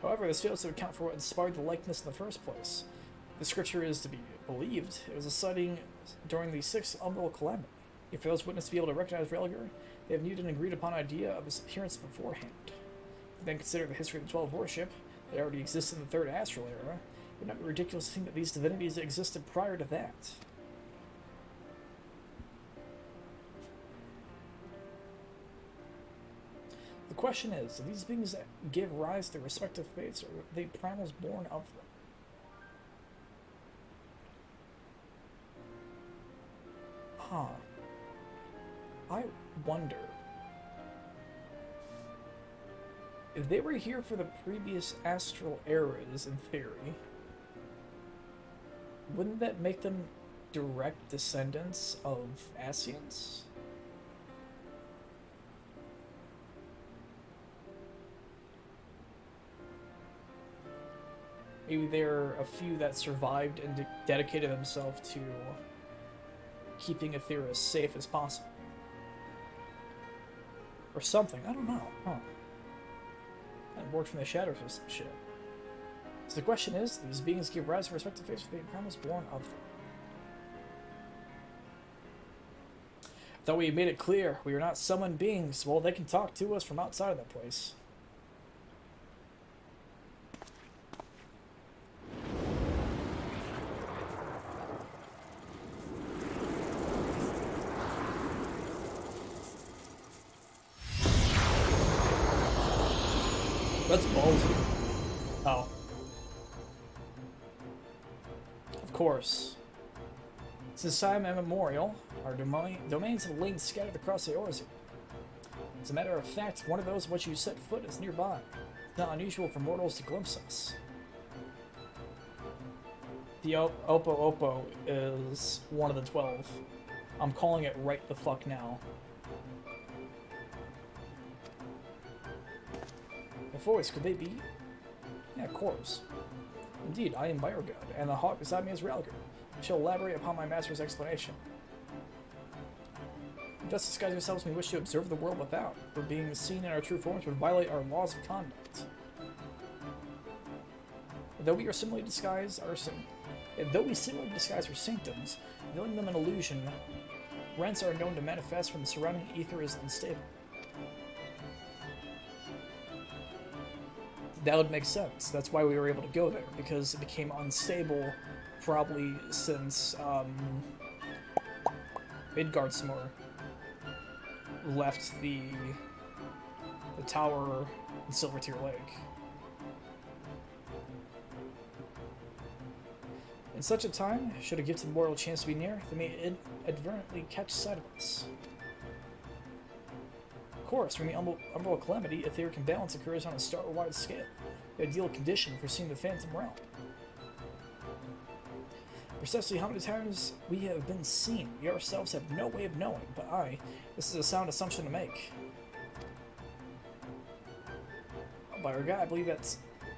However, this fails to account for what inspired the likeness in the first place. If the scripture is to be believed, it was a sighting during the sixth umbral calamity. If those witnesses to be able to recognize Ralgr, they have needed an agreed upon idea of his appearance beforehand. If we then consider the history of the 12 worship, that already existed in the third astral era, it would not be ridiculous to think that these divinities existed prior to that. The question is, do these beings give rise to their respective fates, or are they primals born of them? Huh. I wonder. If they were here for the previous astral eras, in theory, wouldn't that make them direct descendants of Ascians? Maybe there are a few that survived and dedicated themselves to keeping Aethera as safe as possible. Or something, I don't know, huh? And worked from the shadows or some shit. So the question is, these beings give rise to respective fates for the promise born of them. Though we made it clear we are not summoned beings, well, they can talk to us from outside of that place. That's ballsy. Oh. Of course. Since time immemorial, our domains have lain scattered across the Eorzea. As a matter of fact, one of those in which you set foot is nearby. Not unusual for mortals to glimpse us. The Oppo is one of the 12. I'm calling it right the fuck now. If voice, could they be? Yeah, of course. Indeed, I am Biogod, and the hawk beside me is Ralgr. I shall elaborate upon my master's explanation. We thus disguise ourselves when we wish to observe the world without, for being seen in our true forms would violate our laws of conduct. Though we similarly disguise our symptoms, veiling them in illusion, rents are known to manifest when the surrounding ether is unstable. That would make sense. That's why we were able to go there, because it became unstable probably since Midgardsmoor left the tower in Silvertear Lake. In such a time, should a gifted mortal chance to be near, they may inadvertently catch sight of us. Of course, from the umbral calamity, etheric imbalance occurs on a star-wide scale, the ideal condition for seeing the Phantom Realm. Precisely how many times we have been seen, we ourselves have no way of knowing, but this is a sound assumption to make. By our God, I believe that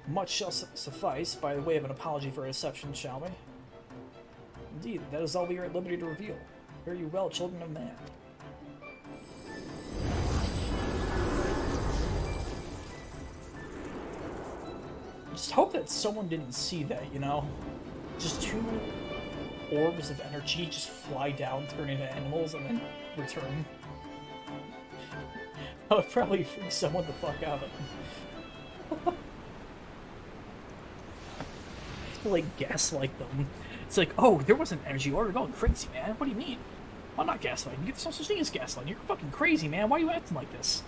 much shall suffice by way of an apology for our deception, shall we? Indeed, that is all we are at liberty to reveal. Fare you well, children of man. Just hope that someone didn't see that, you know? Just two orbs of energy just fly down, turn into animals, and then return. That would probably freak someone the fuck out of them. Like, gaslight them. It's like, oh, there was an energy order going crazy, man. What do you mean? I'm not gaslighting. There's no such thing as gaslighting. You're fucking crazy, man. Why are you acting like this?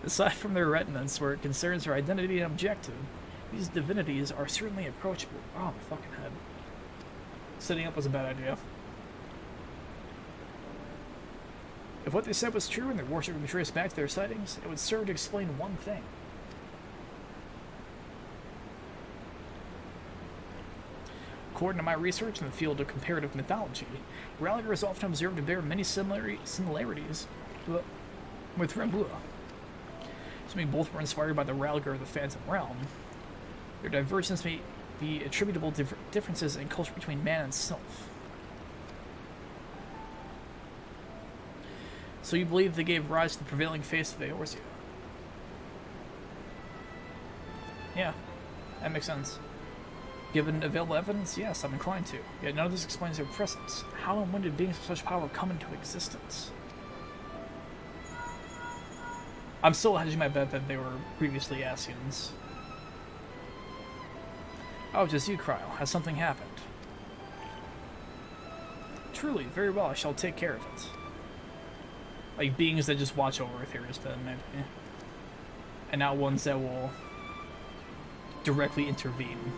Aside from their retinas, where it concerns their identity and objective, these divinities are certainly approachable. Oh, my fucking head. Setting up was a bad idea. If what they said was true and their worship could be traced back to their sightings, it would serve to explain one thing. According to my research in the field of comparative mythology, Ralgr is often observed to bear many similarities with Rambua. Assuming both were inspired by the Ralgr of the Phantom Realm, their divergence may be attributable to differences in culture between man and self. So you believe they gave rise to the prevailing face of the Eorzea? Yeah, that makes sense. Given available evidence, yes, I'm inclined to. Yet none of this explains their presence. How and when did beings of such power come into existence? I'm still hedging my bet that they were previously Ascians. Oh, just you, Kryl. Has something happened? Truly, very well, I shall take care of it. Like, beings that just watch over Ethereus, but maybe. And not ones that will directly intervene.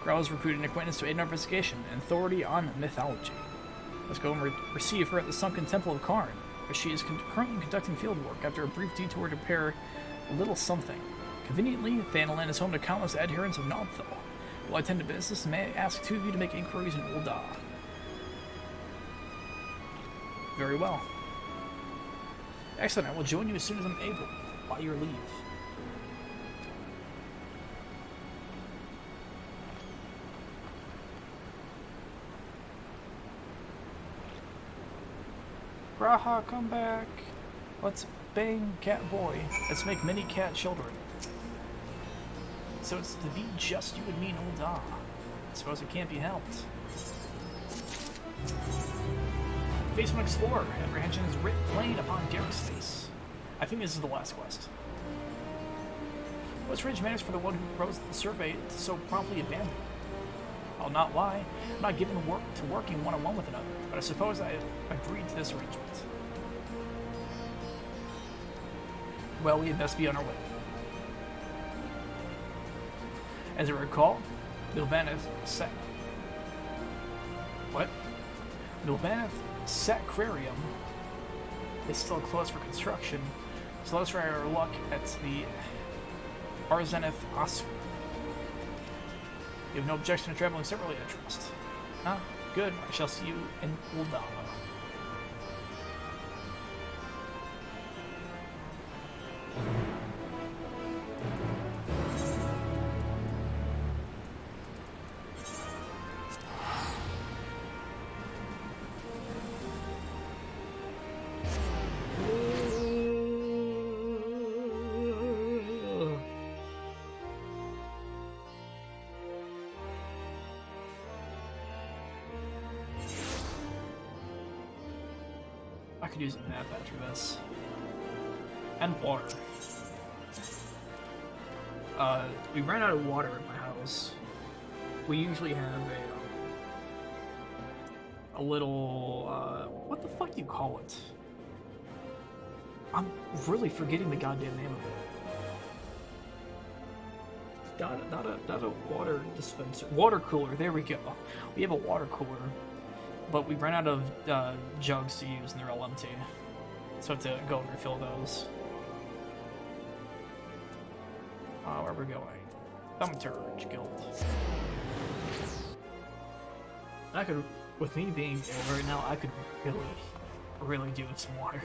Kryl has recruited an acquaintance to aid in our investigation, an authority on mythology. Let's go and receive her at the Sunken Temple of Karn, where she is currently conducting field work after a brief detour to prepare a little something. Conveniently, Thanalan is home to countless adherents of Nodthal. While I attend to business, may I ask two of you to make inquiries in Ul'dah? Very well. Excellent, I will join you as soon as I'm able, by your leave. Raha, come back. Let's bang cat boy. Let's make many cat children. So it's to be just you and me in Ul'dah. I suppose it can't be helped. Face one explorer. Apprehension is writ plain upon Garrick's face. I think this is the last quest. What strange manners for the one who wrote the survey to so promptly abandon? I'll not lie, I'm not given to working one-on-one with another, but I suppose I agreed to this arrangement. Well, we had best be on our way. As I recall, Milvaneth set... What? Milvaneth Sacrarium is still closed for construction, so let's try our luck at the Arzeneth Osprey. You have no objection to traveling separately, I trust. Huh? Good. I shall see you in Uldala. I could use a map after this. And water. We ran out of water in my house. We usually have a little, what the fuck do you call it? I'm really forgetting the goddamn name of it. Not a water dispenser. Water cooler, there we go. We have a water cooler. But we ran out of jugs to use and they're all empty. So I have to go and refill those. Where are we going? Thaumaturge Guild. I could, with me being there right now, I could really do with some water.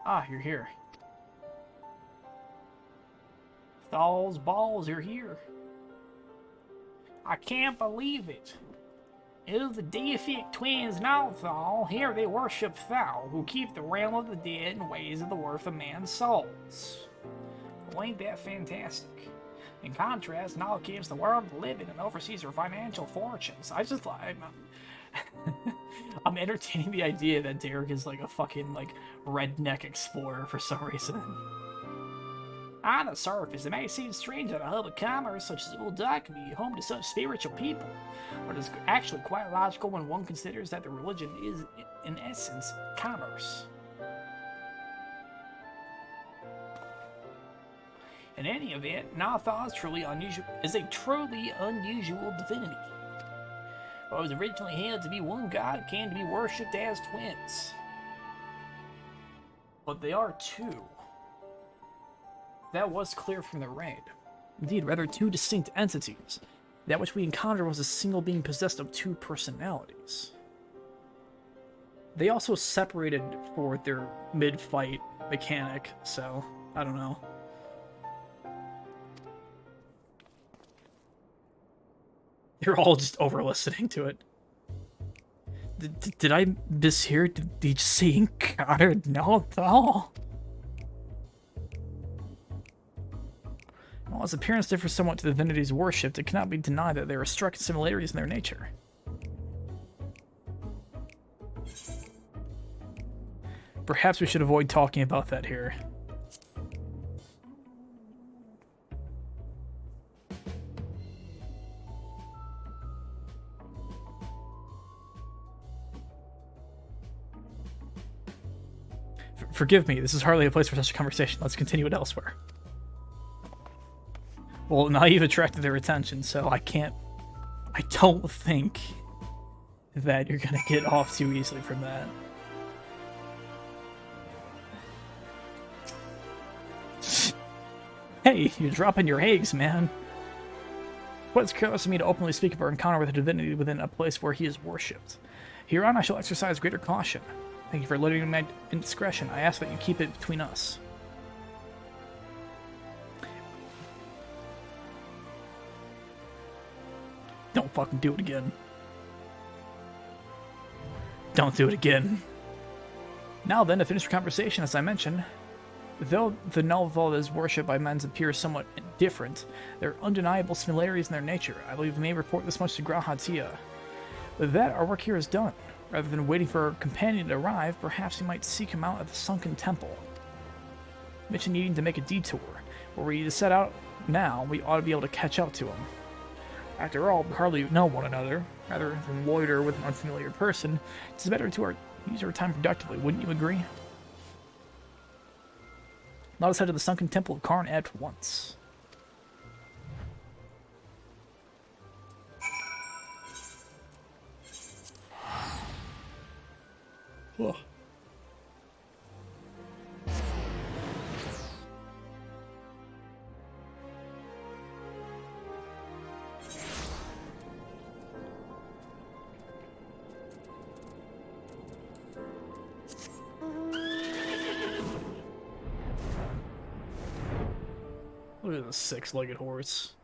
Ah, you're here. Thal's balls, you're here. I can't believe it. It is the deific twins now, Thal. Here they worship Thal, who keep the realm of the dead and ways of the worth of man's souls. Well, ain't that fantastic? In contrast, Nal keeps the world of the living and oversees her financial fortunes. I'm entertaining the idea that Derek is like a fucking like redneck explorer for some reason. On the surface, it may seem strange that a hub of commerce such as Ul'dah can be home to such spiritual people, but it's actually quite logical when one considers that the religion is, in essence, commerce. In any event, Nathal is a truly unusual divinity. What was originally held to be one god came to be worshipped as twins. But they are two. That was clear from the raid. Indeed, rather two distinct entities. That which we encountered was a single being possessed of two personalities. They also separated for their mid-fight mechanic, so I don't know. You're all just over-listening to it. Did I mishear? Did he just say encountered? No, Thal? While its appearance differs somewhat to the divinities worshipped, it cannot be denied that there are striking similarities in their nature. Perhaps we should avoid talking about that here. Forgive me, this is hardly a place for such a conversation. Let's continue it elsewhere. Well, now you've attracted their attention, so I don't think that you're gonna get off too easily from that. Hey, you're dropping your eggs, man. Well, it's curious of me to openly speak of our encounter with a divinity within a place where he is worshipped. Hereon I shall exercise greater caution. Thank you for letting my indiscretion. I ask that you keep it between us. Don't fucking do it again. Don't do it again. Now then, to finish our conversation, as I mentioned, though the Nullval that is worshipped by men appears somewhat different, there are undeniable similarities in their nature. I believe we may report this much to Grahatia. With that, our work here is done. Rather than waiting for our companion to arrive, perhaps we might seek him out at the sunken temple. Mention needing to make a detour. Were we to set out now, we ought to be able to catch up to him. After all, we hardly know one another. Rather than loiter with an unfamiliar person, it's better to use our time productively, wouldn't you agree? Let us head to the sunken temple of Karn at once. Ugh. Look at this six-legged horse.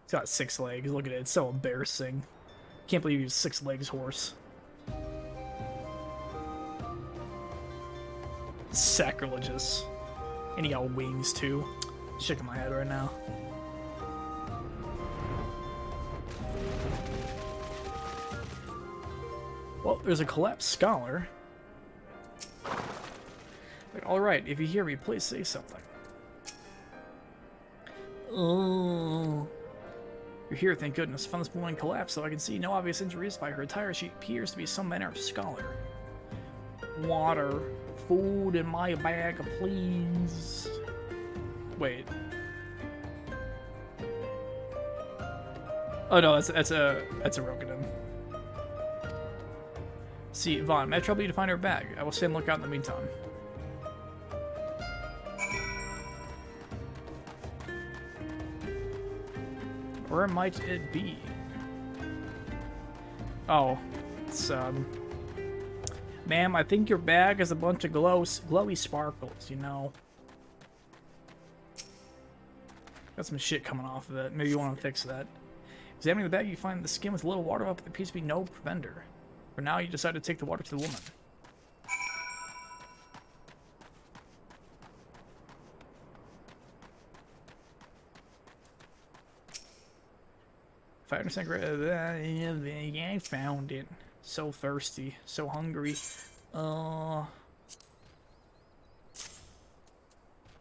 It's got 6 legs. Look at it. It's so embarrassing. Can't believe he's 6 legs horse. Sacrilegious. And he got wings too. Shaking my head right now. Well, there's a collapsed scholar. Like, alright, if you hear me, please say something. Oh. You're here, thank goodness. Found this woman collapsed, so I can see no obvious injuries by her attire. She appears to be some manner of scholar. Water. Food in my bag, please. Wait. Oh no, that's a Rokudan. See, Vaughn, may I trouble you to find her bag? I will stay on the lookout in the meantime. Where might it be? Oh, it's ma'am, I think your bag has a bunch of glowy sparkles, you know. Got some shit coming off of it. Maybe you want to fix that. Examining the bag, you find the skin with a little water up, but there appears to be no preventer. For now, you decide to take the water to the woman. If I understand correctly, I found it. So thirsty, so hungry.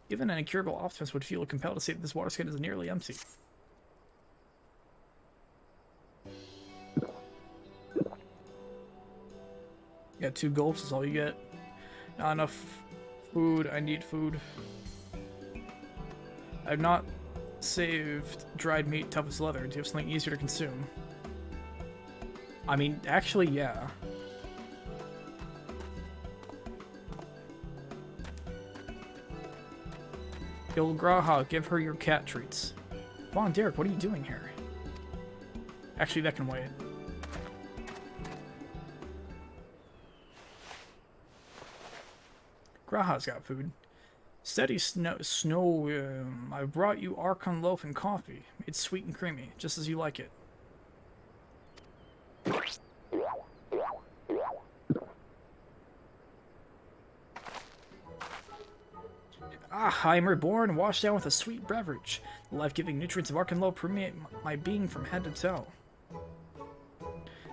Even an incurable optimist would feel compelled to say that this water skin is nearly empty. Yeah, 2 gulps is all you get. Not enough food. I need food. I've not saved dried meat tough as leather. Do you have something easier to consume? I mean, actually, yeah. Yo, Graha, give her your cat treats. Vaughn, Derek, what are you doing here? Actually, that can wait. Graha's got food. Steady snow, I brought you Archon loaf and coffee. It's sweet and creamy, just as you like it. Ah, I am reborn, washed down with a sweet beverage. The life-giving nutrients of Archon permeate my being from head to toe.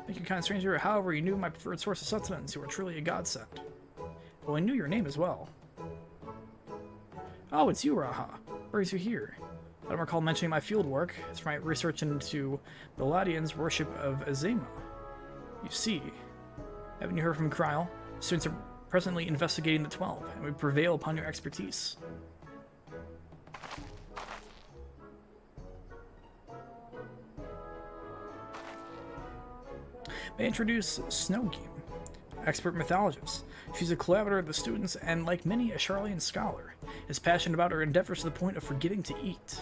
Thank you, kind stranger. However, you knew my preferred source of sustenance. You are truly a godsend. Well, I knew your name as well. Oh, it's you, Raha. What brings you here? I don't recall mentioning my field work. It's my research into the Ladians' worship of Azema. You see, haven't you heard from Kryl? Students are presently investigating the 12, and we prevail upon your expertise. May I introduce Snowgame, expert mythologist. She's a collaborator of the students, and like many, a Charlian scholar, is passionate about her endeavors to the point of forgetting to eat.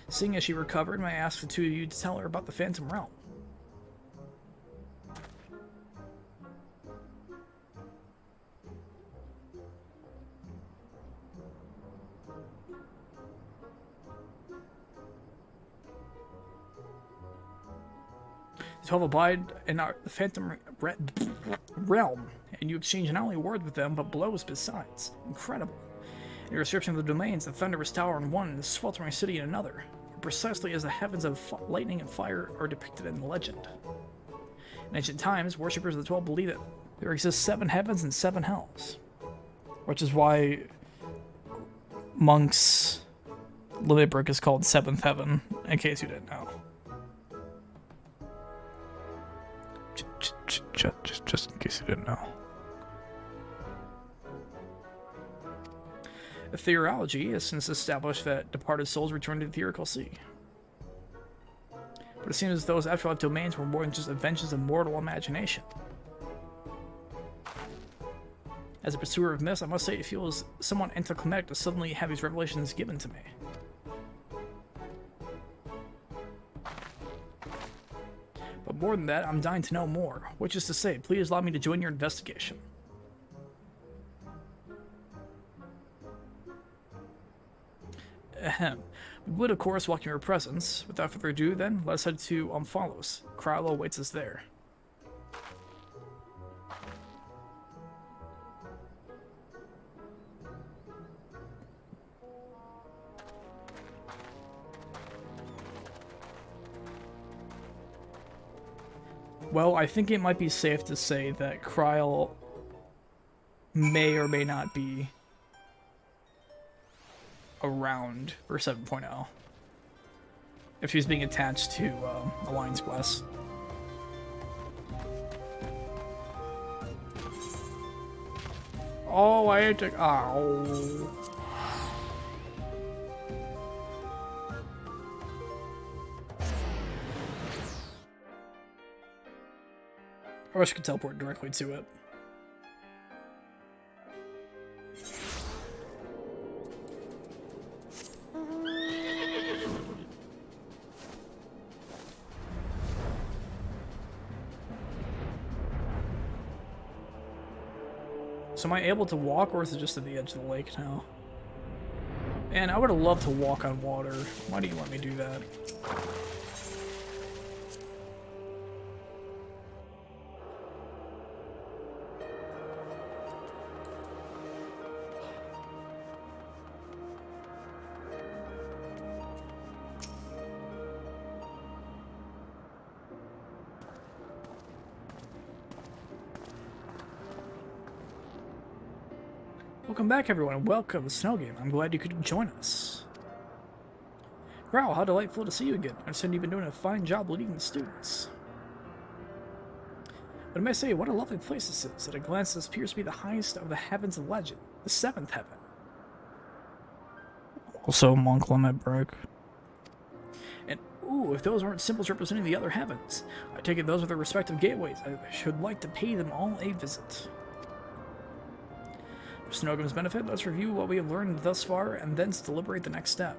Seeing as she recovered, may I ask the 2 of you to tell her about the Phantom Realm? The 12 abide in the Phantom Realm, and you exchange not only words with them, but blows besides. Incredible. In your description of the domains, the Thunderous Tower in one and the Sweltering City in another, precisely as the heavens of lightning and fire are depicted in the legend. In ancient times, worshippers of the 12 believed that There exist 7 heavens and 7 hells. Which is why Monk's limit break is called 7th Heaven, in case you didn't know. Just in case you didn't know. Ethereology has since established that departed souls return to the ethereal sea. But it seems as though those afterlife domains were more than just inventions of mortal imagination. As a pursuer of myths, I must say it feels somewhat anticlimactic to suddenly have these revelations given to me. But more than that, I'm dying to know more. Which is to say, please allow me to join your investigation. Ahem. We would, of course, welcome your presence. Without further ado, then, let us head to Omphalos. Krylo awaits us there. Well, I think it might be safe to say that Krylo may or may not be around for 7.0 if she's being attached to Alliance Bless. Oh, I hate to. Ow. I wish I could teleport directly to it. So am I able to walk, or is it just at the edge of the lake now? And I would have loved to walk on water. Why do you let me do that? Welcome back, everyone. Welcome to Snow Game. I'm glad you could join us. Wow, how delightful to see you again. I understand you've been doing a fine job leading the students. But I may say, what a lovely place this is. At a glance, this appears to be the highest of the heavens of legend, the 7th heaven. Also, Monk limit break. And, ooh, if those aren't symbols representing the other heavens, I take it those are their respective gateways. I should like to pay them all a visit. For Snowgrim's benefit, let's review what we have learned thus far and then deliberate the next step.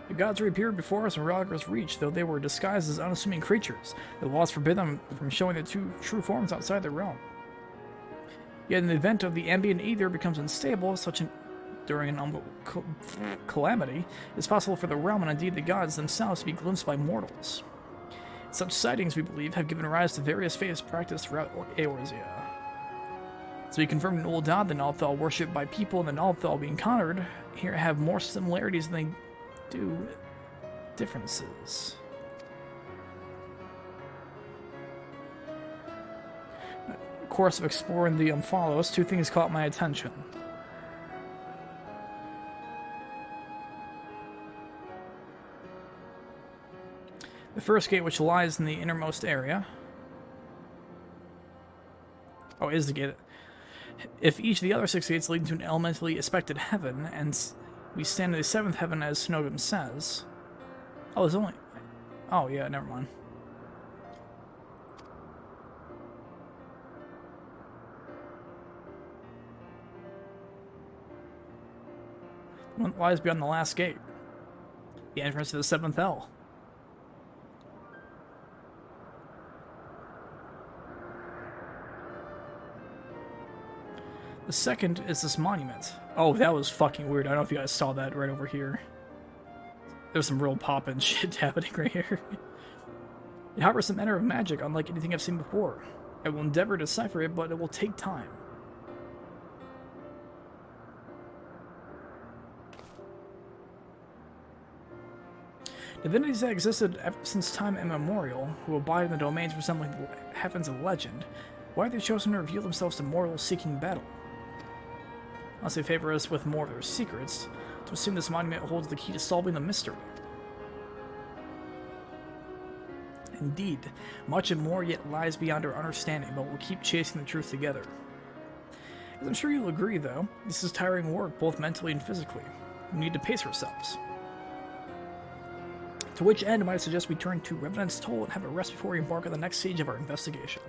The gods reappeared before us in Ragna's reach, though they were disguised as unassuming creatures. The laws forbid them from showing their true forms outside their realm. Yet in the event of the ambient ether becomes unstable, during an calamity, it's possible for the realm and indeed the gods themselves to be glimpsed by mortals. Such sightings, we believe, have given rise to various faiths practiced throughout Eorzea. As we confirmed in Uldad, the Nalthal worshipped by people and the Nalthal we encountered here have more similarities than they do differences. Course of exploring the Omphalos, 2 things caught my attention. The first gate, which lies in the innermost area. Oh, is the gate. If each of the other 6 gates lead to an elementally expected heaven, and we stand in the 7th heaven as Snowgrim says. Oh, there's only. Oh, yeah, never mind. What lies beyond the last gate? The entrance to the 7th hell. The second is this monument. Oh, that was fucking weird. I don't know if you guys saw that right over here. There's some real poppin' shit happening right here. It harbors some manner of magic unlike anything I've seen before. I will endeavor to decipher it, but it will take time. Divinities that existed ever since time immemorial, who abide in the domains resembling the heavens of legend, why have they chosen to reveal themselves to mortals seeking battle? Unless they favor us with more of their secrets, to assume this monument holds the key to solving the mystery. Indeed, much and more yet lies beyond our understanding, but we'll keep chasing the truth together. As I'm sure you'll agree, though, this is tiring work, both mentally and physically. We need to pace ourselves. To which end, might I suggest we turn to Revenant's Toll and have a rest before we embark on the next stage of our investigation.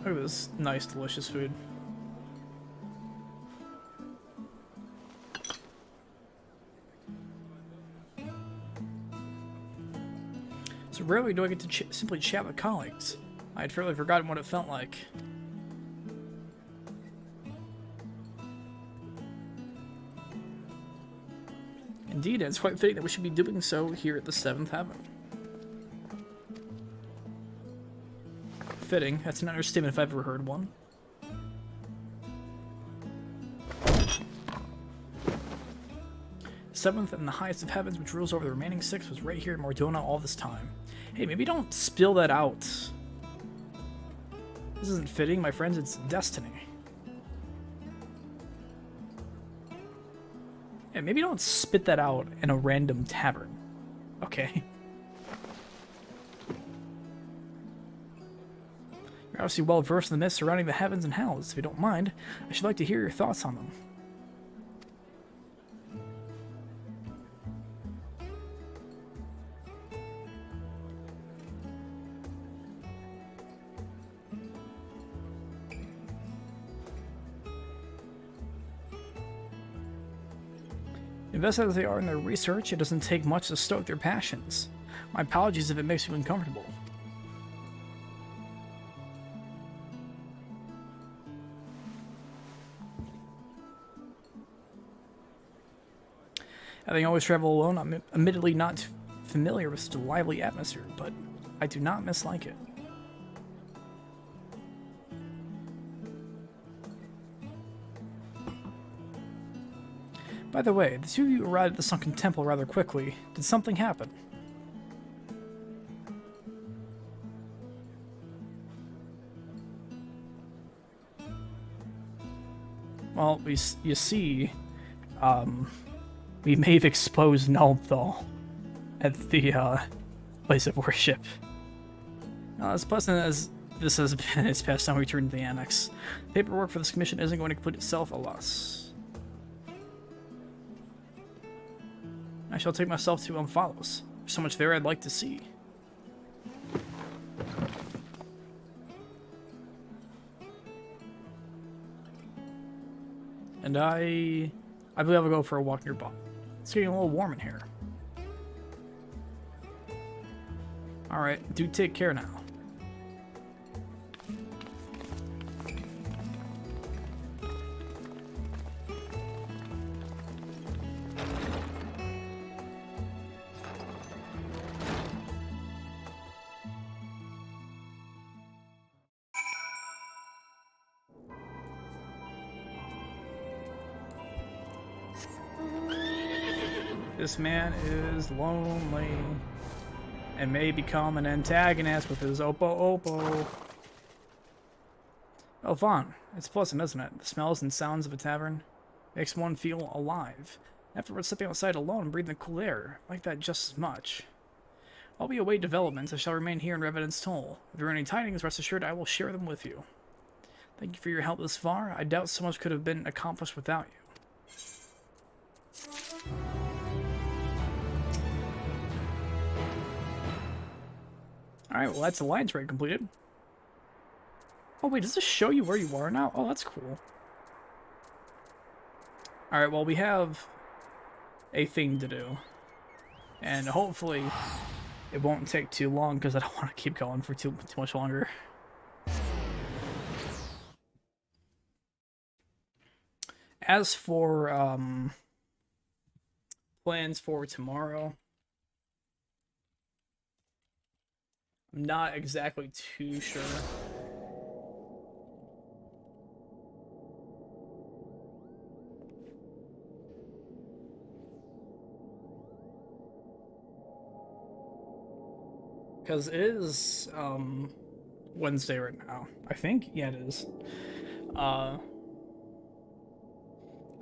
Look at this nice, delicious food. So rarely do I get to simply chat with colleagues. I had fairly forgotten what it felt like. Indeed, it's quite fitting that we should be doing so here at the Seventh Heaven. Fitting, that's an understatement if I've ever heard one. Seventh and the highest of heavens, which rules over the remaining six, was right here in Mordona all this time. Hey, maybe don't spill that out. This isn't fitting, my friends, it's destiny. Yeah, maybe don't spit that out in a random tavern. Okay. You're obviously well versed in the myths surrounding the heavens and hells. If you don't mind, I should like to hear your thoughts on them. Invested as they are in their research, it doesn't take much to stoke their passions. My apologies if it makes you uncomfortable. Having always traveled alone, I'm admittedly not familiar with such a lively atmosphere, but I do not mislike it. By the way, the two of you arrived at the Sunken Temple rather quickly. Did something happen? Well, you see, we may have exposed Nalthal at the place of worship. Now, as pleasant as this has been, it's past time we return to the Annex. Paperwork for this commission isn't going to complete itself, alas. I shall take myself to Umphalos. There's so much there I'd like to see. And I believe I'll go for a walk nearby. It's getting a little warm in here. Alright, do take care now. This man is lonely and may become an antagonist with his Oppo. Oh, Vaughn, it's pleasant, isn't it? The smells and sounds of a tavern makes one feel alive. Afterwards, stepping outside alone and breathing the cool air, I like that just as much. While we await developments, I shall remain here in Revenant's Toll. If there are any tidings, rest assured I will share them with you. Thank you for your help this far. I doubt so much could have been accomplished without you. Alright, well that's alliance rate completed. Oh wait, does this show you where you are now? Oh, that's cool. Alright, well, we have a thing to do. And hopefully it won't take too long, because I don't want to keep going for too much longer. As for plans for tomorrow, I'm not exactly too sure. Because it is Wednesday right now, I think. Yeah, it is. I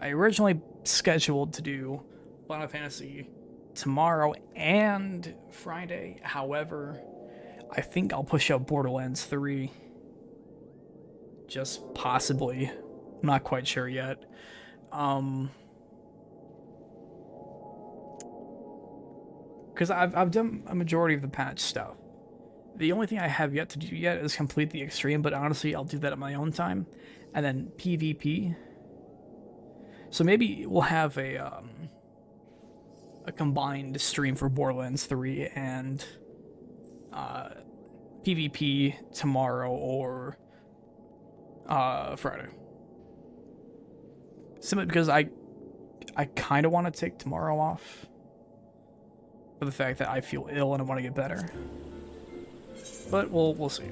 originally scheduled to do Final Fantasy tomorrow and Friday. However, I think I'll push out Borderlands 3. Just possibly. I'm not quite sure yet. Because I've done a majority of the patch stuff. The only thing I have yet to do yet is complete the extreme, but honestly, I'll do that at my own time. And then PvP. So maybe we'll have a combined stream for Borderlands 3 and PvP tomorrow or Friday. Simply because I kind of want to take tomorrow off for the fact that I feel ill and I want to get better. But we'll see.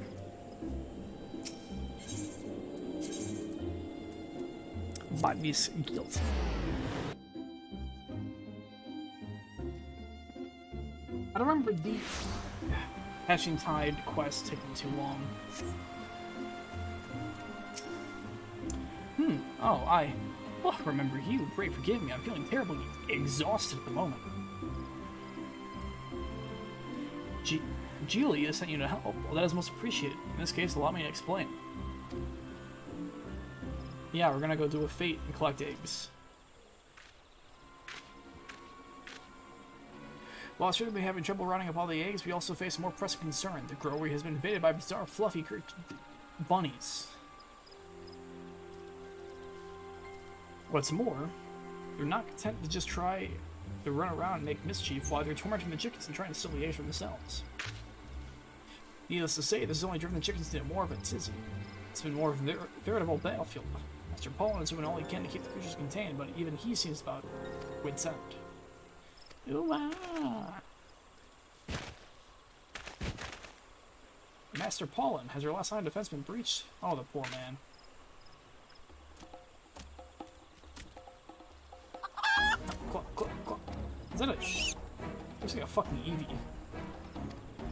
Body's guilty. I don't remember the Hatching Tide quest taking too long. Oh, I remember you. Great, forgive me. I'm feeling terribly exhausted at the moment. Julia sent you to help. Well, that is most appreciated. In this case, allow me to explain. Yeah, we're gonna go do a fate and collect eggs. While we're having trouble rounding up all the eggs, we also face a more pressing concern. The growery has been invaded by bizarre, fluffy bunnies. What's more, they're not content to just try to run around and make mischief while they're tormenting the chickens and trying to steal the eggs from themselves. Needless to say, this has only driven the chickens into more of a tizzy. It's been more of a veritable battlefield. Master Paulin is doing all he can to keep the creatures contained, but even he seems about wit's end. Master Paulin, has your last line of defense been breached? Oh, the poor man. Cluck, cluck, cluck. Is that a... Looks like a fucking Eevee.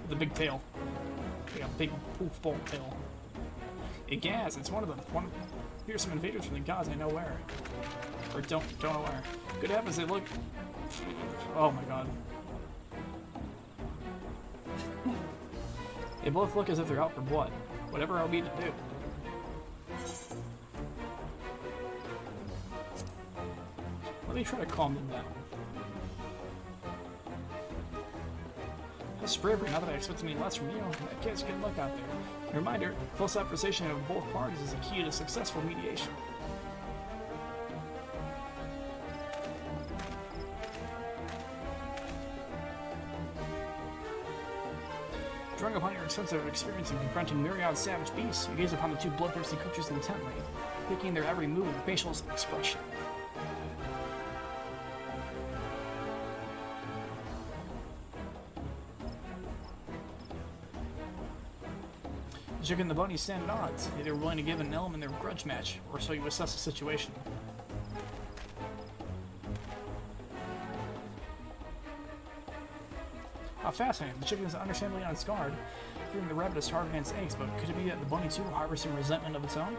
With a big tail. Like a big poofball tail. Egaz, it's one of them. Here's some invaders from the gods I know where. Or don't know where. Good heavens, they look... Oh my god. They both look as if they're out for blood. Whatever I'll be to do. Let me try to calm them down. That's bravery, now that I expect any less from you. That kid's good luck out there. A reminder, close observation of both parties is a key to successful mediation. Drawing upon your extensive experience in confronting myriad savage beasts, you gaze upon the two bloodthirsty creatures intently, picking their every move and facial expression. The chicken and the bunny stand at odds. Either willing to give an element in their grudge match, or so you assess the situation. How fascinating. The chicken is understandably on its guard, fearing the rabbit is starving against eggs, but could it be that the bunny too harbors some resentment of its own?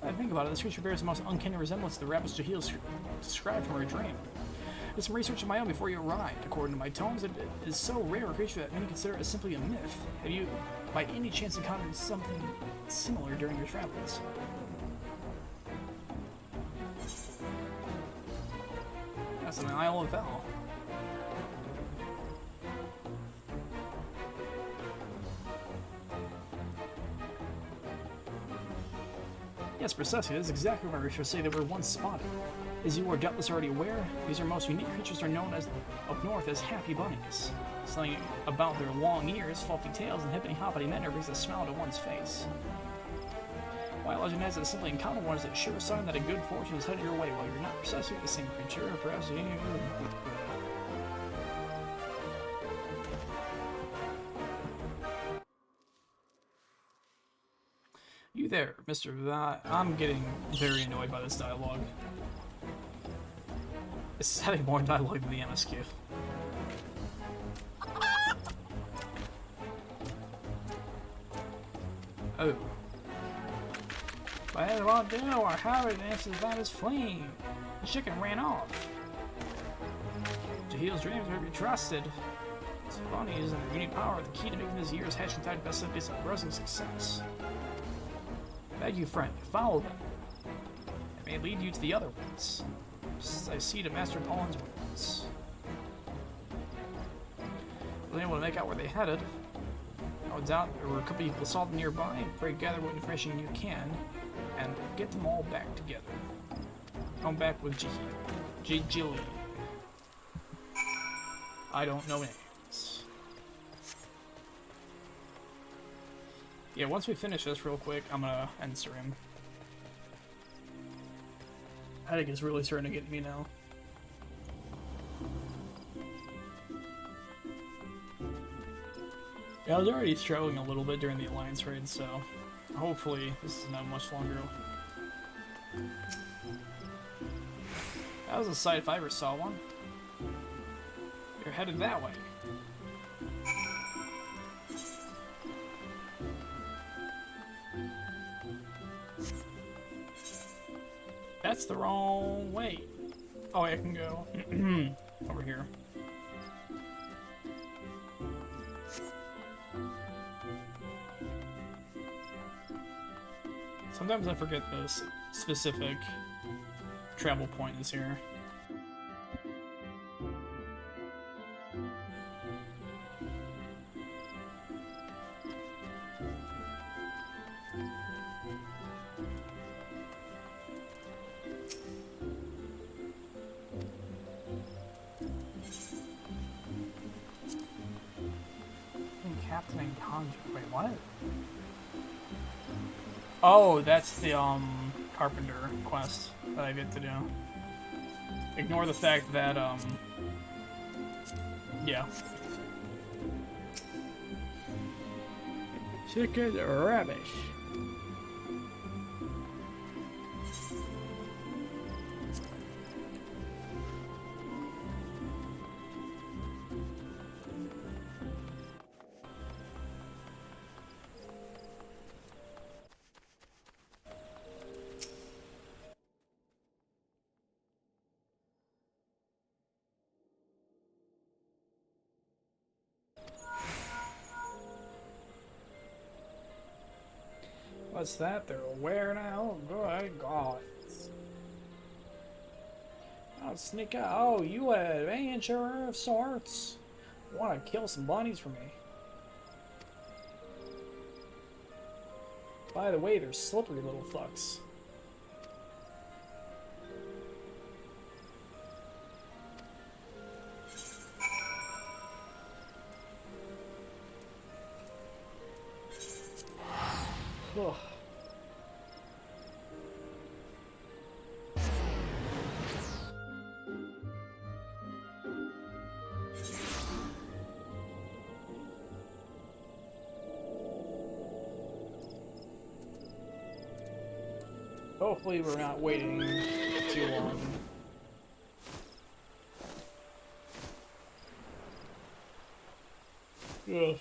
I think about it, this creature bears the most uncanny resemblance to the rabbit's Jahil described from her dream. I did some research of my own before you arrived. According to my tones, it is so rare a creature that many consider it simply a myth. Have you, by any chance, encountered something similar during your travels? That's an Isle of Val. Yes, precisely. That's exactly why we should say they were once spotted. As you are doubtless already aware, these are most unique creatures are known as up north as happy bunnies. Something about their long ears, fluffy tails, and hippity-hoppity manner brings a smile to one's face. While legend has a simply uncommon one is a sure sign that a good fortune is headed your way while you're not precisely the same creature, or perhaps you... You there, Mr. I'm getting very annoyed by this dialogue. It's having more dialogue than the MSQ. Oh. What did I do? Our Howard answered about his fleeing. The chicken ran off. Jahil's dreams are to be trusted. His bunnies and their unique power are the key to making this year's hatching tide festivities a rosy success. Beg you, friend, follow them. It may lead you to the other ones. Just as I see to Master Pollen's wounds. Was able to make out where they headed. No doubt there were a couple people saw them nearby. Pray gather what information you can and get them all back together. Come back with Jilly. I don't know names. Yeah, once we finish this real quick, I'm gonna end stream. I think it's really starting to get me now. Yeah, I was already struggling a little bit during the Alliance raid, so hopefully this is not much longer. That was a sight if I ever saw one. You're headed that way. That's the wrong way. Oh, I can go over here. Sometimes I forget this specific travel point is here. Captain and Conjure. Wait, what? Oh, that's the Carpenter quest that I get to do. Ignore the fact that yeah. Chicken rubbish. What's that? They're aware now? Good God. I'll sneak out. Oh, you an adventurer of sorts? Want to kill some bunnies for me? By the way, they're slippery little fucks. Ugh. Hopefully we're not waiting too long. Ugh.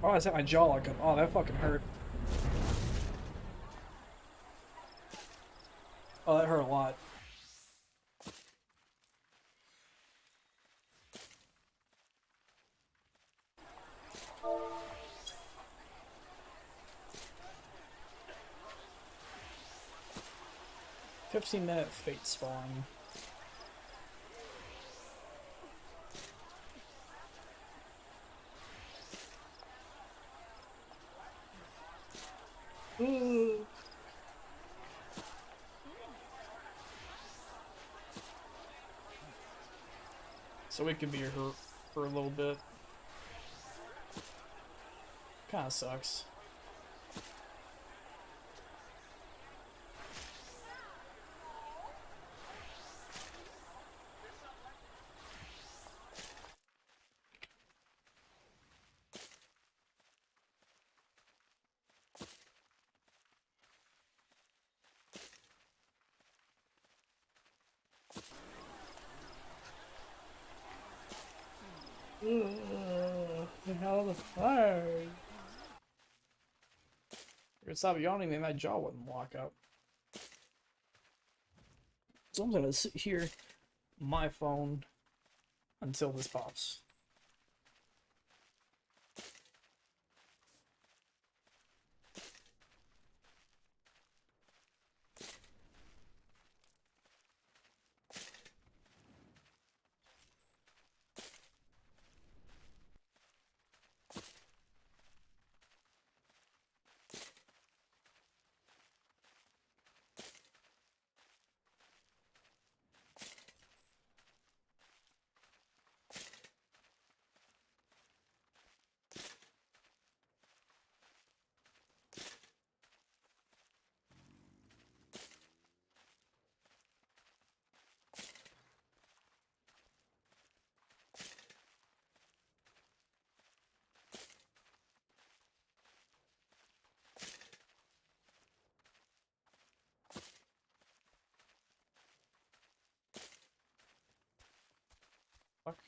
Oh, I set my jaw like oh, that fucking hurt. Oh, that hurt a lot. 15-minute fate spawn. Ooh. So we could be here for a little bit. Kinda sucks. The hell the fire? If stop yawning, then that jaw wouldn't lock up. So I'm gonna sit here, my phone, until this pops. Fuck.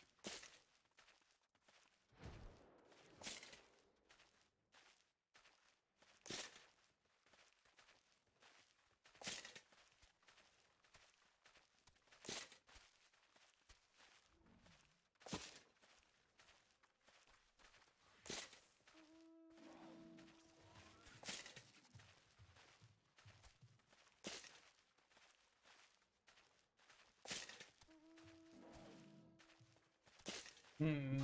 Hmm.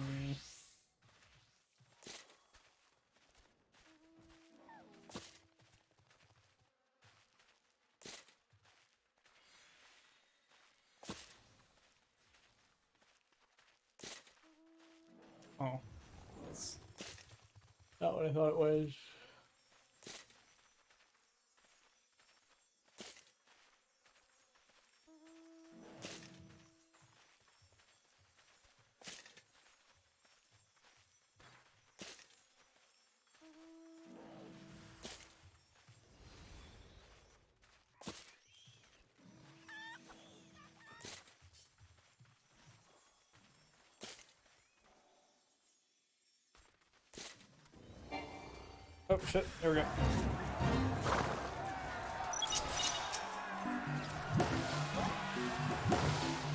Oh. That's not what I thought it was. Oh shit, there we go.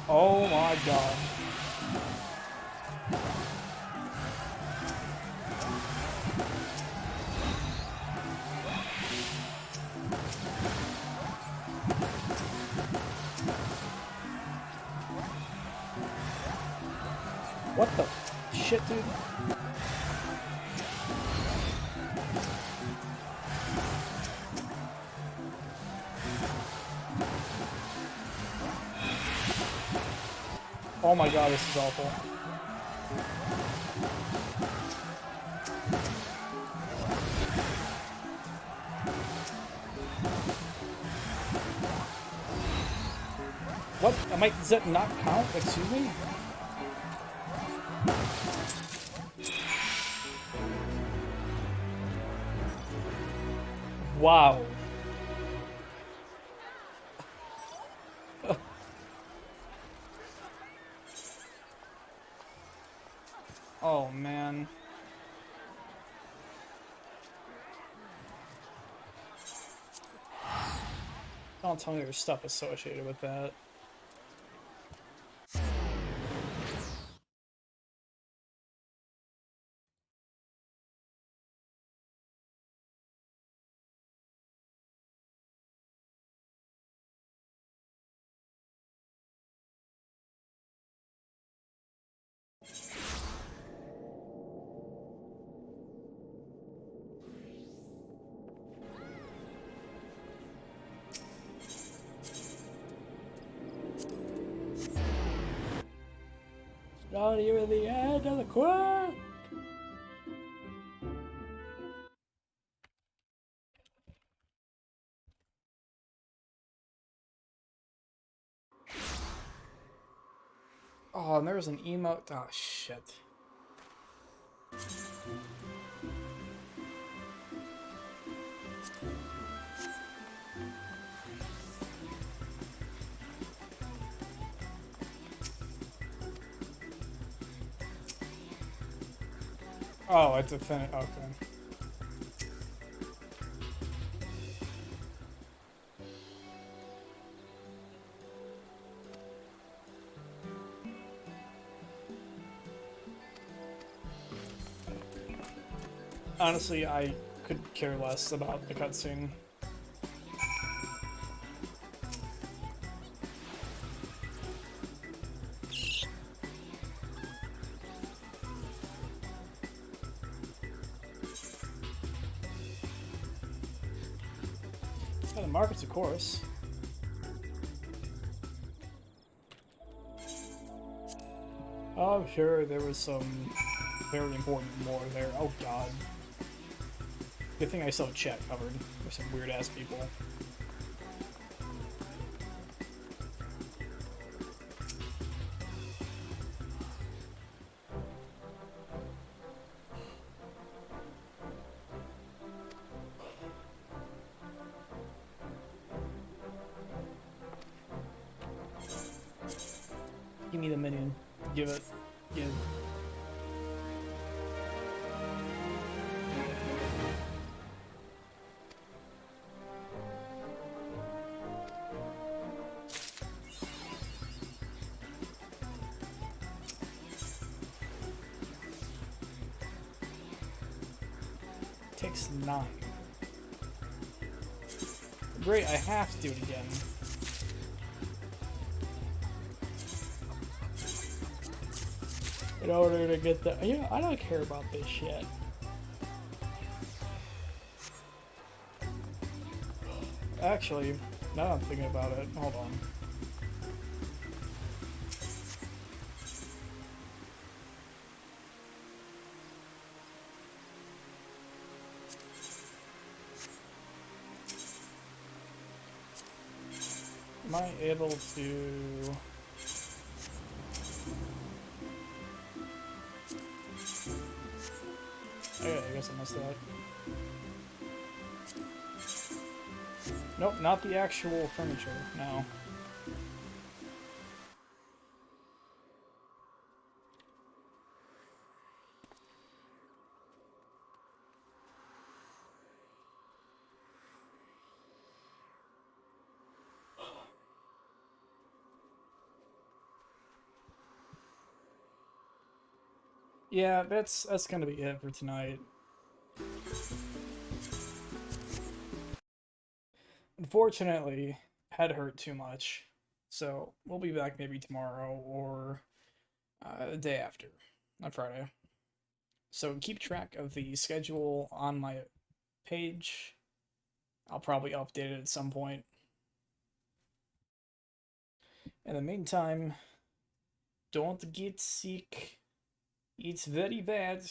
Oh my god. What the shit, dude? Oh my god, this is awful. What? Does that not count? Excuse me? Wow. Oh man. Don't tell me there's stuff associated with that. Not even the end of the quest. Oh, and there was an emote. Oh, shit. Oh, it's a thing. Okay. Honestly, I could care less about the cutscene. Yeah, the markets, of course. Oh, sure, there was some very important lore there. Oh, God. Good thing I saw chat covered. There's some weird-ass people. Give me the minion. Give it. Give. Takes 9. Great, I have to do it again. In order to get the... You know, I don't care about this shit. Actually, now I'm thinking about it, hold on. Am I able to... Oh yeah, I guess I missed that. Nope, not the actual furniture, no. Yeah, that's gonna be it for tonight. Unfortunately, head hurt too much, so we'll be back maybe tomorrow or the day after, on Friday. So keep track of the schedule on my page. I'll probably update it at some point. In the meantime, don't get sick. It's very bad.